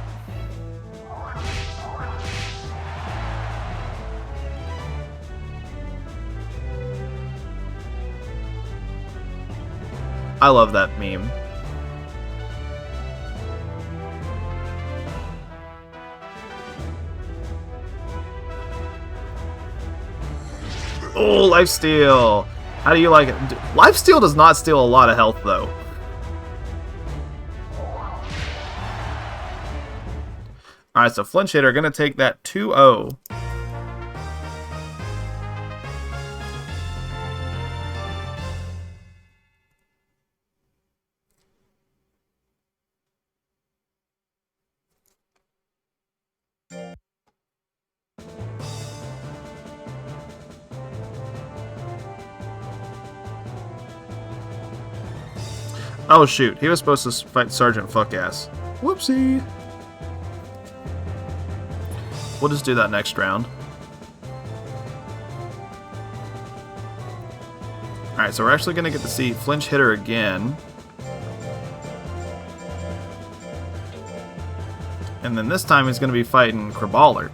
B: I love that meme. Oh, lifesteal. How do you like it? Lifesteal does not steal a lot of health, though. Alright, so Flinch hitter going to take that 2-0. Oh shoot, he was supposed to fight Sergeant Fuckass. Whoopsie! We'll just do that next round. Alright, so we're actually going to get to see Flinch hitter again. And then this time he's going to be fighting Kraballer.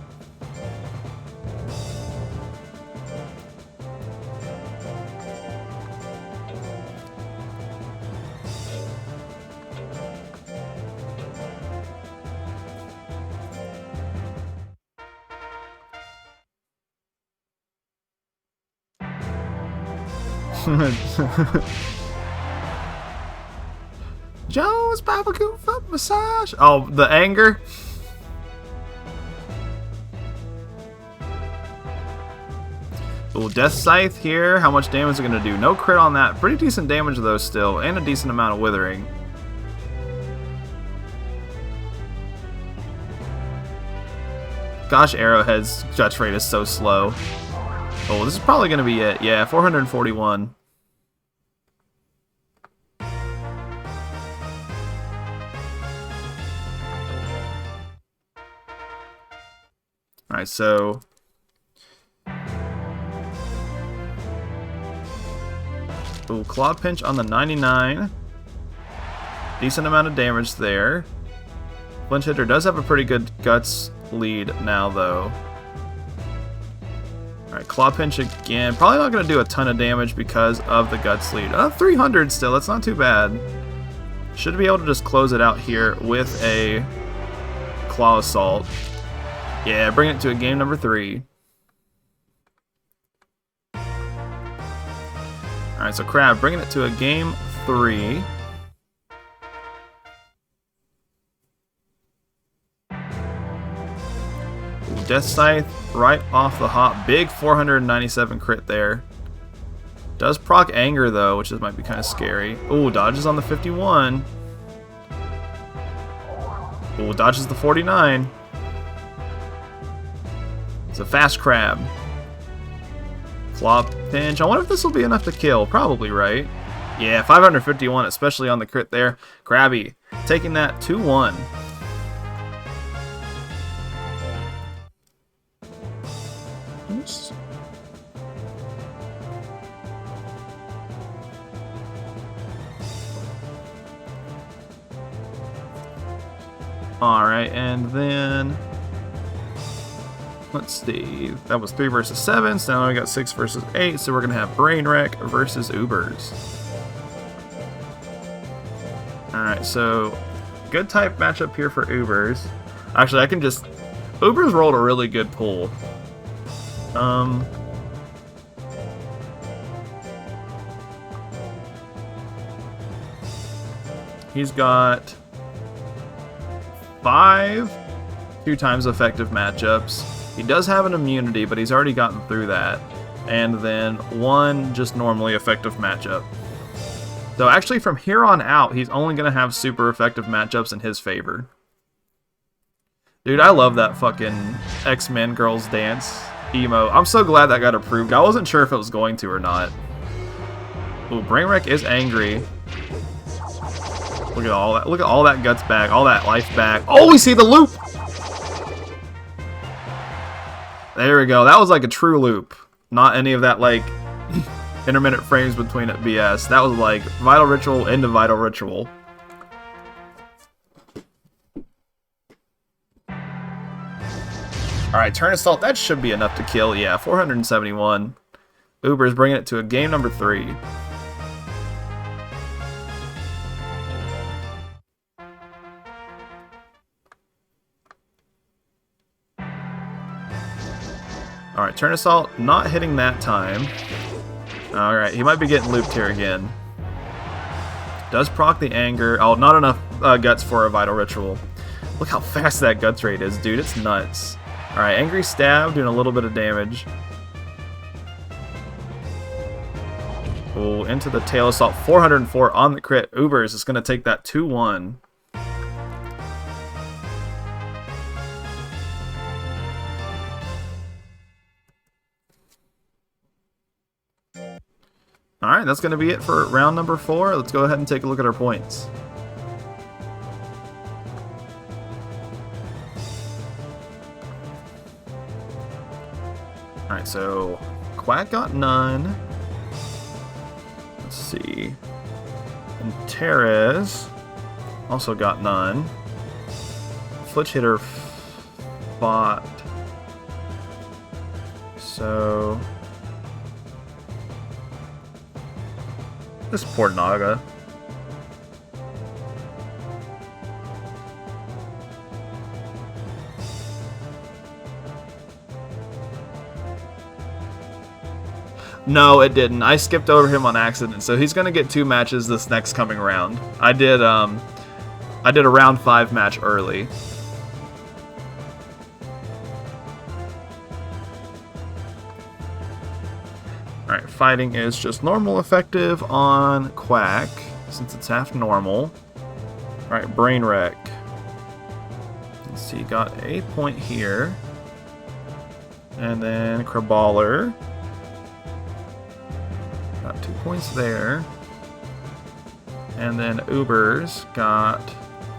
B: Joe's barbecue foot massage. Oh, the anger. Oh, Death Scythe here. How much damage is it going to do? No crit on that. Pretty decent damage though still, and a decent amount of withering. Gosh, Arrowhead's touch rate is so slow. Oh, this is probably going to be it. Yeah, 441. Alright, so... Ooh, Claw Pinch on the 99. Decent amount of damage there. Flinch hitter does have a pretty good Guts lead now, though. Alright, Claw Pinch again. Probably not going to do a ton of damage because of the Guts lead. 300 still, that's not too bad. Should be able to just close it out here with a Claw Assault. Yeah, bring it to a game number 3. Alright, so Crab bringing it to a game 3. Death Scythe right off the hop. Big 497 crit there. Does proc Anger though, which might be kind of scary. Ooh, dodges on the 51. Ooh, dodges the 49. It's a fast Crab. Claw Pinch. I wonder if this will be enough to kill. Probably, right? Yeah, 551, especially on the crit there. Krabby taking that 2-1. Oops. Alright, and then... let's see, that was 3 versus 7, so now we got 6 versus 8, so we're going to have Brain Wreck versus Ubers. Alright, so good type matchup here for Ubers. Actually, I can just... Ubers rolled a really good pull. He's got 5 2 times effective matchups. He does have an immunity, but he's already gotten through that. And then 1 just normally effective matchup. So actually from here on out, he's only going to have super effective matchups in his favor. Dude, I love that fucking X-Men Girls Dance emo. I'm so glad that got approved. I wasn't sure if it was going to or not. Ooh, Brainwreck is angry. Look at all that. Look at all that guts back. All that life back. Oh, we see the loop! There we go. That was like a true loop. Not any of that, like, intermittent frames between it BS. That was like Vital Ritual into Vital Ritual. Alright, Turn Assault. That should be enough to kill. Yeah, 471. Uber's bringing it to a game number 3. Alright, Turn Assault not hitting that time. Alright, he might be getting looped here again. Does proc the Anger. Oh, not enough guts for a Vital Ritual. Look how fast that guts rate is, dude. It's nuts. Alright, Angry Stab doing a little bit of damage. Oh, into the Tail Assault. 404 on the crit. Ubers is going to take that 2-1. Alright, that's going to be it for round number 4. Let's go ahead and take a look at our points. Alright, so Quack got none. Let's see. And Teres also got none. Flitch Hitter fought. So this poor Naga. No, it didn't. I skipped over him on accident, so he's gonna get 2 matches this next coming round. I did a round 5 match early. Alright, fighting is just normal effective on Quack, since it's half normal. Alright, Brain Wreck. Let's see, got a point here. And then Kraballer. Got 2 points there. And then Ubers got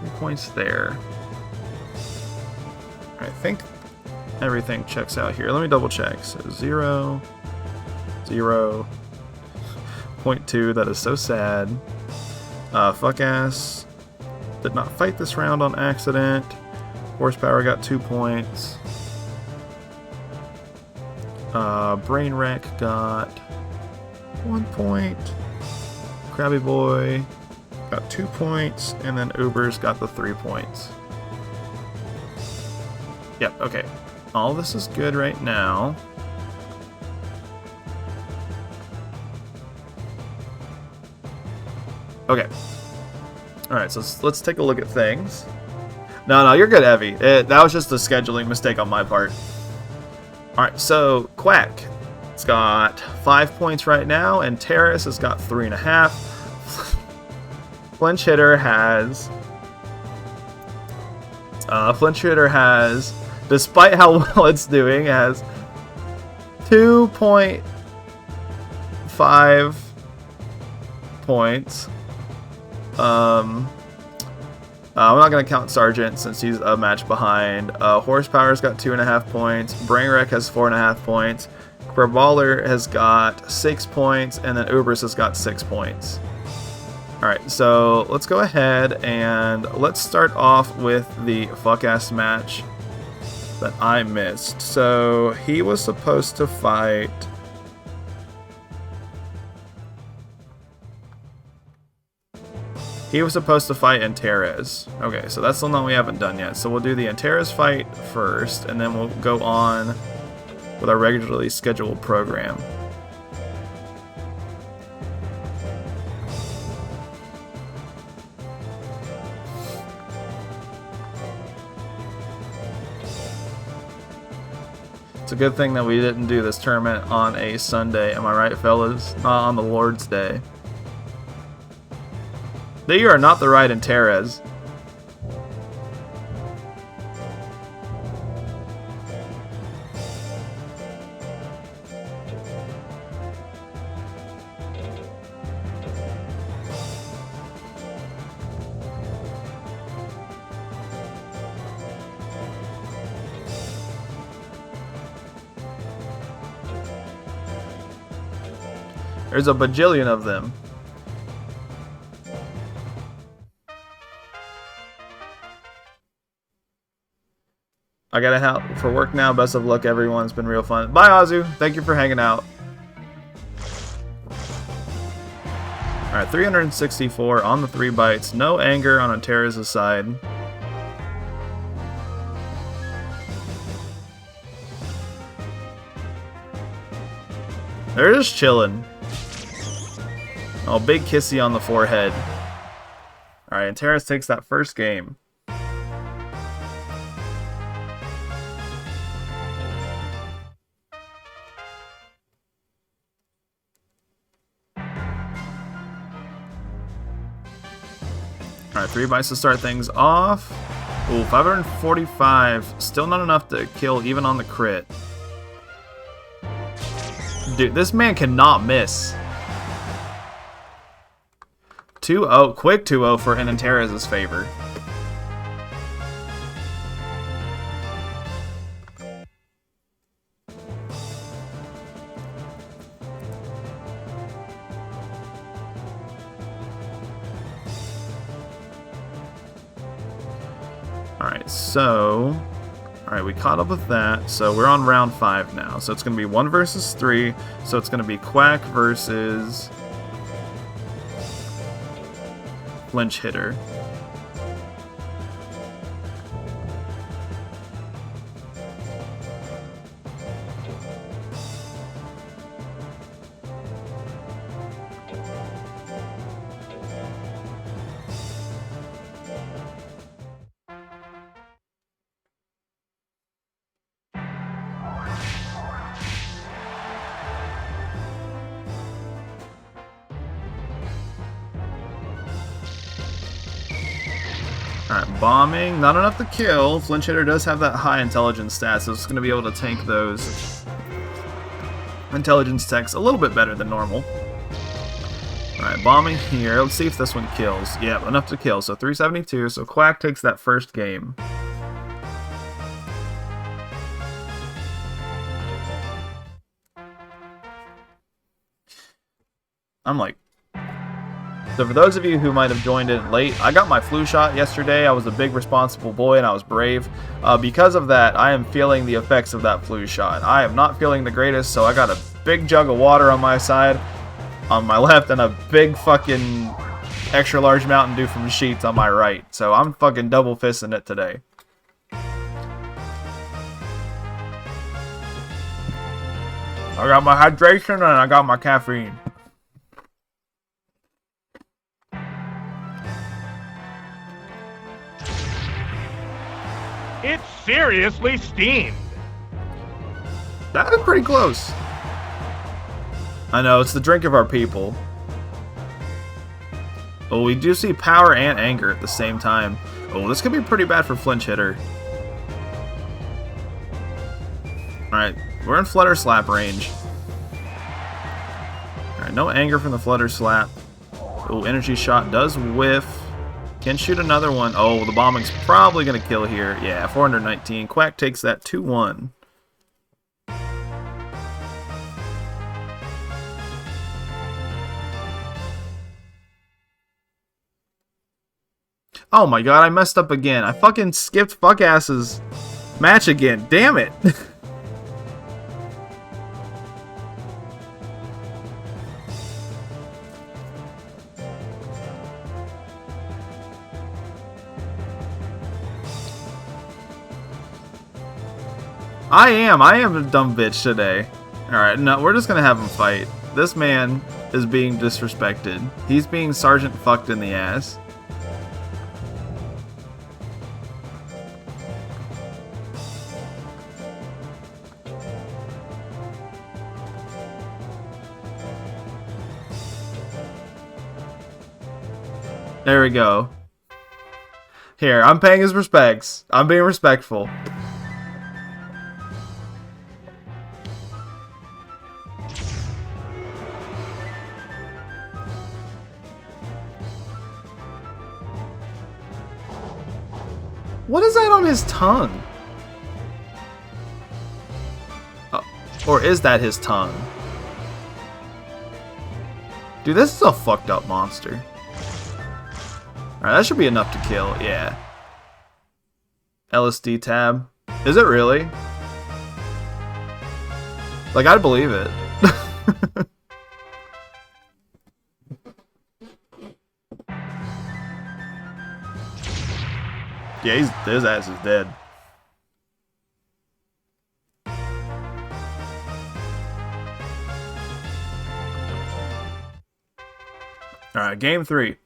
B: 3 points there. I think everything checks out here. Let me double check. So 0, 0, 0.2. That is so sad. Fuck ass. Did not fight this round on accident. Horsepower got 2 points. Brain Wreck got 1 point. Krabby Boy got 2 points, and then Ubers got the 3 points. Yep, okay. All this is good right now. Okay. Alright, so let's take a look at things. No, you're good, Evie. That was just a scheduling mistake on my part. Alright, so Quack. It's got 5 points right now, and Terrace has got 3.5. Flinch Hitter has... despite how well it's doing, has 2.5 points. I'm not going to count Sergeant since he's a match behind. Horsepower's got 2.5 points. Brainwreck has 4.5 points. Kraballer has got 6 points, and then Ubers has got 6 points. Alright, so let's go ahead and let's start off with the fuck-ass match that I missed. So he was supposed to fight... Antares. Okay, so that's the one we haven't done yet. So we'll do the Antares fight first, and then we'll go on with our regularly scheduled program. It's a good thing that we didn't do this tournament on a Sunday. Am I right, fellas? Not on the Lord's Day. You are not the right in Terez. There's a bajillion of them. I gotta help for work now. Best of luck, everyone. It's been real fun. Bye, Azu. Thank you for hanging out. Alright, 364 on the 3 bites. No anger on Terez's side. They're just chilling. Oh, big kissy on the forehead. Alright, and Terez takes that first game. Alright, 3 bites to start things off. Ooh, 545. Still not enough to kill even on the crit. Dude, this man cannot miss. 2-0, quick 2-0 for Terez's favor. Alright, so... Alright, we caught up with that, so we're on round 5 now. So it's going to be 1 versus 3, so it's going to be Quack versus... Flinch Hitter. Alright, bombing, not enough to kill. Flinch Hitter does have that high intelligence stat, so it's going to be able to tank those intelligence techs a little bit better than normal. Alright, bombing here. Let's see if this one kills. Yeah, enough to kill. So 372, so Quack takes that first game. I'm like... So for those of you who might have joined in late, I got my flu shot yesterday. I was a big responsible boy and I was brave. Because of that, I am feeling the effects of that flu shot. I am not feeling the greatest, so I got a big jug of water on my side, on my left, and a big fucking extra large Mountain Dew from Sheetz on my right. So I'm fucking double fisting it today. I got my hydration and I got my caffeine.
A: It's seriously steamed.
B: That was pretty close. I know, it's the drink of our people. Oh, we do see power and anger at the same time. Oh, this could be pretty bad for Flinch Hitter. Alright, we're in Flutter Slap range. Alright, no anger from the Flutter Slap. Oh, Energy Shot does whiff. Can shoot another one. Oh, the bombing's probably going to kill here. Yeah, 419. Quack takes that 2-1. Oh my god, I messed up again. I fucking skipped Fuckass's match again. Damn it. I am a dumb bitch today. Alright, no, we're just gonna have him fight. This man is being disrespected. He's being Sergeant fucked in the ass. There we go. Here, I'm paying his respects. I'm being respectful. What is that on his tongue? Oh, or is that his tongue? Dude, this is a fucked up monster. Alright, that should be enough to kill, yeah. LSD tab. Is it really? Like, I'd believe it. Yeah, his ass is dead. Alright, game 3.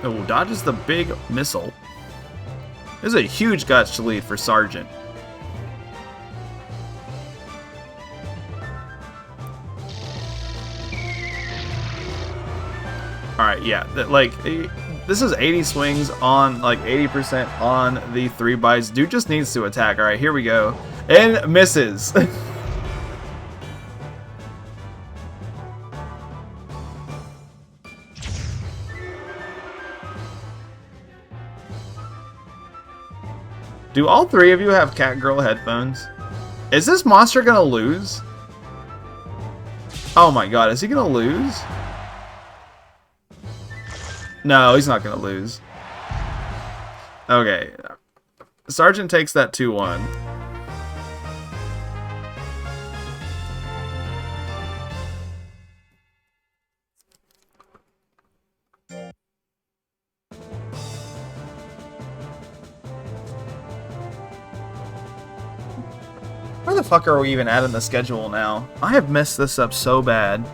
B: Oh, dodges the big missile. This is a huge guts lead for Sergeant. Alright, yeah. Like, this is 80 swings on, like, 80% on the 3 bites. Dude just needs to attack. Alright, here we go. And misses. Do all 3 of you have Catgirl headphones? Is this monster gonna lose? Oh my god, is he gonna lose? No, he's not gonna lose. Okay. Sergeant takes that 2-1. Where the fuck are we even at in the schedule now? I have messed this up so bad.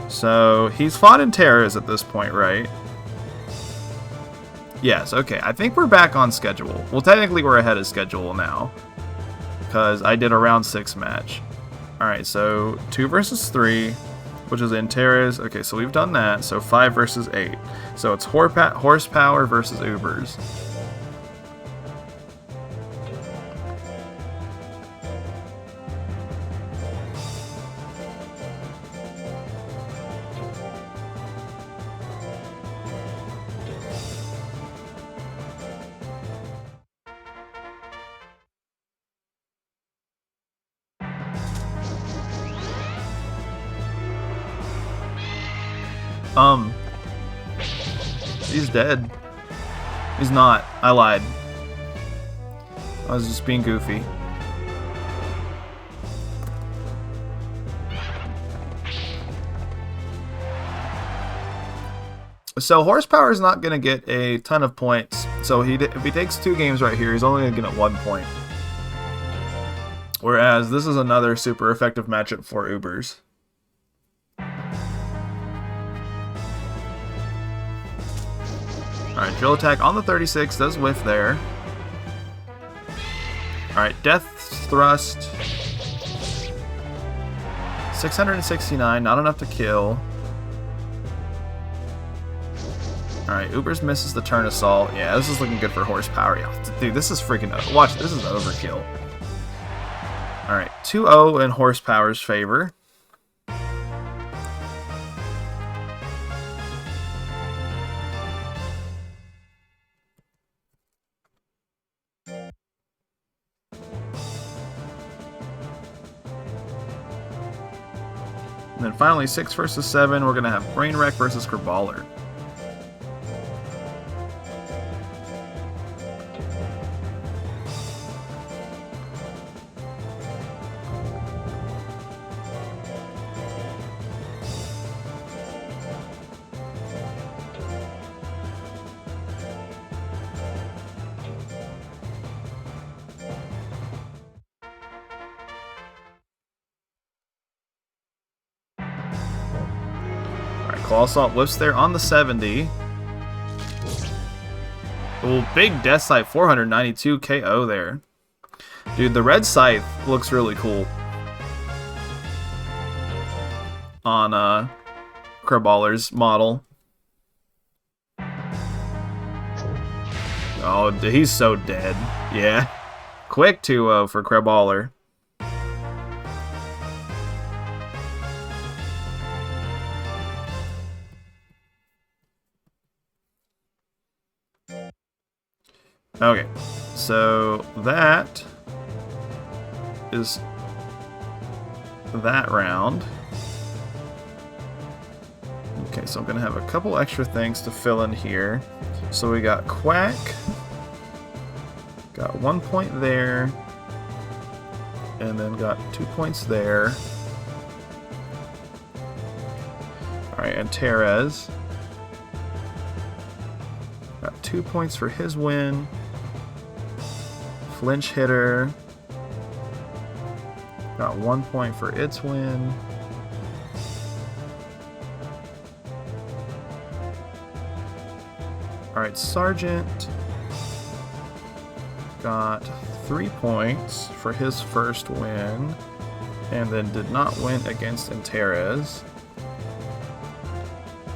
B: So, he's fought in Terras at this point, right? Yes, okay. I think we're back on schedule. Well, technically we're ahead of schedule now. Because I did a round 6 match. Alright, so 2 versus 3, which is in Terras. Okay, so we've done that. So 5 versus 8. So it's horsepower versus Ubers. He's dead. He's not. I lied. I was just being goofy. So horsepower is not going to get a ton of points. So if he takes 2 games right here, he's only going to get 1 point. Whereas this is another super effective matchup for Ubers. Alright, drill attack on the 36, does whiff there. Alright, death thrust. 669, not enough to kill. Alright, Ubers misses the turn assault. Yeah, this is looking good for horsepower. Yeah, dude, this is freaking... Watch, this is overkill. Alright, 2-0 in horsepower's favor. And then finally, 6 versus 7, we're going to have Brainwreck versus Kerballer. Claw Assault whiffs there on the 70. Oh, big Death Scythe, 492 KO there. Dude, the red Scythe looks really cool on Crabballer's model. Oh, he's so dead. Yeah. Quick 2-0 for Crabballer. Okay, so that is that round. Okay, so I'm going to have a couple extra things to fill in here. So we got Quack. Got 1 point there. And then got 2 points there. Alright, and Terez. Got 2 points for his win. Flinch Hitter. Got 1 point for its win. Alright, Sergeant got 3 points for his first win, and then did not win against Antares.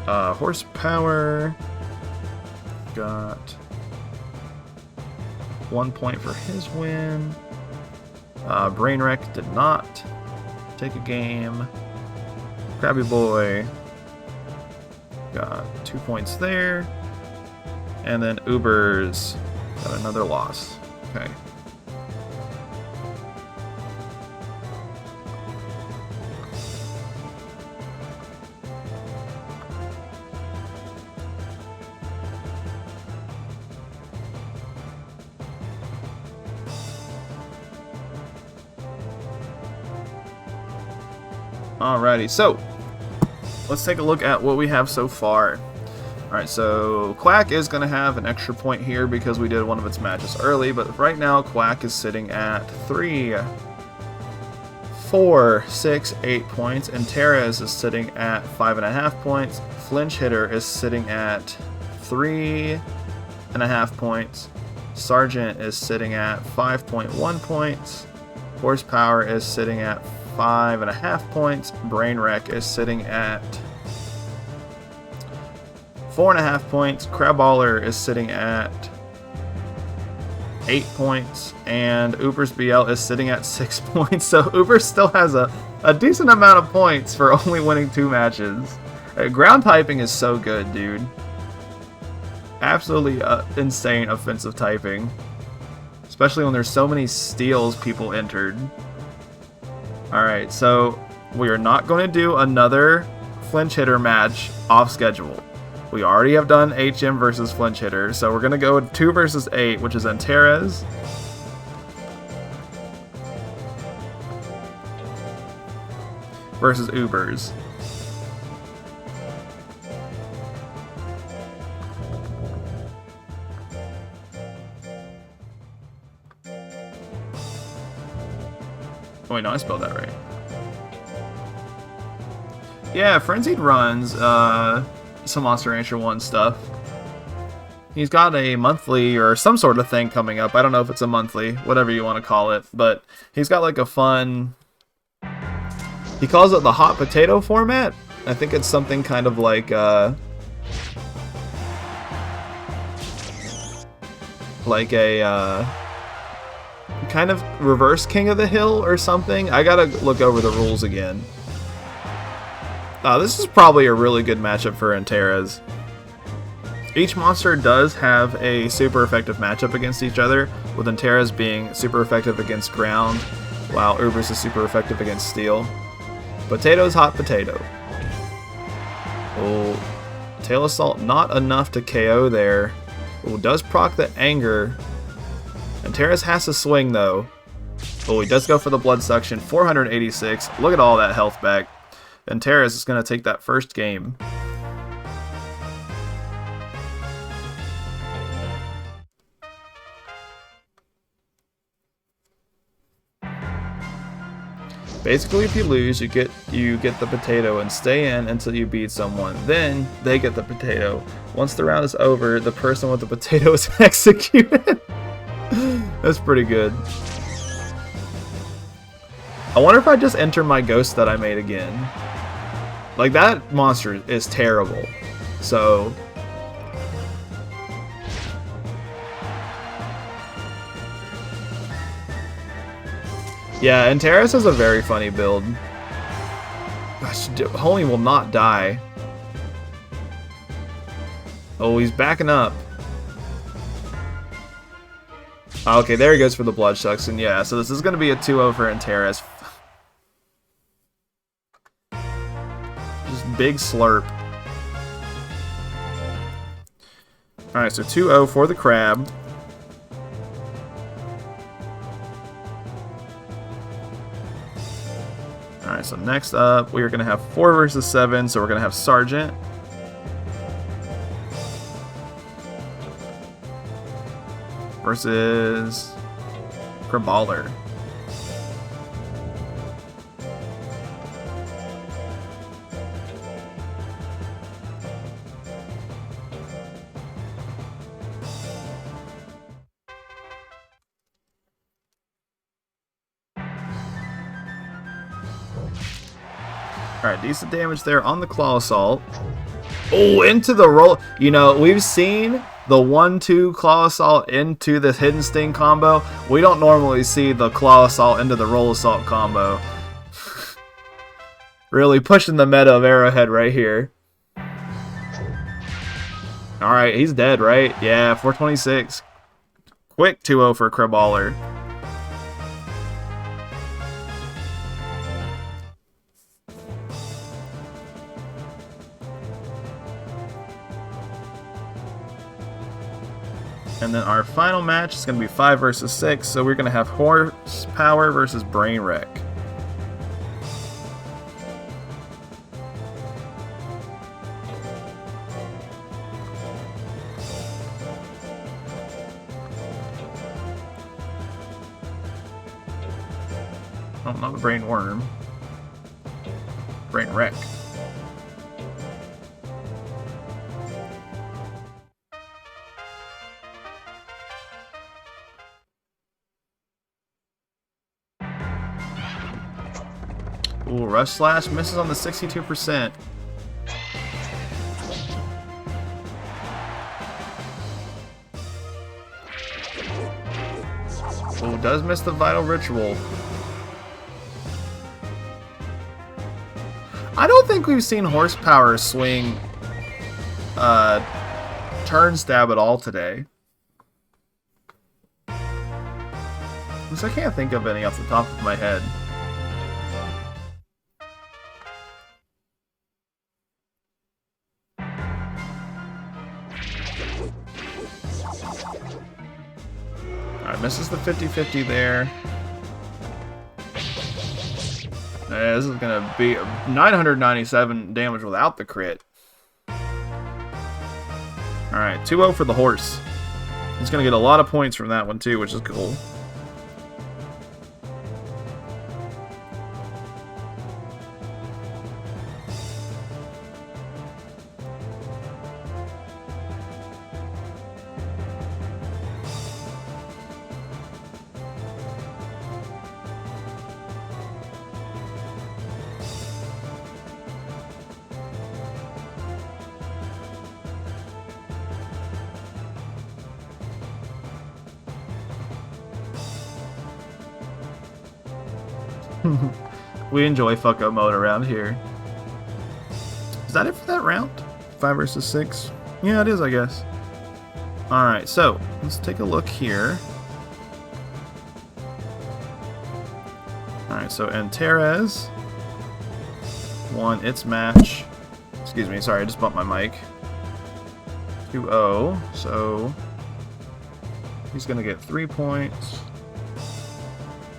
B: Horsepower got 1 point for his win. Brainwreck did not take a game. Krabby Boy got 2 points there. And then Ubers got another loss. Okay. Alrighty, so let's take a look at what we have so far. Alright, so Quack is going to have an extra point here because we did one of its matches early, but right now Quack is sitting at 3, 4, 6, 8 points, and Terez is sitting at 5.5 points. Flinch Hitter is sitting at 3.5 points. Sergeant is sitting at 5.1 points. Horsepower is sitting at 5.5 points. Brainwreck is sitting at 4.5 points. Crabballer is sitting at 8 points, and Ubers BL is sitting at 6 points. So Uber still has a decent amount of points for only winning 2 matches. Ground typing is so good, dude. Absolutely insane offensive typing, especially when there's so many steals people entered. Alright, so we are not going to do another Flinch Hitter match off schedule. We already have done HM versus Flinch Hitter, so we're going to go with 2 versus 8, which is Antares versus Ubers. Oh wait, no, I spelled that right. Yeah, Frenzied runs some Monster Rancher 1 stuff. He's got a monthly or some sort of thing coming up. I don't know if it's a monthly, whatever you want to call it, but he's got like a fun... He calls it the hot potato format. I think it's something kind of like a kind of reverse King of the Hill or something. I gotta look over the rules again. This is probably a really good matchup for Antares. Each monster does have a super effective matchup against each other, with Antares being super effective against ground, while Ubers is super effective against steel. Potato's hot potato. Oh, Tail Assault not enough to KO there. Oh, does proc the anger. Antares has to swing though. Oh, he does go for the blood suction. 486. Look at all that health back. Antares is going to take that first game. Basically, if you lose, you get the potato and stay in until you beat someone. Then they get the potato. Once the round is over, the person with the potato is executed. That's pretty good. I wonder if I just enter my ghost that I made again. Like, that monster is terrible. So... yeah, and Terrace is a very funny build. Gosh, Homie will not die. Oh, he's backing up. Okay, there he goes for the Bloodsucks, and yeah, so this is going to be a 2-0 for Terrace. Just big slurp. Alright, so 2-0 for the crab. Alright, so next up, we are going to have 4 versus 7, so we're going to have Sergeant. Versus Kraballer. Alright, decent damage there on the Claw Assault. Oh, into the roll. You know, we've seen the 1-2 Claw Assault into the Hidden Sting combo. We don't normally see the Claw Assault into the Roll Assault combo. Really pushing the meta of Arrowhead right here. Alright, he's dead, right? Yeah, 426. Quick 2-0 for Kraballer. And then our final match is going to be 5 versus 6, so we're going to have Horsepower versus Brain Wreck. Oh, not the Brain Worm. Brain Wreck. Ooh, Rush Slash misses on the 62%. Ooh, does miss the Vital Ritual. I don't think we've seen Horsepower swing Turn Stab at all today. Because I can't think of any off the top of my head. Alright, misses the 50-50 there. This is going to be 997 damage without the crit. Alright, 2-0 for the horse. He's going to get a lot of points from that one too, which is cool. We enjoy fuck-up mode around here. Is that it for that round? 5 versus 6? Yeah, it is, I guess. Alright, so, let's take a look here. Alright, so Antares won its match. Excuse me, sorry, I just bumped my mic. 2-0, so he's going to get 3 points.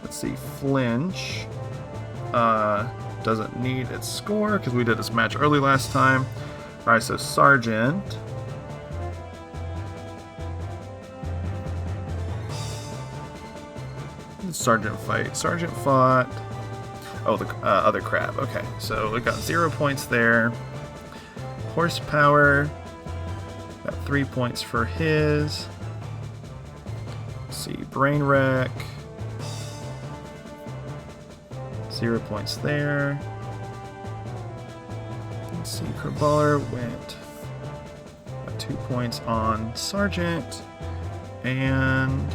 B: Let's see, Flinch doesn't need its score because we did this match early last time. Alright, so Sergeant. Sergeant fight. Sergeant fought. Oh, the other crab. Okay, so we got 0 points there. Horsepower. Got 3 points for his. Let's see, brain wreck. 0 points there. Let's see, Kerballer went 2 points on Sergeant. And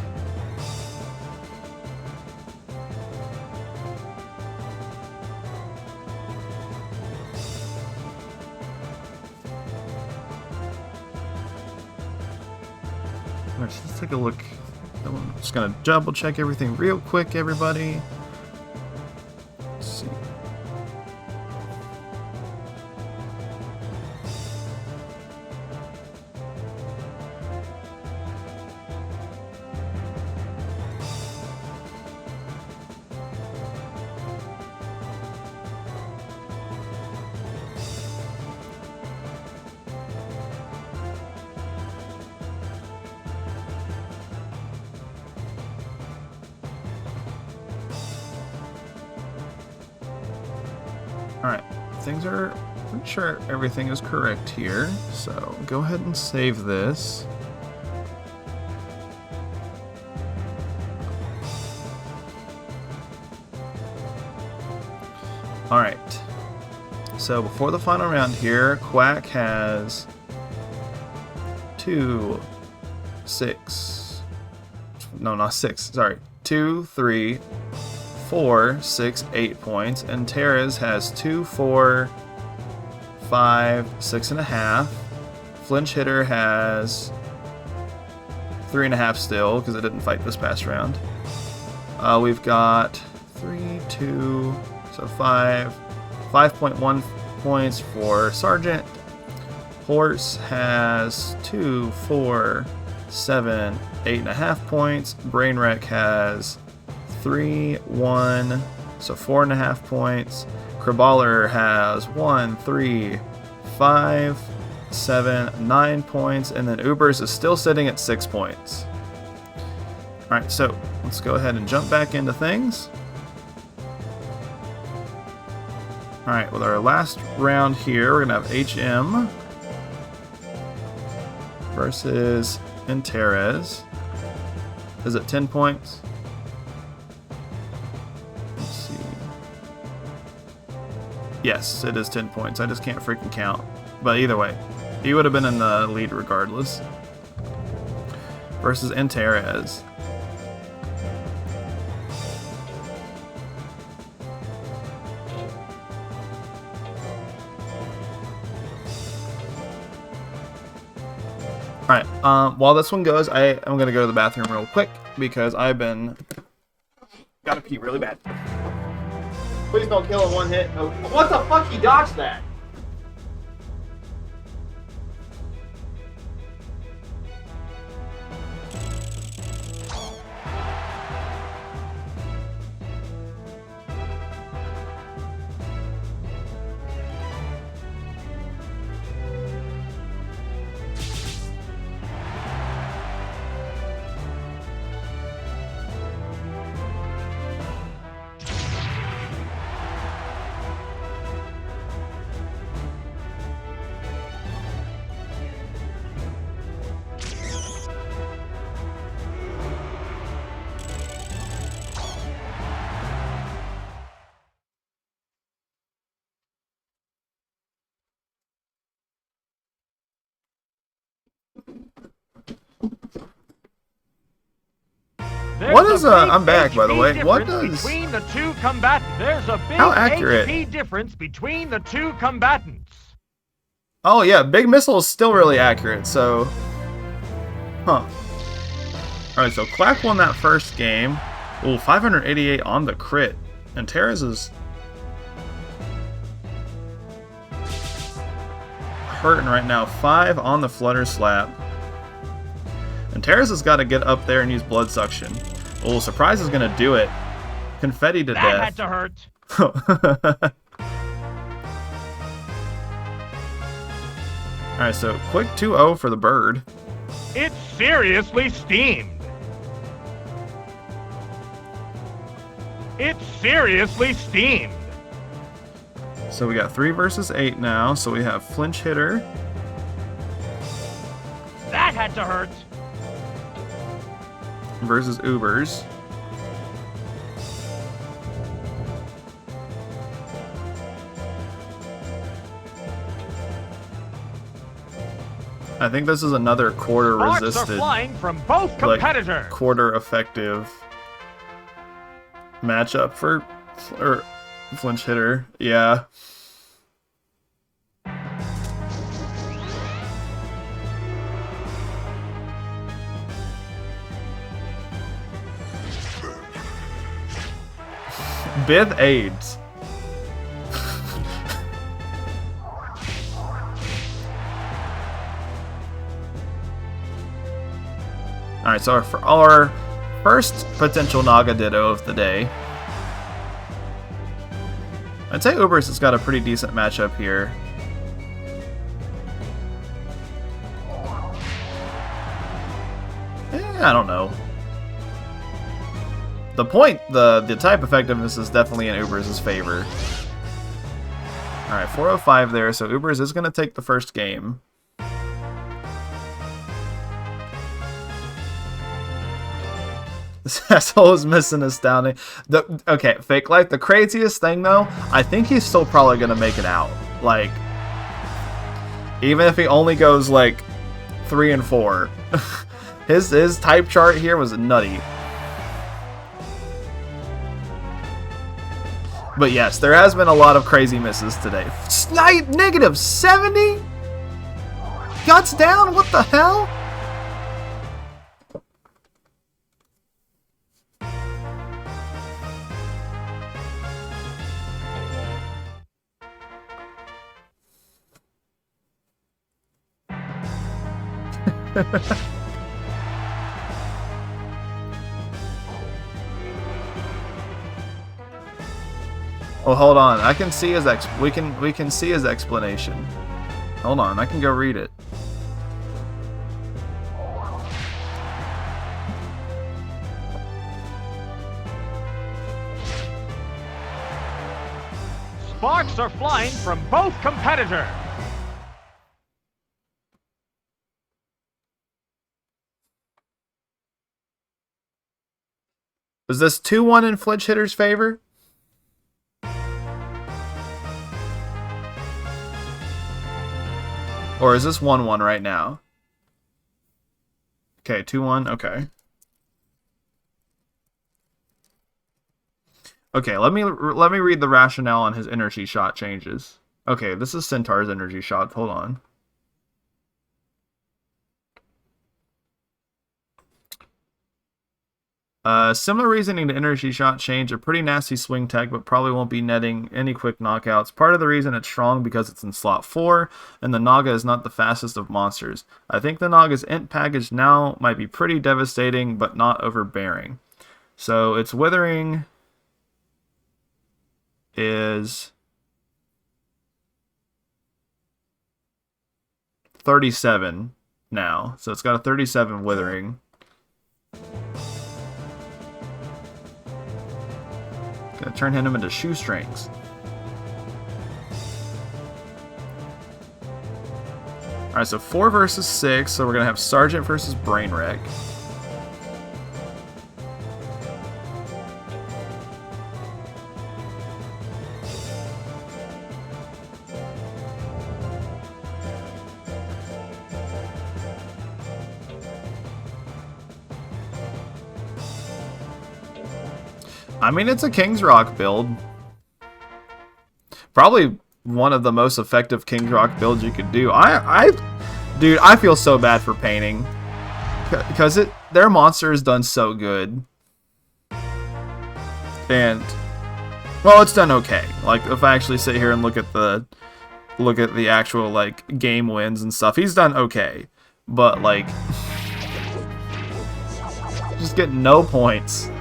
B: let's take a look. I'm just gonna double check everything real quick, everybody. Let's see. Alright, things are, pretty sure everything is correct here, so go ahead and save this. Alright, so before the final round here, Quack has 2, 6, no, not 6, sorry, 2, 3, 4, 6, 8 points, and Terra's has 2, 4, 5, 6.5. Flinch Hitter has 3.5 still, because it didn't fight this past round. We've got 3, 2, so 5.1 points for Sergeant. Horse has 2, 4, 7, 8.5 points. Brain Wreck has 3, 1, so 4.5 points. Kerballer has 1, 3, 5, 7, 9 points, and then Ubers is still sitting at 6 points. Alright, so let's go ahead and jump back into things. Alright, with our last round here, we're going to have HM versus Interez. Is it 10 points? Yes, it is 10 points. I just can't freaking count. But either way, he would have been in the lead regardless. Versus Interez. Alright, while this one goes, I'm going to go to the bathroom real quick because I've been... gotta pee really bad. Please don't kill in one hit. Oh, what the fuck? He dodged that. What is I'm back, by the way. What does...
A: Between the two combatants. There's a big
B: how accurate?
A: HP difference between the two combatants.
B: Oh yeah, Big Missile is still really accurate, so... Huh. Alright, so Quack won that first game. Ooh, 588 on the crit. And Terrace is... hurting right now. 5 on the Flutter Slap. And Terrace has got to get up there and use Blood Suction. Oh, Surprise is going to do it. Confetti to death.
A: That had to hurt.
B: Alright, so quick 2-0 for the bird.
A: It's seriously steamed. It's seriously steamed.
B: So we got 3 versus 8 now. So we have Flinch Hitter.
A: That had to hurt.
B: Versus Ubers. I think this is another quarter
A: Sparks
B: resisted,
A: are flying from both competitors.
B: like, quarter effective matchup for Flinch Hitter. Yeah. Bith AIDS. Alright, so for our first potential Naga Ditto of the day, I'd say Ubers has got a pretty decent matchup here. I don't know. The type effectiveness is definitely in Ubers' favor. Alright, 405 there, so Ubers is going to take the first game. This asshole is missing Astounding. Okay, Fake Life, the craziest thing though, I think he's still probably going to make it out. Like, even if he only goes like 3 and 4. His type chart here was nutty. But yes, there has been a lot of crazy misses today. Negative 70? Guts down? What the hell? Oh, hold on. I can see his we can see his explanation. Hold on, I can go read it.
A: Sparks are flying from both competitors.
B: Was this 2-1 in Flinch Hitter's favor? Or is this 1-1 right now? Okay, 2-1, okay. Okay, let me read the rationale on his energy shot changes. Okay, this is Centaur's energy shot. Hold on. Similar reasoning to energy shot change, a pretty nasty swing tech, but probably won't be netting any quick knockouts. Part of the reason it's strong because it's in slot 4, and the Naga is not the fastest of monsters. I think the Naga's int package now might be pretty devastating, but not overbearing. So its withering is 37 now. So it's got a 37 withering. Gonna turn him into shoestrings. Alright, so 4 versus 6, so we're gonna have Sergeant versus Brainwreck. I mean, it's a King's Rock build. Probably one of the most effective King's Rock builds you could do. Dude, I feel so bad for painting. Because their monster is done so good. And, well, it's done okay. Like, if I actually sit here and look at the actual, like, game wins and stuff, he's done okay. But, like, just get no points.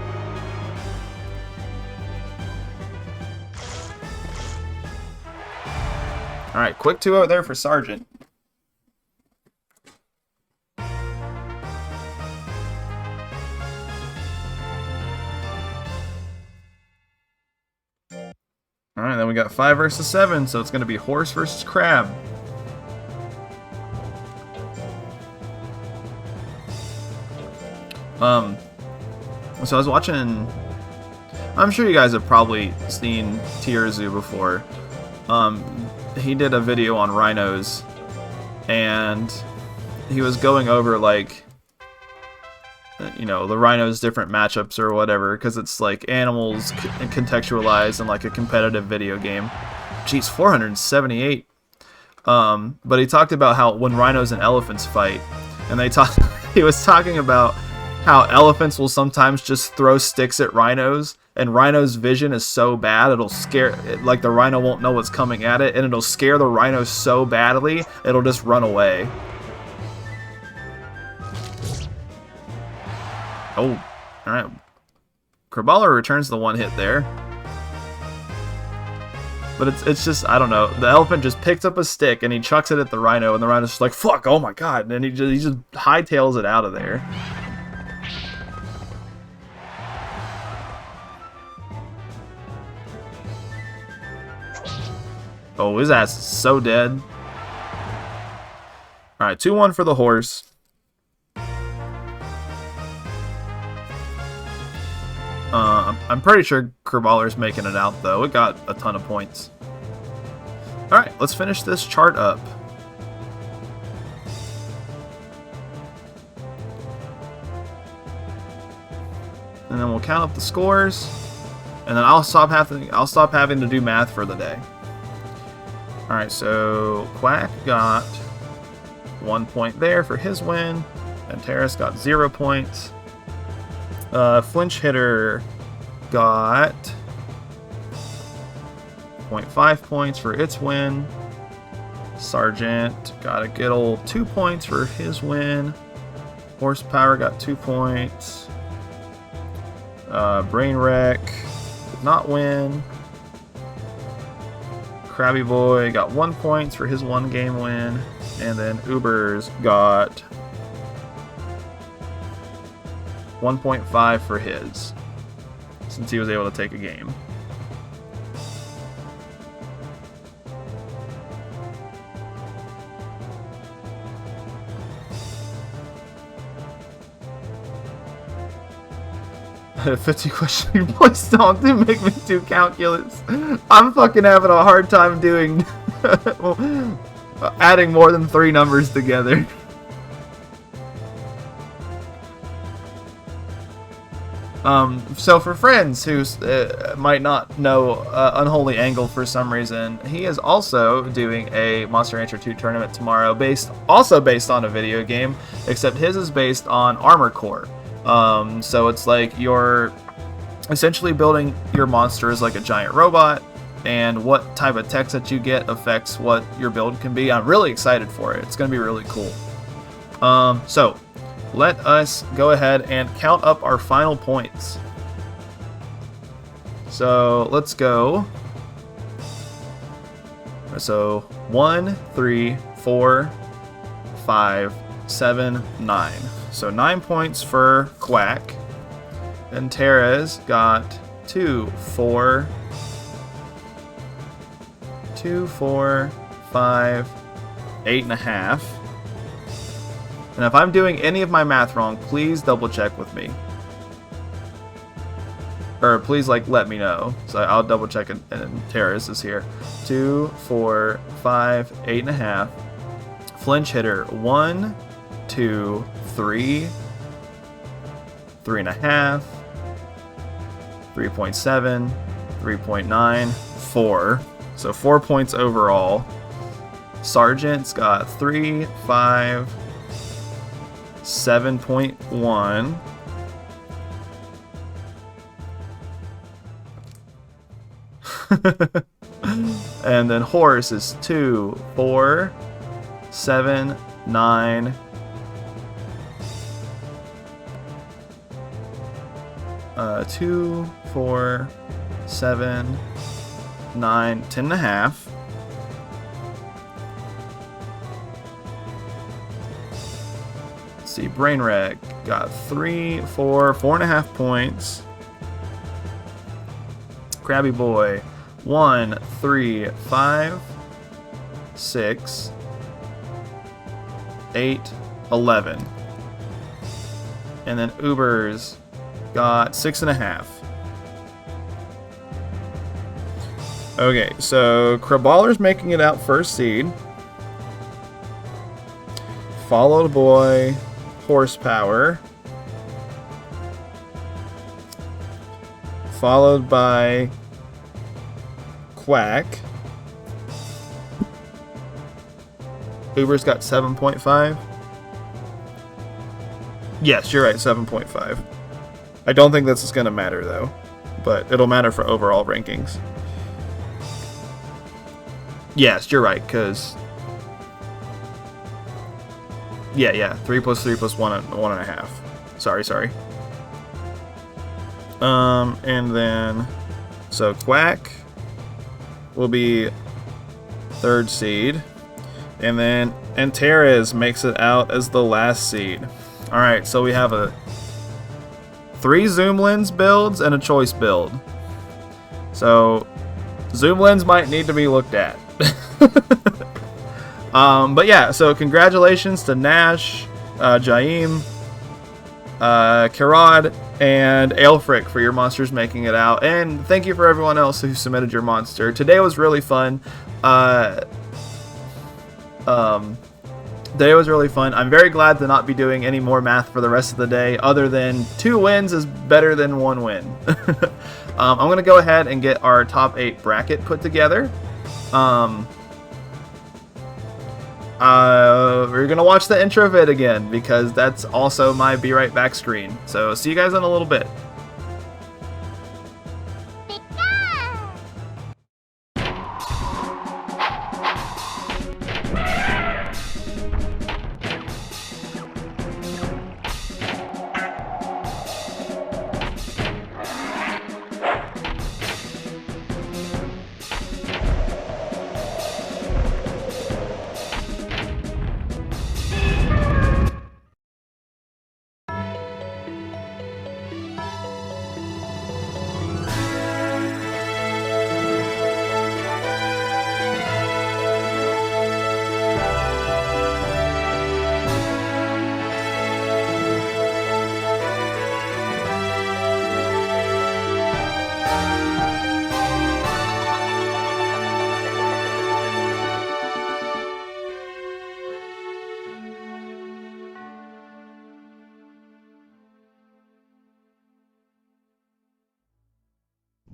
B: Alright, quick 2-0 there for Sergeant. Alright, then we got 5 versus 7, so it's going to be horse versus crab. So I was watching... I'm sure you guys have probably seen Tierzu before. He did a video on rhinos, and he was going over, like, you know, the rhinos' different matchups or whatever, because it's like animals contextualized in like a competitive video game. Jeez, 478. But he talked about how when rhinos and elephants fight, and he was talking about how elephants will sometimes just throw sticks at rhinos, and rhino's vision is so bad it'll scare, like the rhino won't know what's coming at it, and it'll scare the rhino so badly it'll just run away. Oh, alright. Krabala returns the one hit there. But it's just, I don't know. The elephant just picks up a stick and he chucks it at the rhino, and the rhino's just like, fuck, oh my god. And he just hightails it out of there. Oh, his ass is so dead. Alright, 2-1 for the horse. I'm pretty sure Kerballer's making it out, though. It got a ton of points. Alright, let's finish this chart up. And then we'll count up the scores. And then I'll stop having to do math for the day. Alright, so Quack got 1 point there for his win. And Terrace got 0 points. Flinch Hitter got 0.5 points for its win. Sergeant got a good old 2 points for his win. Horsepower got 2 points. Brain Wreck did not win. Krabby Boy got 1 point for his 1 game win. And then Ubers got 1.5 for his, since he was able to take a game. I had a 50 question voice don't make me do calculus. I'm fucking having a hard time doing adding more than 3 numbers together. So for friends who might not know Unholy Angle for some reason, he is also doing a Monster Rancher 2 tournament tomorrow, also based on a video game, except his is based on Armor Core. So it's like you're essentially building your monster as like a giant robot, and what type of text that you get affects what your build can be. I'm really excited for it. It's going to be really cool. So let us go ahead and count up our final points. So let's go. So 1, 3, 4, 5, 7, 9. So 9 points for Quack. And Tara's got 2, 4, 5, 8.5. And if I'm doing any of my math wrong, please double check with me. Or please, like, let me know. So I'll double check it, and Tara's is here. 2, 4, 5, 8.5. Flinch Hitter 1, 2, 3, 3.5, 3.7, 3.9, 4. So 4 points overall. Sergeant's got 3, 5, 7.1. And then Horse is 2, 4, 7, 9. Uh, 2, 4, 7, 9, 10.5. See, Brainwreck got 3, 4, 4.5 points. Krabby Boy, 1, 3, 5, 6, 8, 11. And then Uber's got 6.5. Okay, so Kraballer's making it out first seed. Followed by Horsepower. Followed by Quack. Uber's got 7.5. Yes, you're right, 7.5. I don't think this is going to matter, though. But it'll matter for overall rankings. Yes, you're right, because... Yeah. 3 plus 3 plus 1 and 1.5. Sorry. And then... So, Quack will be 3rd seed. And then Antares makes it out as the last seed. Alright, so we have 3 zoom lens builds and a choice build. So, zoom lens might need to be looked at. But yeah, so congratulations to Nash, Jaim, Karad, and Aelfric for your monsters making it out. And thank you for everyone else who submitted your monster. Today was really fun. Today was really fun. I'm very glad to not be doing any more math for the rest of the day, other than 2 wins is better than 1 win. I'm going to go ahead and get our top 8 bracket put together. We're going to watch the intro vid again, because that's also my Be Right Back screen. So see you guys in a little bit.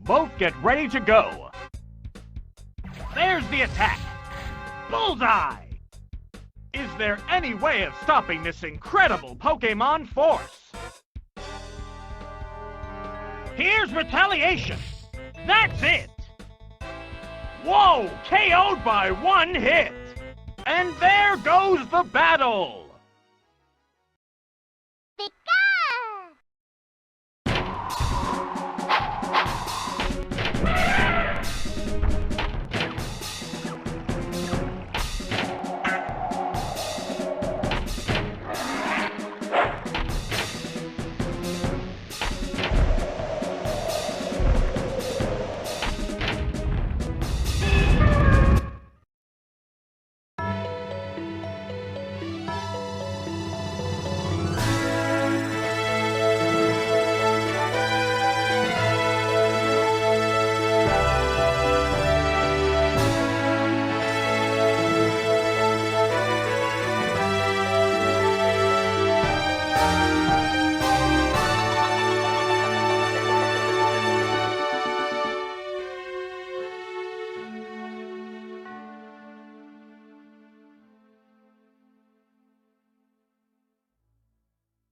A: Both get ready to go. There's the attack. Bullseye! Is there any way of stopping this incredible Pokemon force? Here's retaliation. That's it. Whoa, KO'd by 1 hit. And there goes the battle.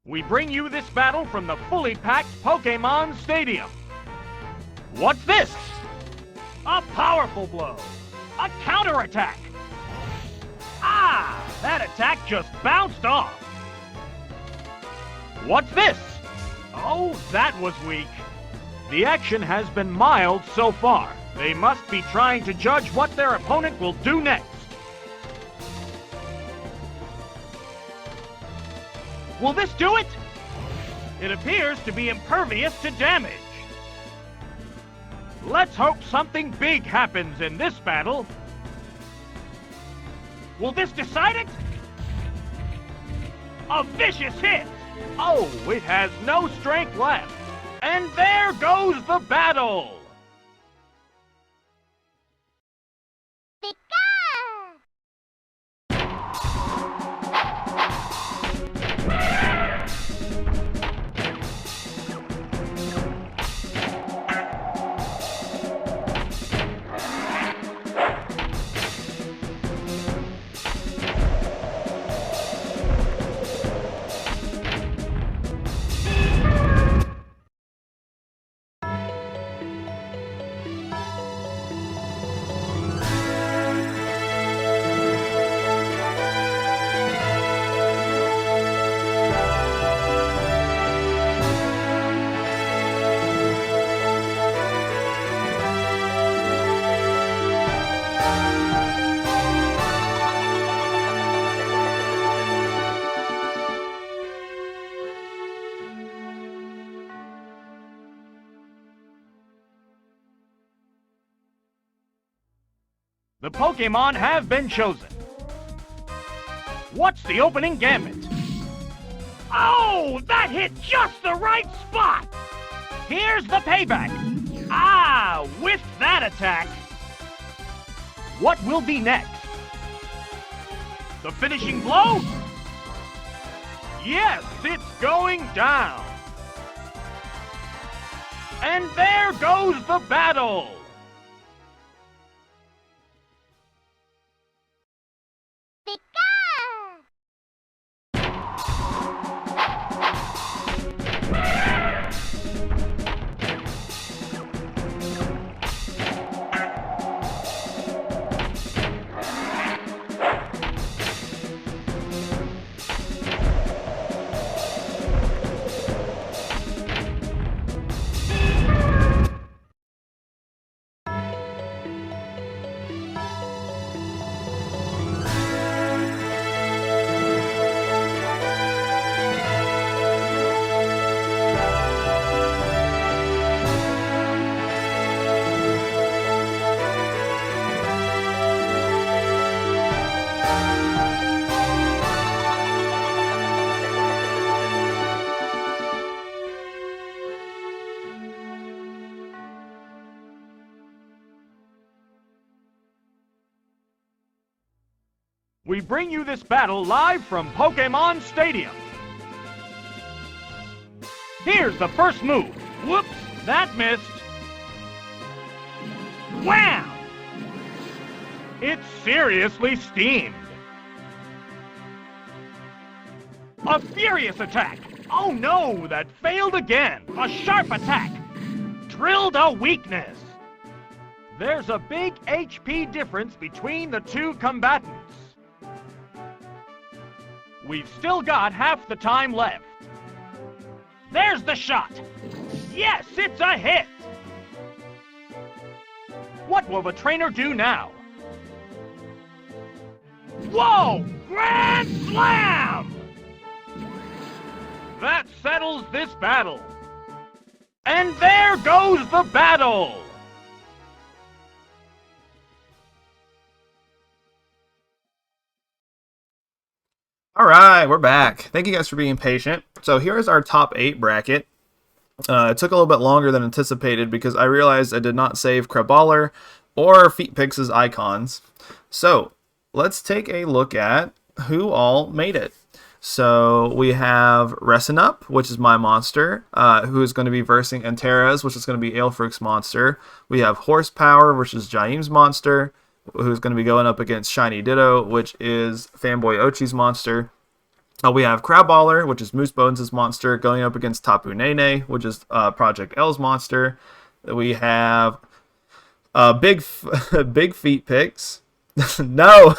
A: We bring you this battle from the fully packed Pokémon Stadium. What's this? A powerful blow. A counterattack. Ah, that attack just bounced off. What's this? Oh, that was weak. The action has been mild so far. They must be trying to judge what their opponent will do next. Will this do it? It appears to be impervious to damage. Let's hope something big happens in this battle. Will this decide it? A vicious hit! Oh, it has no strength left. And there goes the battle! The Pokémon have been chosen. What's the opening gambit? Oh, that hit just the right spot! Here's the payback. Ah, with that attack. What will be next? The finishing blow? Yes, it's going down. And there goes the battle. We bring you this battle live from Pokémon Stadium. Here's the first move. Whoops, that missed. Wham! It's seriously steamed. A furious attack. Oh no, that failed again. A sharp attack. Drilled a weakness. There's a big HP difference between the two combatants. We've still got half the time left. There's the shot. Yes, it's a hit. What will the trainer do now? Whoa! Grand Slam! That settles this battle. And there goes the battle!
B: Alright, we're back. Thank you guys for being patient. So here's our top 8 bracket. It took a little bit longer than anticipated because I realized I did not save Kraballer or Feetpix's icons. So let's take a look at who all made it. So we have Ressenup, which is my monster, who is going to be versing Antares, which is going to be Aelfric's monster. We have Horsepower, which is Jaim's monster, who's going to be going up against Shiny Ditto, which is Fanboy Ochi's monster. We have Crabballer, which is Moose Bones' monster, going up against Tapu Nene, which is Project L's monster. We have Big Feetpix. No!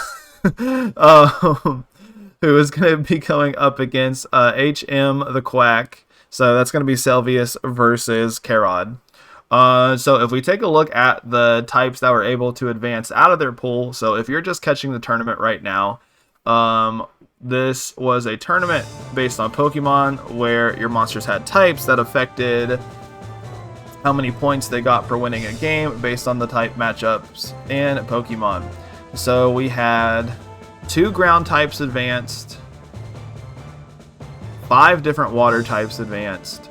B: Who is going to be going up against HM the Quack. So that's going to be Selvius versus Karod. So if we take a look at the types that were able to advance out of their pool, so if you're just catching the tournament right now, this was a tournament based on Pokemon where your monsters had types that affected how many points they got for winning a game based on the type matchups in Pokemon. So we had 2 ground types advanced, 5 different water types advanced.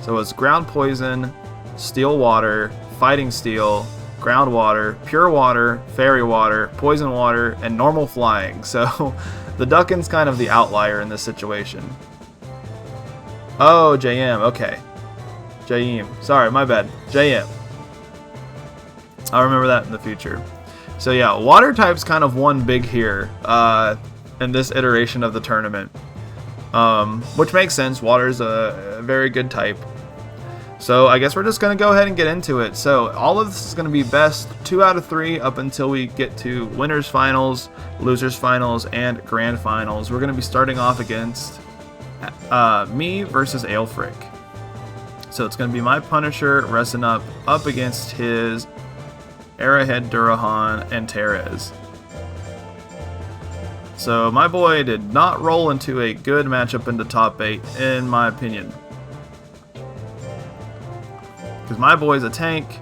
B: So it's ground poison, steel water, fighting steel, ground water, pure water, fairy water, poison water, and normal flying. So the Duckin's kind of the outlier in this situation. Oh, JM, okay. JM, sorry, my bad. JM. I'll remember that in the future. So yeah, water type's kind of won big here in this iteration of the tournament. Which makes sense, water's a very good type. So I guess we're just going to go ahead and get into it. So all of this is going to be best 2 out of 3 up until we get to winners finals, losers finals, and grand finals. We're going to be starting off against me versus Aelfric. So it's going to be my Punisher, Resinoop, up against his Arrowhead, Durahan, and Teres. So my boy did not roll into a good matchup into top 8, in my opinion. Because my boy's a tank,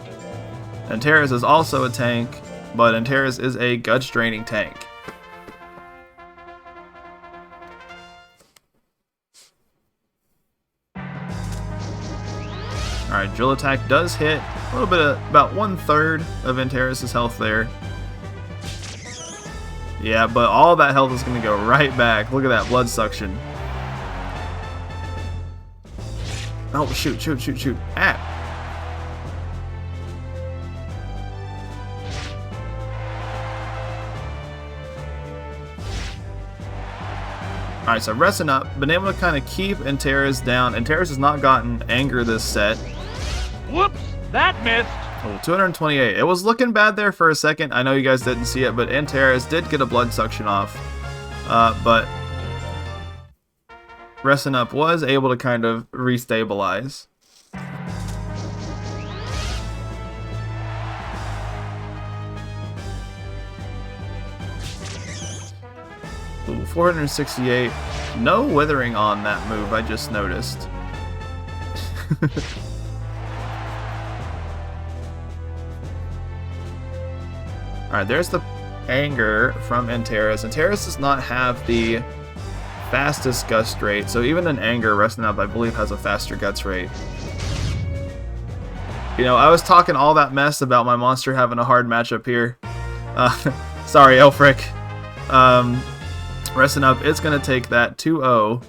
B: and Teres is also a tank, but Teres is a guts draining tank. Alright, drill attack does hit. A little bit of, about 1/3 of Teres' health there. Yeah, but all that health is going to go right back. Look at that blood suction. Oh, shoot. Ah! Alright, so Resinoop, been able to kind of keep Teres down. Teres has not gotten anger this set.
A: Whoops, that missed.
B: Oh, 228. It was looking bad there for a second. I know you guys didn't see it, but Teres did get a blood suction off. But Resinoop was able to kind of restabilize. Ooh, 468. No withering on that move, I just noticed. Alright, there's the anger from Teres. Teres does not have the fastest gust rate, so even in anger, Resinoop, I believe, has a faster guts rate. You know, I was talking all that mess about my monster having a hard matchup here. Sorry, Aelfric. Resinoop, it's going to take that 2-0.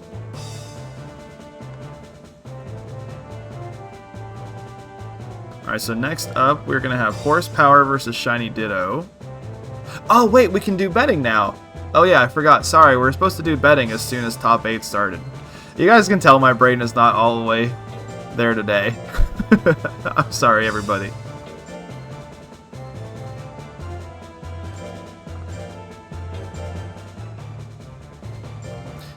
B: Alright, so next up, we're going to have Horsepower versus Shiny Ditto. Oh, wait, we can do betting now. Oh, yeah, I forgot. Sorry, we're supposed to do betting as soon as top 8 started. You guys can tell my brain is not all the way there today. I'm sorry, everybody.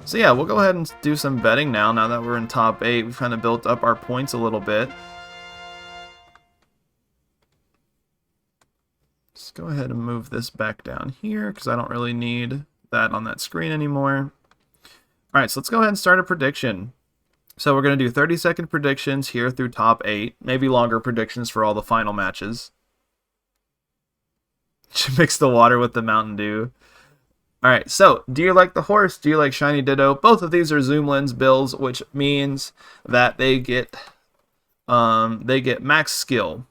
B: So yeah, we'll go ahead and do some betting now that we're in top 8. We've kind of built up our points a little bit. Let's go ahead and move this back down here because I don't really need that on that screen anymore. Alright, so let's go ahead and start a prediction. So we're going to do 30-second predictions here through top 8. Maybe longer predictions for all the final matches. Should mix the water with the Mountain Dew. Alright, so, do you like the horse? Do you like Shiny Ditto? Both of these are Zoom Lens builds, which means that they get max skill.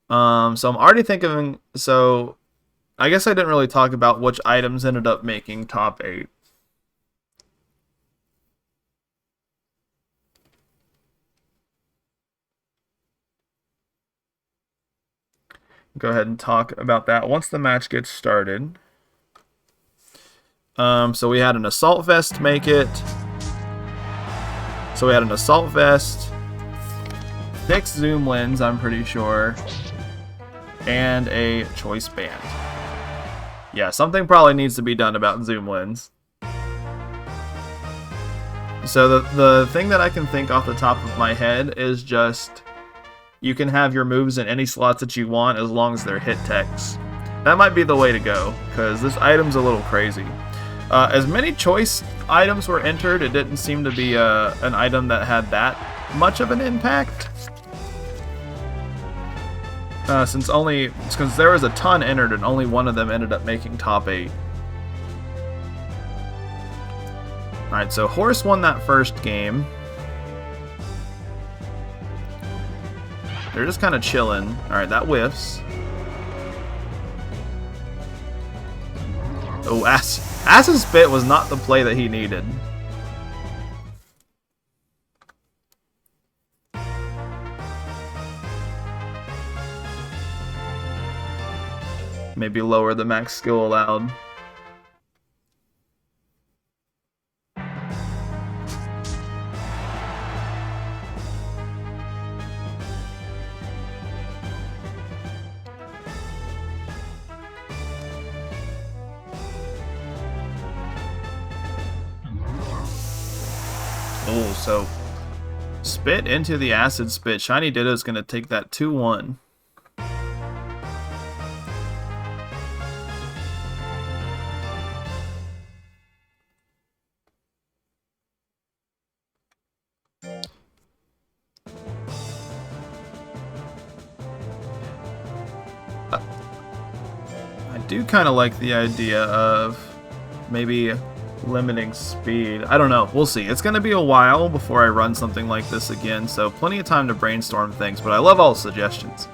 B: So I'm already thinking, so I guess I didn't really talk about which items ended up making top 8. Go ahead and talk about that once the match gets started. So we had an Assault Vest make it. So we had an Assault Vest, 6 Zoom Lens, I'm pretty sure, and a Choice Band. Yeah, something probably needs to be done about Zoom Lens. So the thing that I can think off the top of my head is just you can have your moves in any slots that you want as long as they're hit techs. That might be the way to go, because this item's a little crazy. As many choice items were entered, it didn't seem to be an item that had that much of an impact. Since there was a ton entered and only one of them ended up making top 8. Alright, so Horse won that first game. They're just kind of chilling. Alright, that whiffs. Oh, Ass's Spit was not the play that he needed. Maybe lower the max skill allowed. Oh, so Spit into the Acid Spit. Shiny Ditto's going to take that 2-1. I do kind of like the idea of maybe limiting speed. I don't know. We'll see. It's going to be a while before I run something like this again, so plenty of time to brainstorm things, but I love all the suggestions.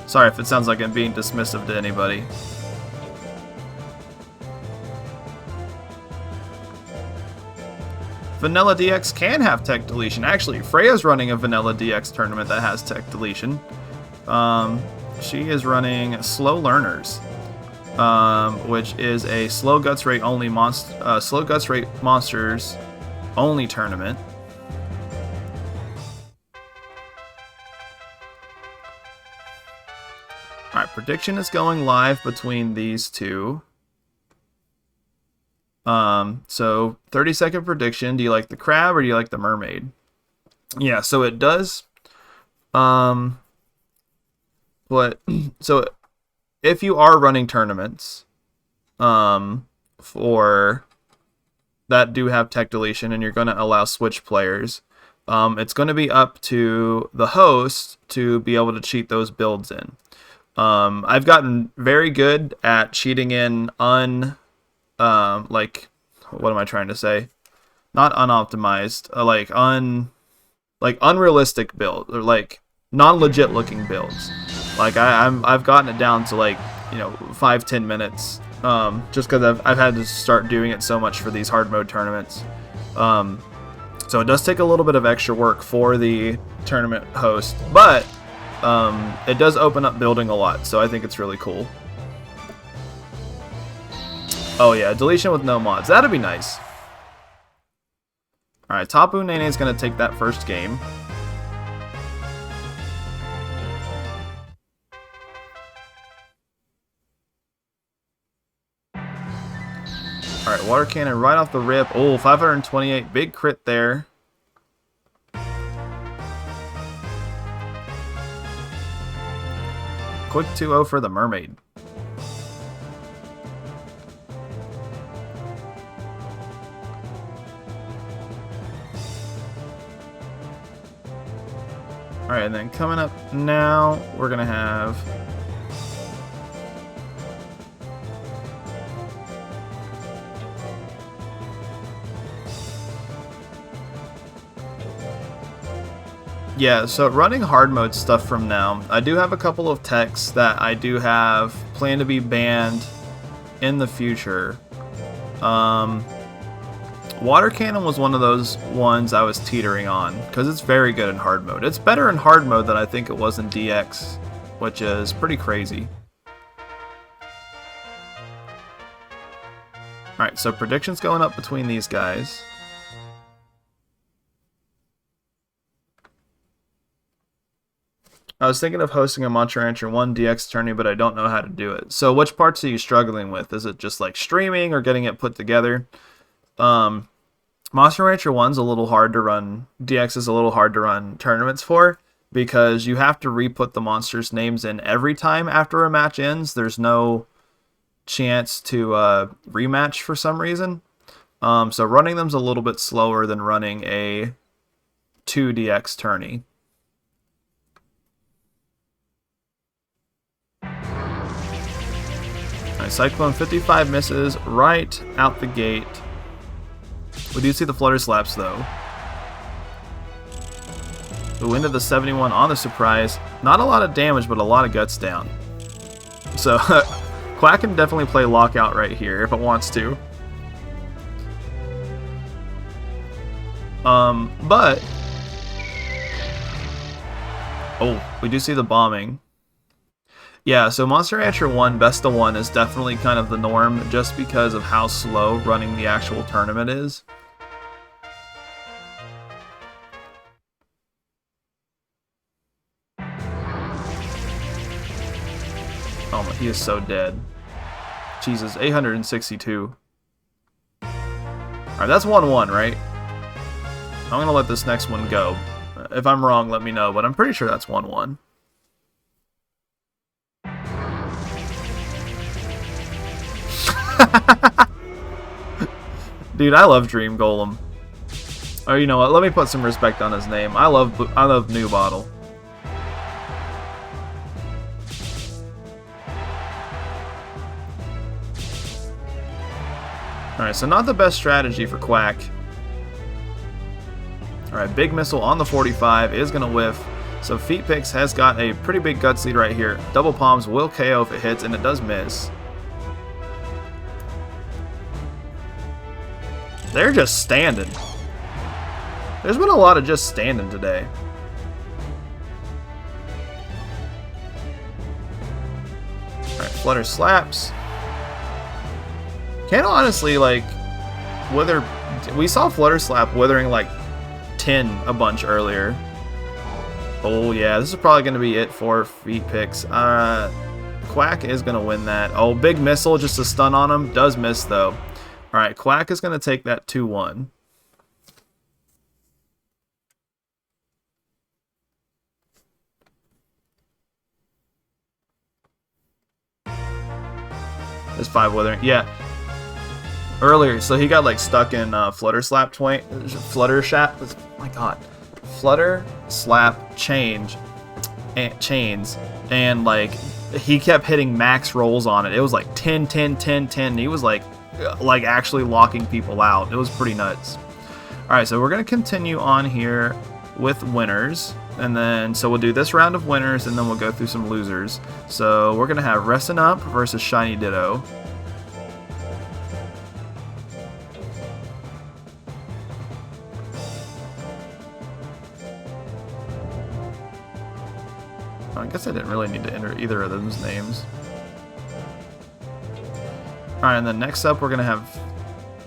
B: Sorry if it sounds like I'm being dismissive to anybody. Vanilla DX can have tech deletion. Actually, Freya's running a Vanilla DX tournament that has tech deletion. She is running Slow Learners, which is a slow guts rate monsters only tournament. All right, prediction is going live between these two. So 30-second prediction. Do you like the crab or do you like the mermaid? Yeah, so it does. So if you are running tournaments, for that do have tech deletion and you're going to allow Switch players, it's going to be up to the host to be able to cheat those builds in. I've gotten very good at cheating in like, what am I trying to say? Not unoptimized, like unrealistic build, or like non-legit looking builds. Like I've gotten it down to like, 5-10 minutes, just because I've had to start doing it so much for these hard mode tournaments. So it does take a little bit of extra work for the tournament host, but it does open up building a lot, so I think it's really cool. Oh yeah, deletion with no mods. That'd be nice. Alright, Tapu Nene is going to take that first game. Alright, Water Cannon right off the rip. Oh, 528. Big crit there. Quick 2-0 for the Mermaid. Alright, and then coming up now, we're going to have... Yeah, so running hard mode stuff from now, I do have a couple of techs that I do have planned to be banned in the future. Water Cannon was one of those ones I was teetering on, because it's very good in hard mode. It's better in hard mode than I think it was in DX, which is pretty crazy. Alright, so predictions going up between these guys. I was thinking of hosting a Monster Rancher 1 DX tourney, but I don't know how to do it. So which parts are you struggling with? Is it just like streaming or getting it put together? Monster Rancher 1's a little hard to run. DX is a little hard to run tournaments for, because you have to re-put the monsters' names in every time after a match ends. There's no chance to rematch for some reason. So running them's a little bit slower than running a MR2DX tourney. Alright, Cyclone 55 misses right out the gate. We do see the Flutter Slaps though. Ooh, into the 71 on the surprise. Not a lot of damage, but a lot of guts down. So, Quack can definitely play Lockout right here if it wants to. But... oh, we do see the bombing. Yeah, so Monster Rancher 1, best of 1 is definitely kind of the norm just because of how slow running the actual tournament is. Oh my, he is so dead. Jesus, 862. Alright, that's 1-1, right? I'm gonna let this next one go. If I'm wrong, let me know, but I'm pretty sure that's 1-1. Dude, I love Dream Golem. Oh, you know what? Let me put some respect on his name. I love New Bottle. Alright, so not the best strategy for Quack. Alright, big missile on the 45 is going to whiff. So Feet Picks has got a pretty big guts lead right here. Double Palms will KO if it hits, and it does miss. They're just standing. There's been a lot of just standing today. Alright, Flutter Slaps. Can't honestly, like, wither... we saw Flutter Slap withering, like, 10 a bunch earlier. Oh, yeah, this is probably going to be it for Feet Picks. Quack is going to win that. Oh, big missile, just a stun on him. Does miss, though. Alright, Quack is going to take that 2-1. There's 5 withering. Yeah. Earlier, so he got like stuck in Flutter Slap Flutter Slap. Oh my god. Flutter Slap chains, and like he kept hitting max rolls on it. It was like 10, 10, 10, 10. He was like actually locking people out. It was pretty nuts. Alright, so we're gonna continue on here with winners. And then, so we'll do this round of winners, and then we'll go through some losers. So we're gonna have Ressin' Up versus Shiny Ditto. I guess I didn't really need to enter either of those names. Alright, and then next up we're going to have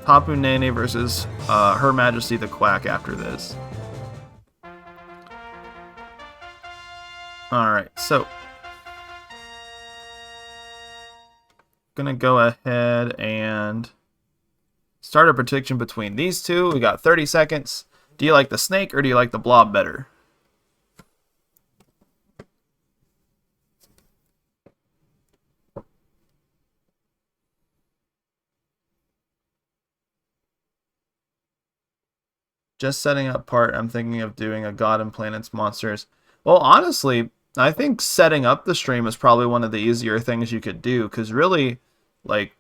B: Tapu Nene versus Her Majesty the Quack after this. Alright, so gonna go ahead and start a prediction between these two. We got 30 seconds. Do you like the snake or do you like the blob better? Just setting up part, I'm thinking of doing a God and Planets Monsters. Well, honestly, I think setting up the stream is probably one of the easier things you could do, because really, like,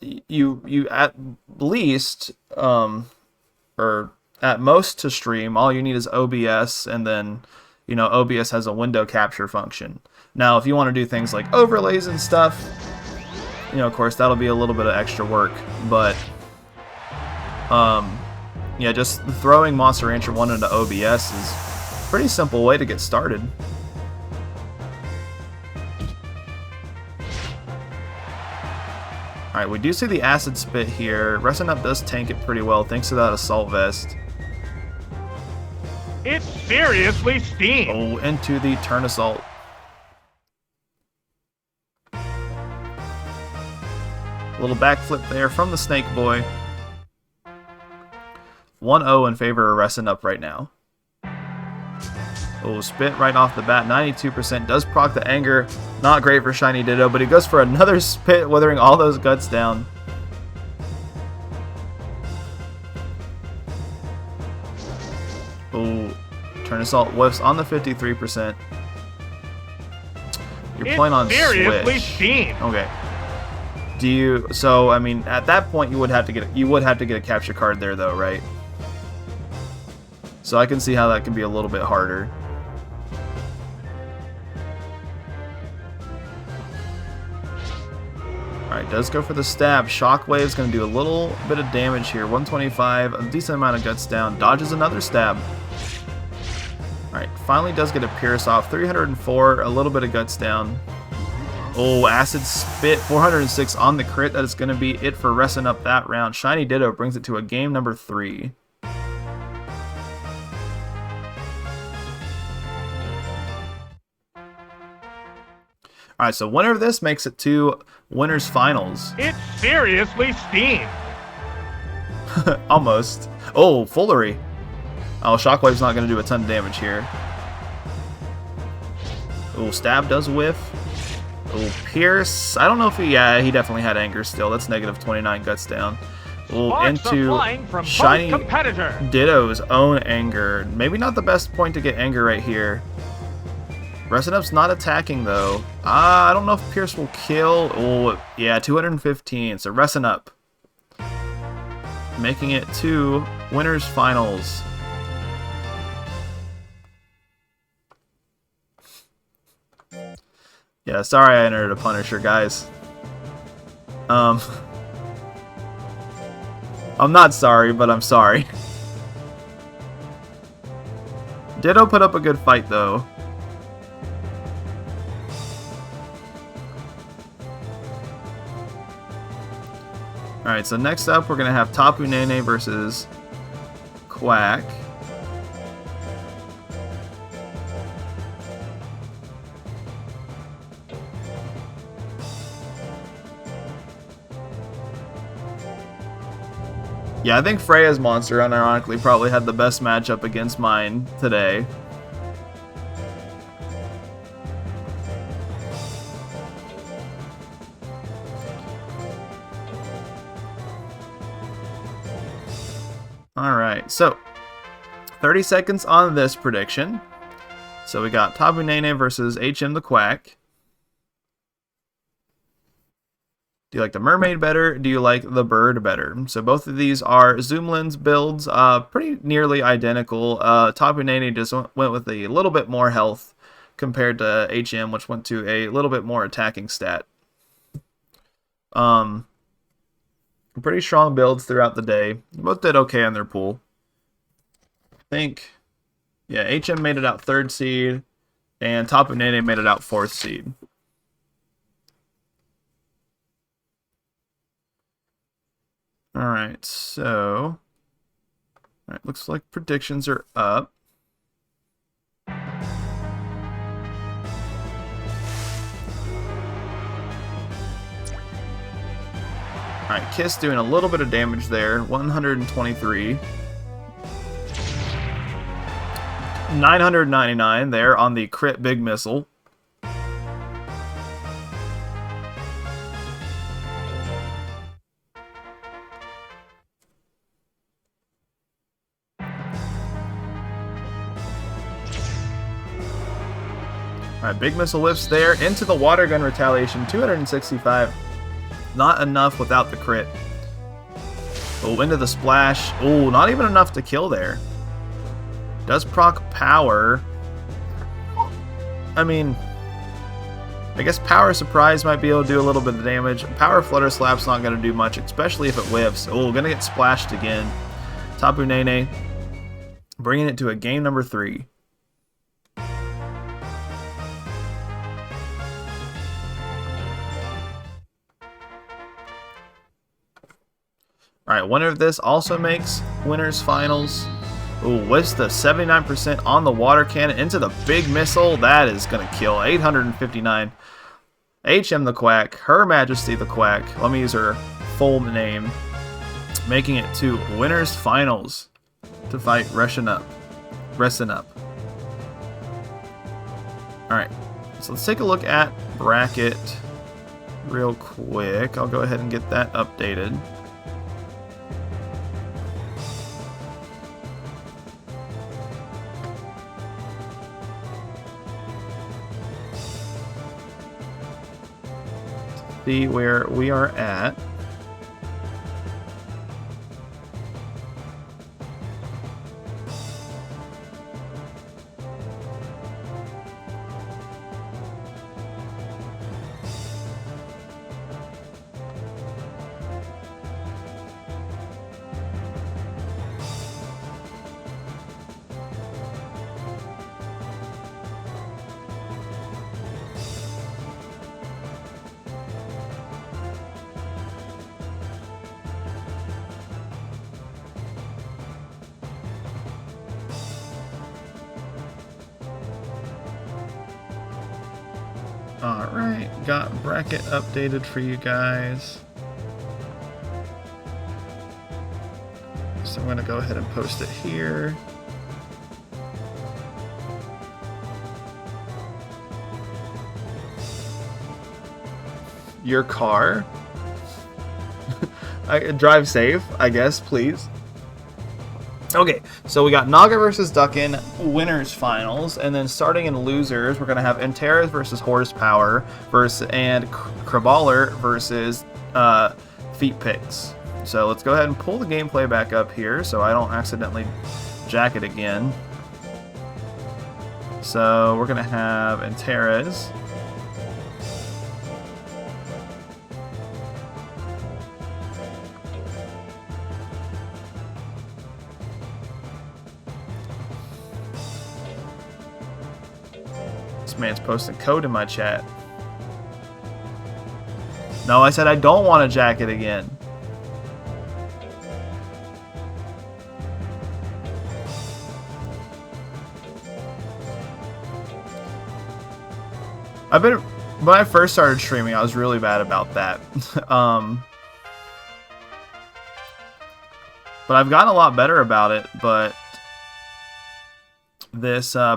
B: you at least, or at most to stream, all you need is OBS, and then, you know, OBS has a window capture function. Now, if you want to do things like overlays and stuff, you know, of course, that'll be a little bit of extra work, but, yeah, just throwing Monster Rancher 1 into OBS is a pretty simple way to get started. Alright, we do see the Acid Spit here. Ressin' Up does tank it pretty well thanks to that Assault Vest.
A: It's seriously steam.
B: Oh, into the Turn Assault. A little backflip there from the Snake Boy. 1-0 in favor of Ressin' Up right now. Oh, spit right off the bat. 92% does proc the anger. Not great for Shiny Ditto, but he goes for another spit, withering all those guts down. Oh, Turn Assault whiffs on the 53%. You're playing on
A: seriously
B: Switch.
A: steamed.
B: Okay. Do you? So I mean, at that point, you would have to get a capture card there, though, right? So I can see how that can be a little bit harder. Alright, does go for the stab. Shockwave is going to do a little bit of damage here. 125, a decent amount of guts down. Dodges another stab. Alright, finally does get a Pierce off. 304, a little bit of guts down. Oh, Acid Spit, 406 on the crit. That is going to be it for resting up that round. Shiny Ditto brings it to a game number 3. Alright, so winner of this makes it to Winners Finals.
A: It's seriously steamed.
B: Almost. Oh, Foolery. Oh, Shockwave's not going to do a ton of damage here. Oh, Stab does whiff. Oh, Pierce. I don't know if he... Yeah, he definitely had Anger still. That's negative 29 guts down. Oh, into Shiny Ditto's own Anger. Maybe not the best point to get Anger right here. Resting Up's not attacking, though. I don't know if Pierce will kill. Oh, yeah, 215. So Resting Up. Making it to Winners Finals. Yeah, sorry I entered a Punisher, guys. I'm not sorry, but I'm sorry. Ditto put up a good fight, though. Alright, so next up we're going to have Tapu Nene versus Quack. Yeah, I think Freya's monster, unironically, probably had the best matchup against mine today. Alright, so 30 seconds on this prediction. So we got Tapu Nene versus HM the Quack. Do you like the mermaid better? Do you like the bird better? So both of these are Zoom Lens builds, pretty nearly identical. Tapu Nene just went with a little bit more health compared to HM, which went to a little bit more attacking stat. Pretty strong builds throughout the day. Both did okay on their pool. I think, yeah, HM made it out 3rd seed, and Tapu Nene made it out 4th seed. Alright, so... Alright, looks like predictions are up. Alright, Kiss doing a little bit of damage there. 123. 999 there on the crit big missile. Alright, big missile whiffs there into the water gun retaliation. 265. Not enough without the crit. Oh, into the splash. Oh, not even enough to kill there. Does proc power. I mean, I guess Power Surprise might be able to do a little bit of damage. Power Flutter Slap's not going to do much, especially if it whiffs. Oh, going to get splashed again. Tapu Nene bringing it to a game number 3. Alright, winner of this also makes Winners Finals. Ooh, whiffs the 79% on the water cannon into the big missile. That is going to kill. 859. HM the Quack, Her Majesty the Quack. Let me use her full name. Making it to Winners Finals to fight Resting Up. Alright, so let's take a look at bracket real quick. I'll go ahead and get that updated. see where we are at. Alright, got bracket updated for you guys. So I'm going to go ahead and post it here. Your car? Drive safe, I guess, please. Okay, so we got Naga versus Duckin winners finals, and then starting in losers, we're gonna have Enteras versus Horsepower and Kraballer versus Feet Picks. So let's go ahead and pull the gameplay back up here, so I don't accidentally jack it again. So we're gonna have Enteras. This man's posting code in my chat. No, I said I don't want to jack it again. When I first started streaming, I was really bad about that. But I've gotten a lot better about it, but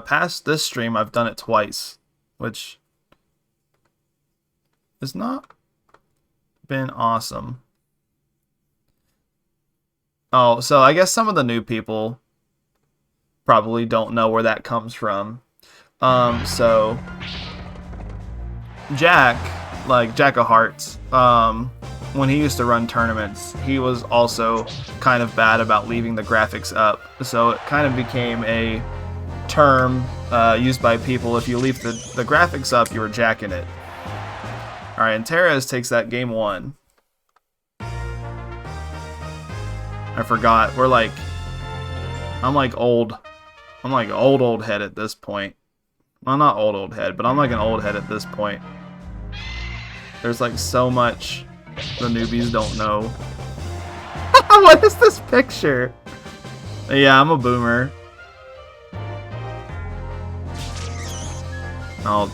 B: past this stream, I've done it twice, which has not been awesome. Oh, so I guess some of the new people probably don't know where that comes from. So Jack of Hearts, when he used to run tournaments, he was also kind of bad about leaving the graphics up. So it kind of became a term used by people. If you leave the graphics up, you were jacking it. Alright, and Teres takes that game 1. I forgot. I'm like old head at this point. Well, not old head, but I'm like an old head at this point. There's like so much the newbies don't know. What is this picture? Yeah, I'm a boomer. Oh,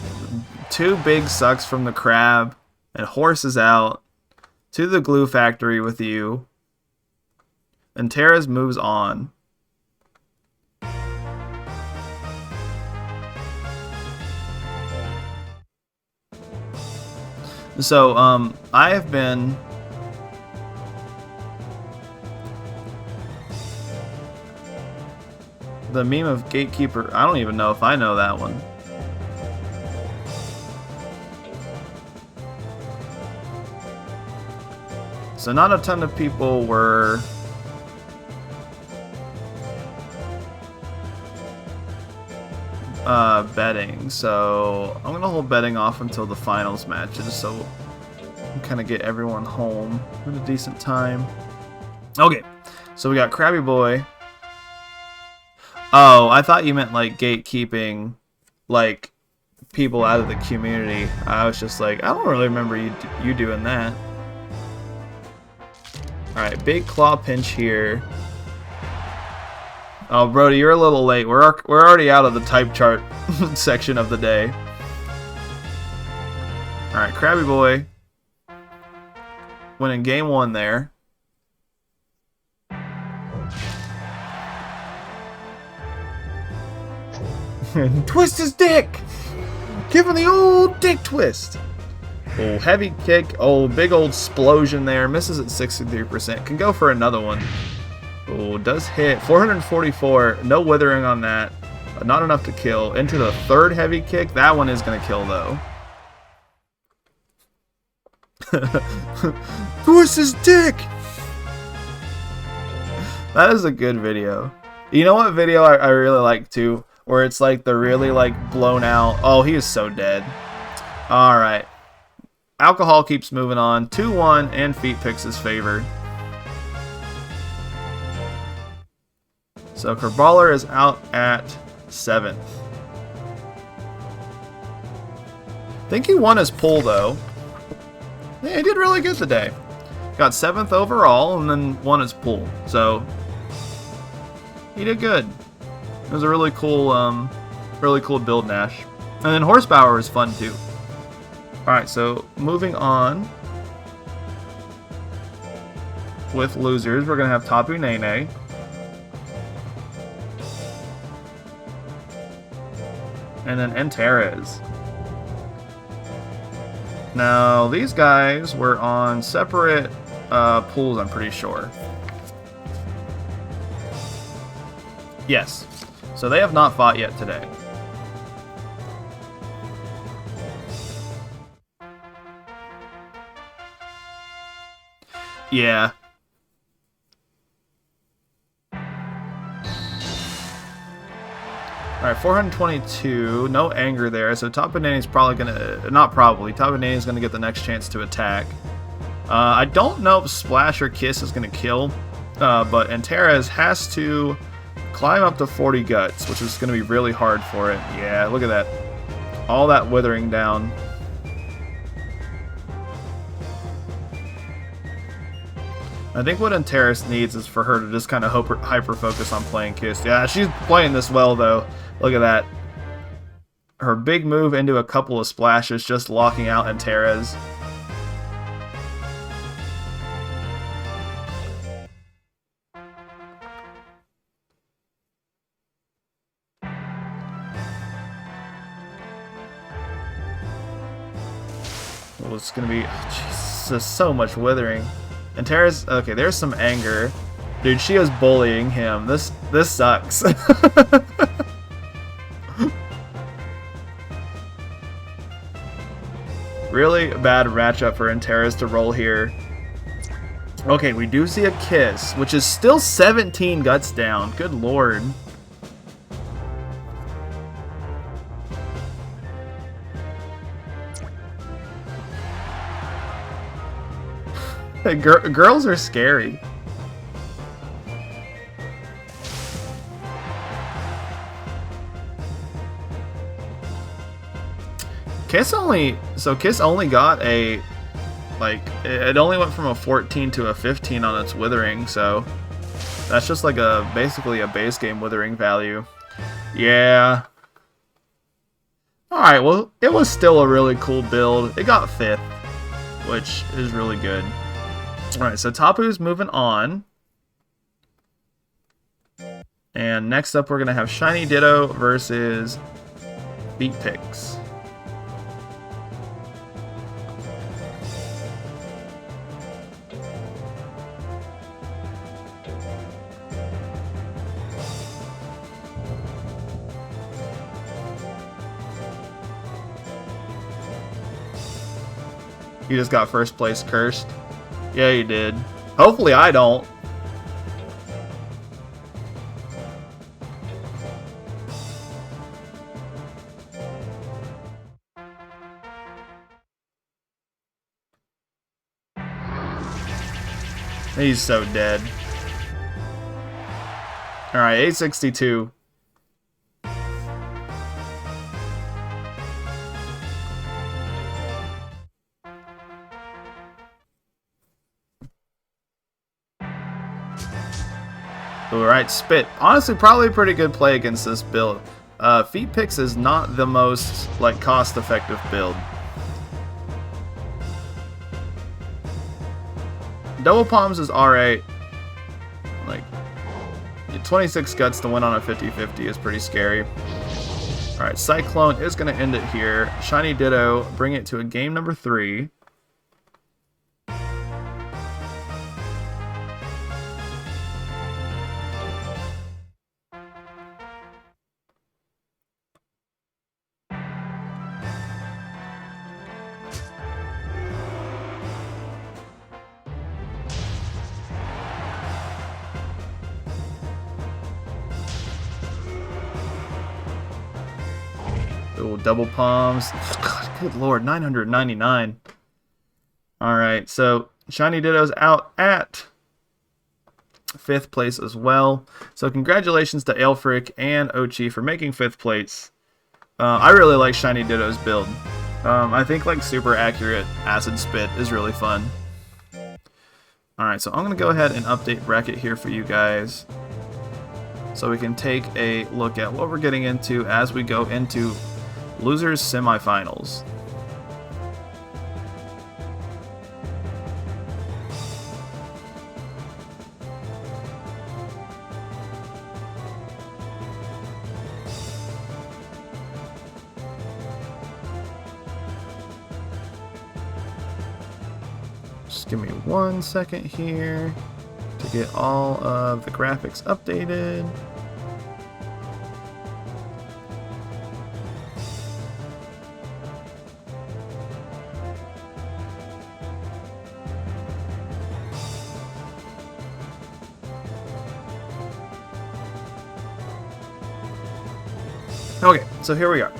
B: 2 big sucks from the crab, and Horse is out to the glue factory with you. And Teres moves on. So, I have been the meme of Gatekeeper. I don't even know if I know that one. So not a ton of people were betting, so I'm gonna hold betting off until the finals matches, so we kind of get everyone home at a decent time. Okay, so we got Krabby Boy. Oh, I thought you meant like gatekeeping, like people out of the community. I was just like, I don't really remember you doing that. Alright, big claw pinch here. Oh, Brody, you're a little late. We're already out of the type chart section of the day. Alright, Krabby Boy winning game 1 there. Twist his dick! Give him the old dick twist! Oh, heavy kick. Oh, big old explosion there. Misses at 63%. Can go for another one. Oh, does hit. 444. No withering on that. Not enough to kill. Into the 3rd heavy kick. That one is going to kill, though. Twist his dick! That is a good video. You know what video I really like too? Where it's like the really like blown out. Oh, he is so dead. Alright. Alcohol keeps moving on. 2-1 and Feet picks his favor. So Kerballer is out at 7th. I think he won his pull though. Yeah, he did really good today. Got 7th overall and then won his pull. So he did good. It was a really cool build, Nash. And then Horsepower was fun too. Alright, so moving on with losers, we're gonna have Tapu Nene. And then Antares. Now, these guys were on separate pools, I'm pretty sure. Yes. So they have not fought yet today. Yeah. Alright, 422. No anger there, so Tapu Nene's probably gonna... Not probably. Tapu Nene's gonna get the next chance to attack. I don't know if Splash or Kiss is gonna kill, but Antares has to climb up to 40 guts, which is gonna be really hard for it. Yeah, look at that. All that withering down. I think what Antares needs is for her to just kind of hyper-focus on playing Kiss. Yeah, she's playing this well, though. Look at that. Her big move into a couple of splashes, just locking out Antares. Well, it's going to be... Jesus, so much withering. Antares, okay, there's some anger. Dude, she is bullying him. This sucks. Really bad matchup for Antares to roll here. Okay, we do see a Kiss, which is still 17 guts down. Good lord. Hey, girls are scary. Kiss only got a, like, it only went from a 14 to a 15 on its withering, so that's just like basically a base game withering value. Yeah. Alright, well, it was still a really cool build. It got 5th, which is really good. Alright, so Tapu's moving on. And next up, we're going to have Shiny Ditto versus Beat Picks. You just got first place cursed. Yeah, you did. Hopefully I don't. He's so dead. Alright, 862. Alright, Spit. Honestly, probably a pretty good play against this build. Feet Picks is not the most, like, cost-effective build. Double Palms is alright. Like, 26 guts to win on a 50-50 is pretty scary. Alright, Cyclone is going to end it here. Shiny Ditto, bring it to a game number 3. Oh, double palms. God, good lord, 999. Alright, so Shiny Ditto's out at 5th place as well. So congratulations to Aelfric and Ochi for making 5th place. I really like Shiny Ditto's build. I think like super accurate Acid Spit is really fun. Alright, so I'm going to go ahead and update bracket here for you guys, so we can take a look at what we're getting into as we go into losers semifinals. Just give me 1 second here to get all of the graphics updated. Okay, so here we are.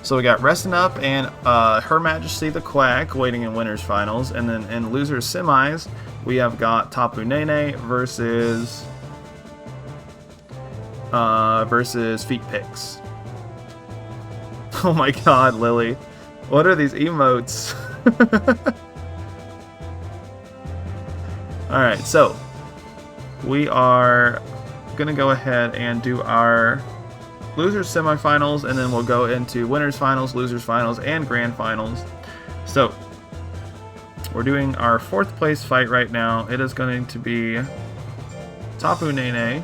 B: So we got Resting Up and Her Majesty the Quack waiting in winners finals, and then in losers semis we have got Tapu Nene versus Feet Picks. Oh my god, Lily. What are these emotes? Alright, so we are gonna go ahead and do our losers semifinals, and then we'll go into winners finals, losers finals, and grand finals. So we're doing our 4th place fight right now. It is going to be Tapu Nene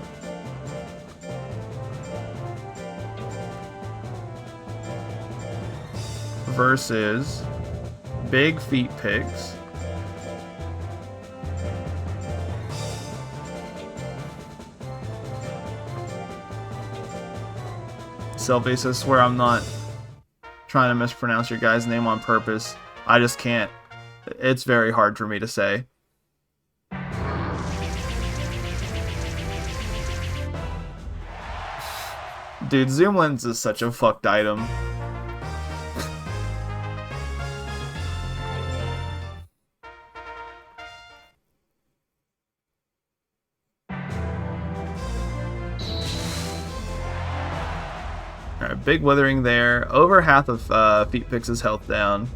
B: versus Big Feet Pigs. Selfies, I swear I'm not trying to mispronounce your guy's name on purpose. I just can't. It's very hard for me to say. Dude, zoom lens is such a fucked item. Alright, big withering there. Over half of Feet Picks' health down.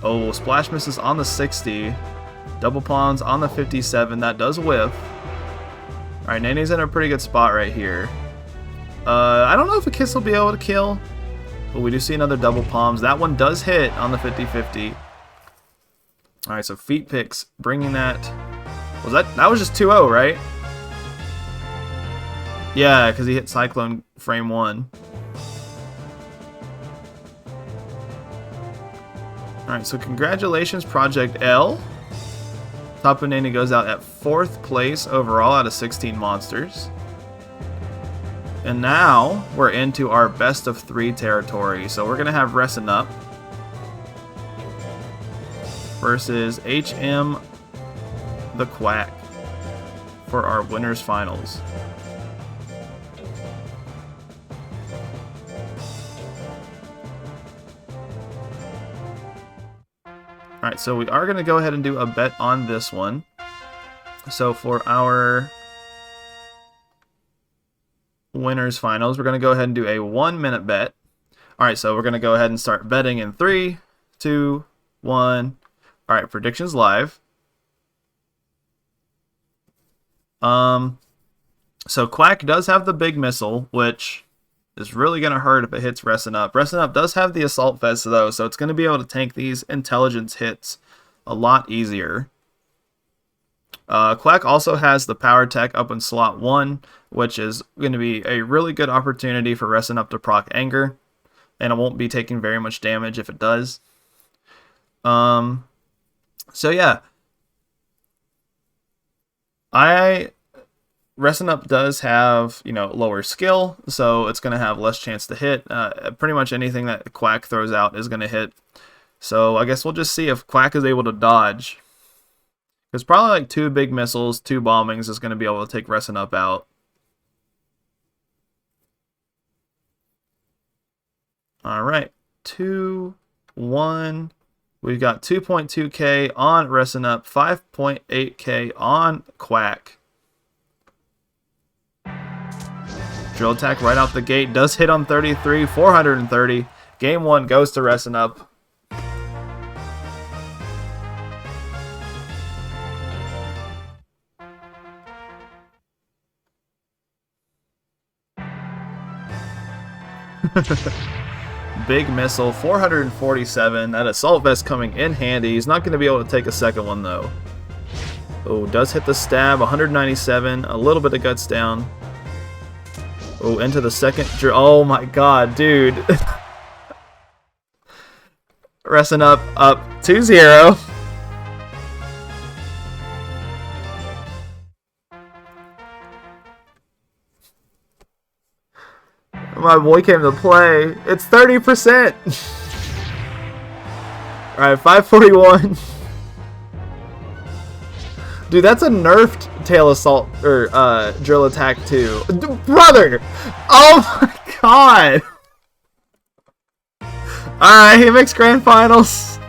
B: Oh, Splash misses on the 60. Double Palms on the 57. That does whiff. Alright, Nene's in a pretty good spot right here. I don't know if a Kiss will be able to kill, but we do see another Double Palms. That one does hit on the 50-50. Alright, so Feet Picks bringing that... That was just 2-0, right? Yeah, because he hit Cyclone frame 1. Alright, so congratulations, Project L. Tapu Nene goes out at 4th place overall out of 16 monsters. And now we're into our best of 3 territory. So we're going to have Resting Up versus HM the Quack for our winners finals. Alright, so we are going to go ahead and do a bet on this one. So for our winners finals, we're going to go ahead and do a 1-minute bet. Alright, so we're going to go ahead and start betting in 3, 2, 1. Alright, predictions live. So Quack does have the big missile, which is really going to hurt if it hits Resting Up. Resting Up does have the Assault Vest, though, so it's going to be able to tank these intelligence hits a lot easier. Quack also has the Power Tech up in slot 1, which is going to be a really good opportunity for Resting Up to proc Anger, and it won't be taking very much damage if it does. So yeah. Resting Up does have, lower skill, so it's going to have less chance to hit. Pretty much anything that Quack throws out is going to hit. So I guess we'll just see if Quack is able to dodge. Because probably like 2 big missiles, 2 bombings is going to be able to take Resting Up out. All right, 2, 1. We've got 2.2k on Resting Up, 5.8k on Quack. Drill attack right out the gate does hit on 33, 430. Game 1 goes to Resting Up. Big missile, 447. That assault vest coming in handy. He's not going to be able to take a second one though. Oh, does hit the stab, 197. A little bit of guts down. Oh, into the second. Oh my god, dude. Resting up 2-0. My boy came to play. It's 30%. Alright, 541. Dude, that's a nerfed tail assault or drill attack too. Brother! Oh my god! Alright, he makes grand finals.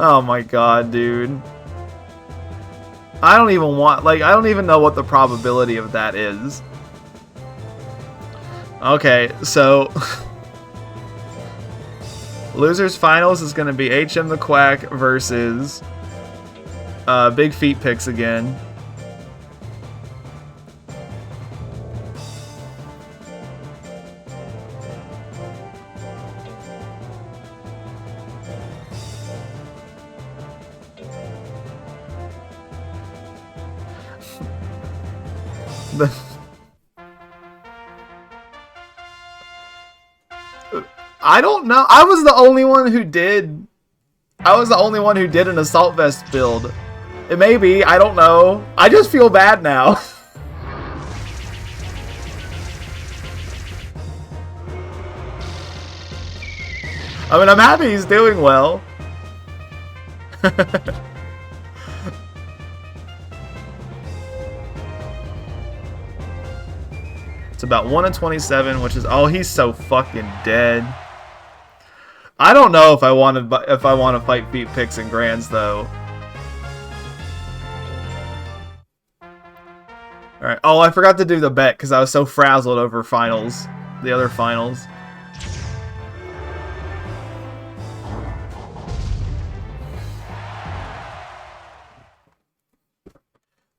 B: Oh my god, dude. I don't even want, like, I don't even know what the probability of that is. Okay, so losers finals is going to be HM the Quack versus Big Feet Picks again. I don't know. I was the only one who did. I was the only one who did an assault vest build. It may be. I don't know. I just feel bad now. I mean, I'm happy he's doing well. It's about 1 in 27, which is, oh, he's so fucking dead. I don't know if I want to fight Feet Picks and Grands though. All right. Oh, I forgot to do the bet because I was so frazzled over finals, the other finals.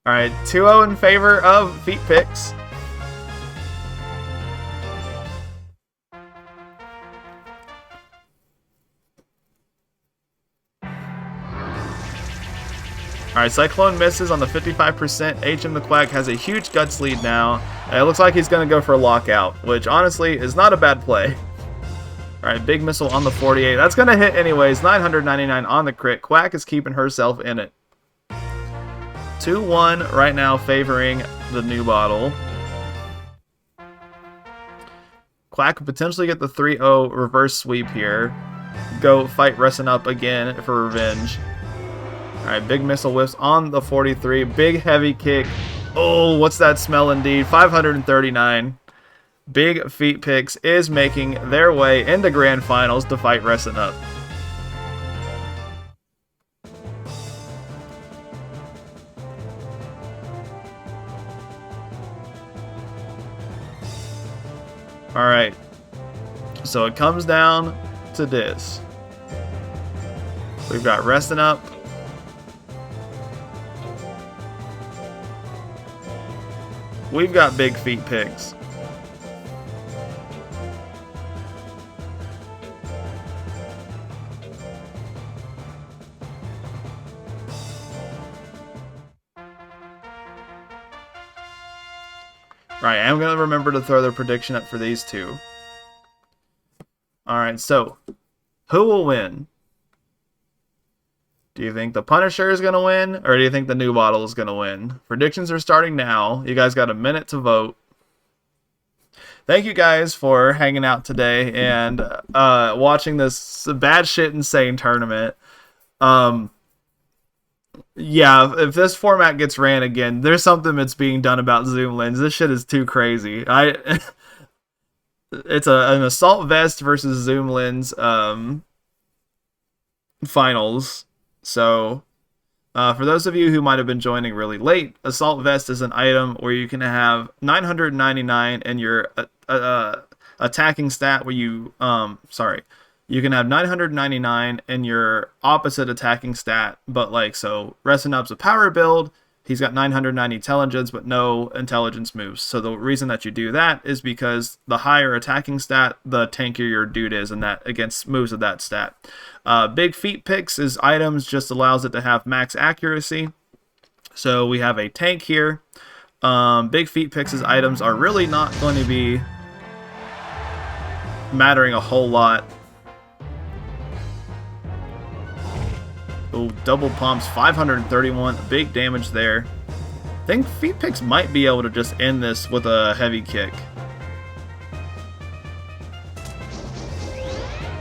B: All right, 2-0 in favor of Feet Picks. Alright, Cyclone misses on the 55%. HM the Quack has a huge guts lead now. It looks like he's going to go for a lockout, which honestly is not a bad play. Alright, big missile on the 48. That's going to hit anyways. 999 on the crit. Quack is keeping herself in it. 2-1 right now favoring the new bottle. Quack could potentially get the 3-0 reverse sweep here. Go fight Resting Up again for revenge. Alright, big missile whiffs on the 43. Big heavy kick. Oh, what's that smell indeed? 539. Big Feet Picks is making their way into grand finals to fight Resting Up. Alright. So it comes down to this. We've got Resting Up. We've got Big Feet Picks. Right, I'm going to remember to throw the prediction up for these two. Alright, so, who will win? Do you think the Punisher is going to win, or do you think the new bottle is going to win? Predictions are starting now. You guys got a minute to vote. Thank you guys for hanging out today and watching this bad shit insane tournament. Yeah, if this format gets ran again, there's something that's being done about zoom lens. This shit is too crazy. It's an assault vest versus zoom lens finals. So for those of you who might have been joining really late, assault vest is an item where you can have 999 in your attacking stat where you you can have 999 in your opposite attacking stat, but like, so Resinup's a power build, he's got 990 intelligence, but no intelligence moves. So the reason that you do that is because the higher attacking stat, the tankier your dude is, and that against moves of that stat. Big feet picks is items, just allows it to have max accuracy. So we have a tank here. Big feet picks as items are really not going to be mattering a whole lot. Oh, double pumps, 531, big damage there. I think feet picks might be able to just end this with a heavy kick.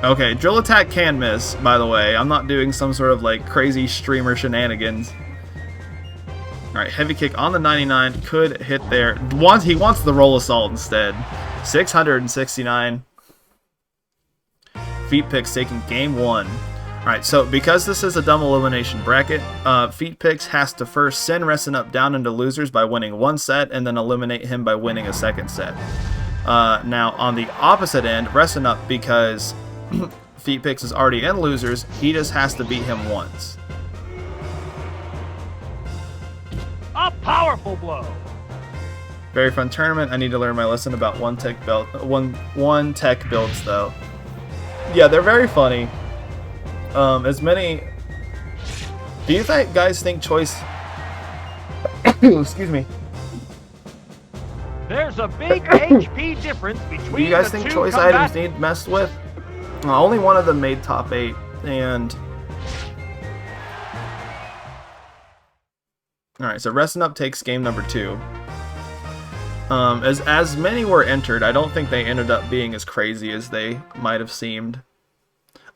B: Okay, drill attack can miss, by the way. I'm not doing some sort of like crazy streamer shenanigans. Alright, heavy kick on the 99 could hit there. He wants the roll assault instead. 669. Feet picks taking game 1. Alright, so because this is a dumb elimination bracket, Feet Picks has to first send Resinup down into losers by winning one set, and then eliminate him by winning a second set. Now, on the opposite end, Resinup, because Feet Picks is already in losers, he just has to beat him once.
A: A powerful blow!
B: Very fun tournament. I need to learn my lesson about one tech builds, though. Yeah, they're very funny. As many... Do you guys think choice... Excuse me.
A: There's a big HP difference between the two.
B: Do you guys think choice items need messed with? Only one of them made top 8, and... Alright, so Resinup takes game number 2. As many were entered, I don't think they ended up being as crazy as they might have seemed.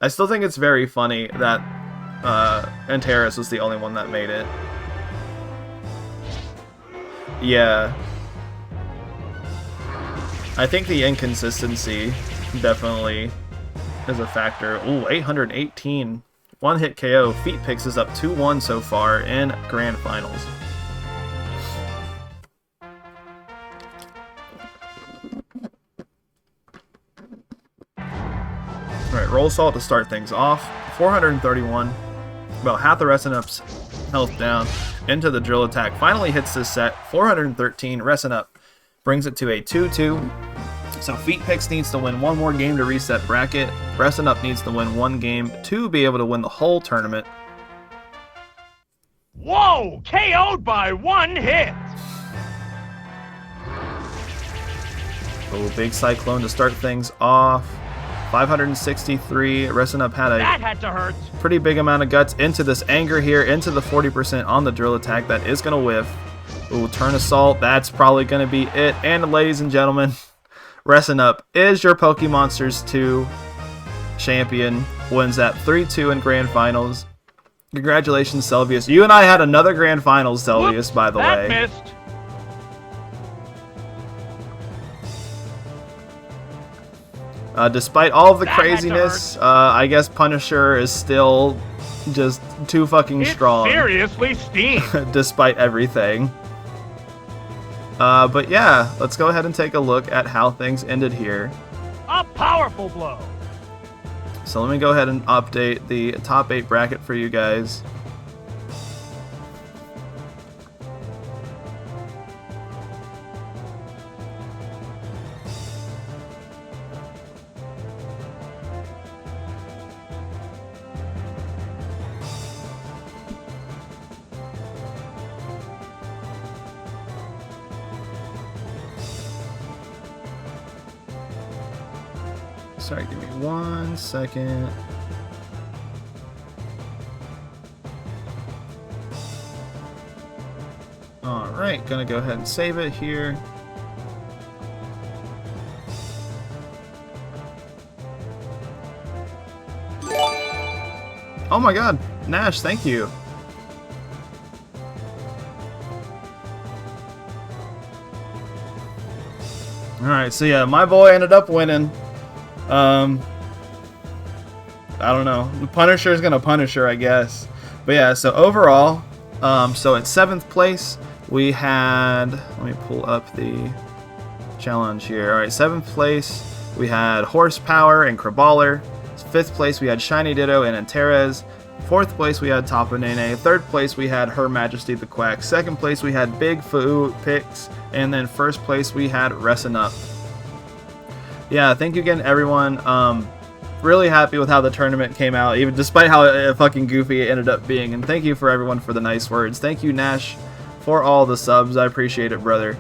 B: I still think it's very funny that Antares was the only one that made it. Yeah. I think the inconsistency definitely is a factor. Ooh, 818. One hit KO. Feet Picks is up 2-1 so far in Grand Finals. Alright, roll assault to start things off. 431. About half the Resinup's health down. Into the drill attack. Finally hits this set. 413. Resinup brings it to a 2-2. So Feet Picks needs to win one more game to reset bracket. Resinup needs to win one game to be able to win the whole tournament.
A: Whoa! KO'd by one hit!
B: Oh, big Cyclone to start things off. 563. Resinup had
A: That had to hurt.
B: Pretty big amount of guts into this anger here, into the 40% on the drill attack. That is going to whiff. Ooh, turn assault. That's probably going to be it. And ladies and gentlemen, Resinup is your PokéMonsters 2 champion. Wins at 3-2 in Grand Finals. Congratulations, Selvius. You and I had another Grand Finals, Selvius, by the way.
A: That missed.
B: Despite all of the craziness, I guess Punisher is still just too fucking strong.
A: Seriously steamed.
B: Despite everything. But yeah, let's go ahead and take a look at how things ended here.
A: A powerful blow.
B: So let me go ahead and update the top 8 bracket for you guys. Sorry, give me 1 second. Alright, gonna go ahead and save it here. Oh my god, Nash, thank you. Alright, so yeah, my boy ended up winning. I don't know. The Punisher's gonna Punisher, I guess. But yeah, so overall, so at 7th place, we had... Let me pull up the challenge here. Alright, 7th place, we had Horsepower and Kraballer. 5th place, we had Shiny Ditto and Antares. 4th place, we had Tapu Nene. 3rd place, we had Her Majesty the Quack. 2nd place, we had Big Foo Pix. And then 1st place, we had Ressin' Up. Yeah, thank you again, everyone. Really happy with how the tournament came out, even despite how fucking goofy it ended up being. And thank you for everyone for the nice words. Thank you, Nash, for all the subs. I appreciate it, brother.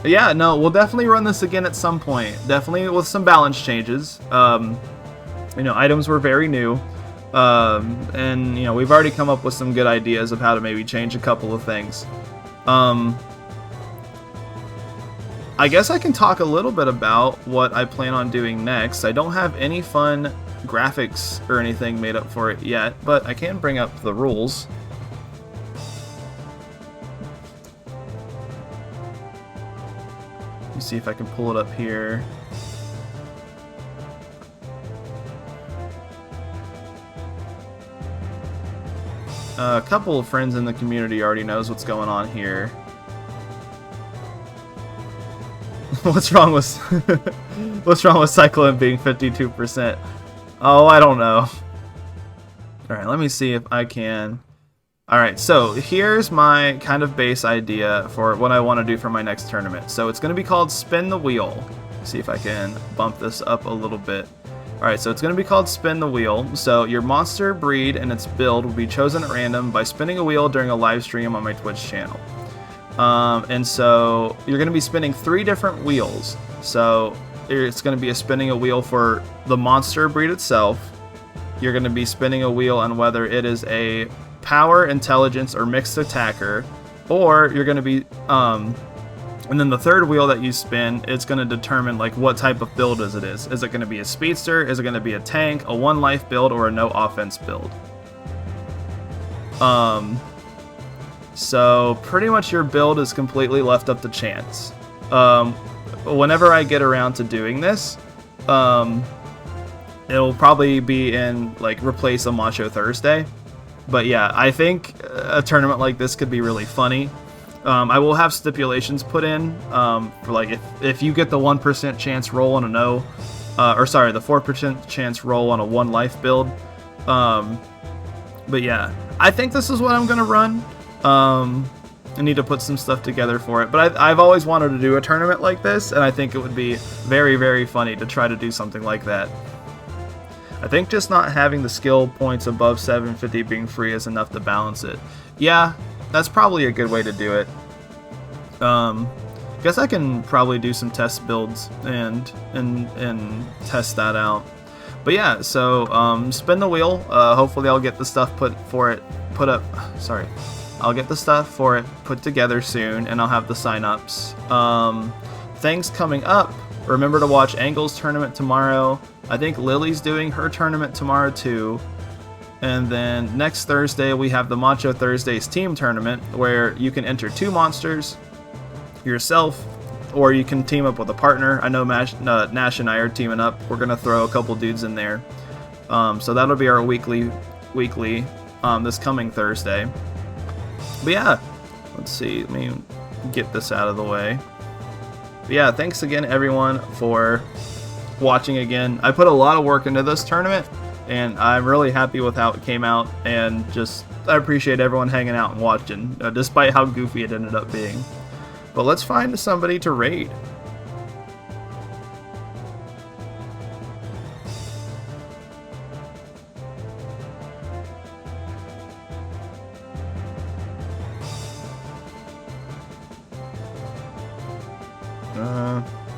B: Yeah, no, we'll definitely run this again at some point. Definitely with some balance changes. You know, items were very new. And, you know, we've already come up with some good ideas of how to maybe change a couple of things. I guess I can talk a little bit about what I plan on doing next. I don't have any fun graphics or anything made up for it yet, but I can bring up the rules. Let me see if I can pull it up here. A couple of friends in the community already knows what's going on here. What's wrong with Cyclone being 52%? Oh, I don't know. Alright, let me see if I can. Alright, so here's my kind of base idea for what I want to do for my next tournament. So it's going to be called Spin the Wheel. Let's see if I can bump this up a little bit. Alright, so it's going to be called Spin the Wheel. So your monster breed and its build will be chosen at random by spinning a wheel during a live stream on my Twitch channel. And so you're going to be spinning 3 different wheels. So it's going to be spinning a wheel for the monster breed itself. You're going to be spinning a wheel on whether it is a power, intelligence, or mixed attacker. Or you're going to be, and then the 3rd wheel that you spin, it's going to determine like what type of build is it is. Is it going to be a speedster? Is it going to be a tank, a 1 life build, or a no offense build? So pretty much your build is completely left up to chance. Whenever I get around to doing this, it'll probably be in like replace a Macho Thursday. But yeah, I think a tournament like this could be really funny. I will have stipulations put in for like if you get the 1% chance roll on a no, or sorry, the 4% chance roll on a 1 life build. But yeah, I think this is what I'm gonna run. I need to put some stuff together for it, but I've always wanted to do a tournament like this, and I think it would be very, very funny to try to do something like that. I think just not having the skill points above 750 being free is enough to balance it. Yeah, that's probably a good way to do it. Guess I can probably do some test builds and test that out. But yeah, so spin the wheel. Hopefully I'll get the stuff I'll get the stuff for it put together soon, and I'll have the sign-ups. Things coming up. Remember to watch Angle's tournament tomorrow. I think Lily's doing her tournament tomorrow too. And then next Thursday we have the Macho Thursdays team tournament, where you can enter 2 monsters yourself, or you can team up with a partner. I know Nash and I are teaming up. We're gonna throw a couple dudes in there. So that'll be our weekly this coming Thursday. But yeah, let's see, let me get this out of the way. But yeah, thanks again everyone for watching again. I put a lot of work into this tournament, and I'm really happy with how it came out, and just I appreciate everyone hanging out and watching, despite how goofy it ended up being. But let's find somebody to raid.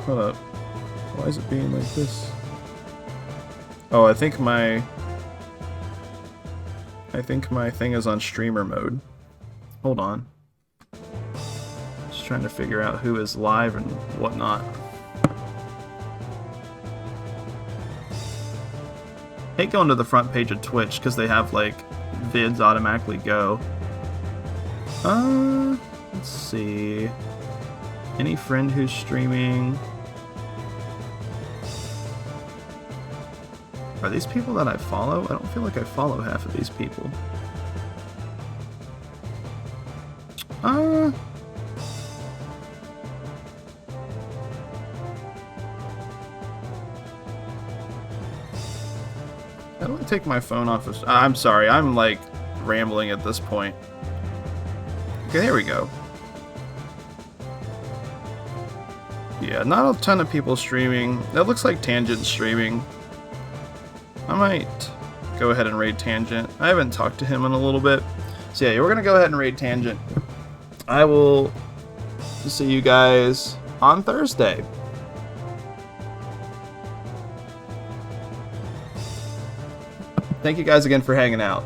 B: Hold up. Why is it being like this? Oh, I think my thing is on streamer mode. Hold on. Just trying to figure out who is live and whatnot. hate going to the front page of Twitch because they have like vids automatically go. Let's see. Any friend who's streaming? Are these people that I follow? I don't feel like I follow half of these people. How do I take my phone off of... I'm sorry, I'm like rambling at this point. Okay, there we go. Yeah, not a ton of people streaming. That looks like Tangent's streaming. I might go ahead and raid Tangent. I haven't talked to him in a little bit. So yeah, we're going to go ahead and raid Tangent. I will see you guys on Thursday. Thank you guys again for hanging out.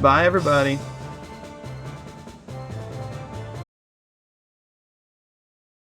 B: Bye, everybody.